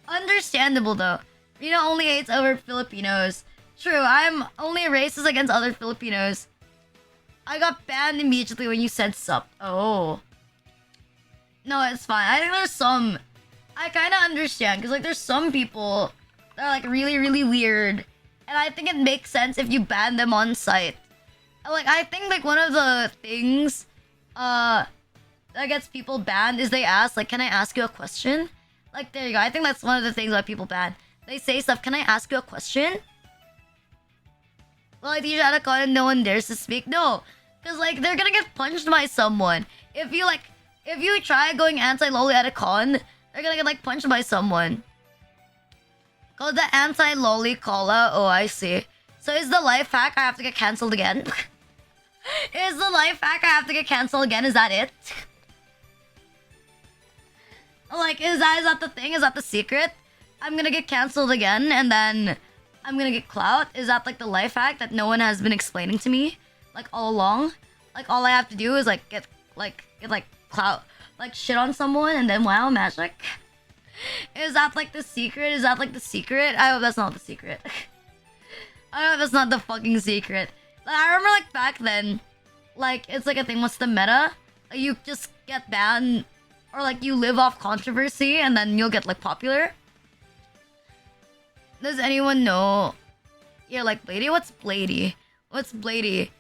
understandable though. Rina only hates over Filipinos. True, I'm only racist against other Filipinos. I got banned immediately when you said sup. Oh. No, it's fine. I think there's some... I kind of understand. Because like there's some people that are like really, really weird. And I think it makes sense if you ban them on site. Like, I think like one of the things that gets people banned is they ask, like, can I ask you a question? Like, there you go. I think that's one of the things why people ban. They say stuff, can I ask you a question? Well, I teach how to call and no one dares to speak. No. Because, like, they're gonna get punched by someone. If you try going anti-lolly at a con, they're gonna get, like, punched by someone. Called the anti-lolly caller. Oh, I see. So is the life hack I have to get cancelled again? Is the life hack I have to get cancelled again? Is that it? Like, is that the thing? Is that the secret? I'm gonna get cancelled again, and then I'm gonna get clout? Is that, like, the life hack that no one has been explaining to me? Like, all along? Like, all I have to do is, like, get clout. Like, shit on someone, and then, wow, magic? Is that, like, the secret? Is that, like, the secret? I hope that's not the secret. I hope that's not the fucking secret. Like, I remember, like, back then, like, it's like a thing, what's the meta? Like, you just get banned, or, like, you live off controversy, and then you'll get, like, popular. Does anyone know? Yeah, like, Blady? What's Blady? What's Blady?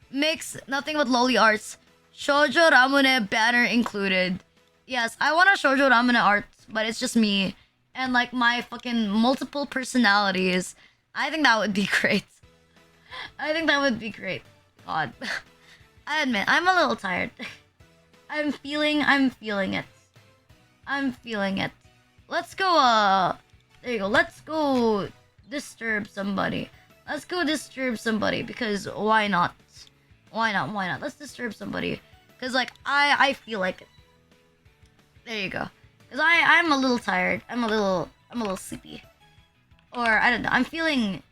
Mix nothing but lolly arts. Shoujo Ramune banner included. Yes, I want a Shoujo Ramune art, but it's just me. And, like, my fucking multiple personalities. I think that would be great. I think that would be great. God. I admit, I'm a little tired. I'm feeling it. I'm feeling it. Let's go, there you go. Let's go disturb somebody. Let's go disturb somebody, because why not? Why not? Why not? Let's disturb somebody. Because, like, I feel like it. There you go. Because I'm a little tired. I'm a little sleepy. Or, I don't know. I'm feeling...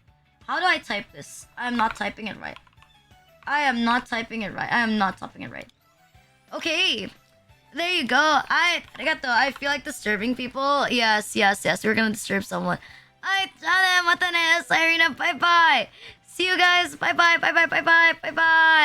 How do I type this? I'm not typing it right. I am not typing it right. I am not typing it right. Okay. There you go. I feel like disturbing people. Yes. We're gonna disturb someone. Mata ne, Irina. Bye-bye. See you guys. Bye-bye. Bye-bye. Bye-bye. Bye-bye.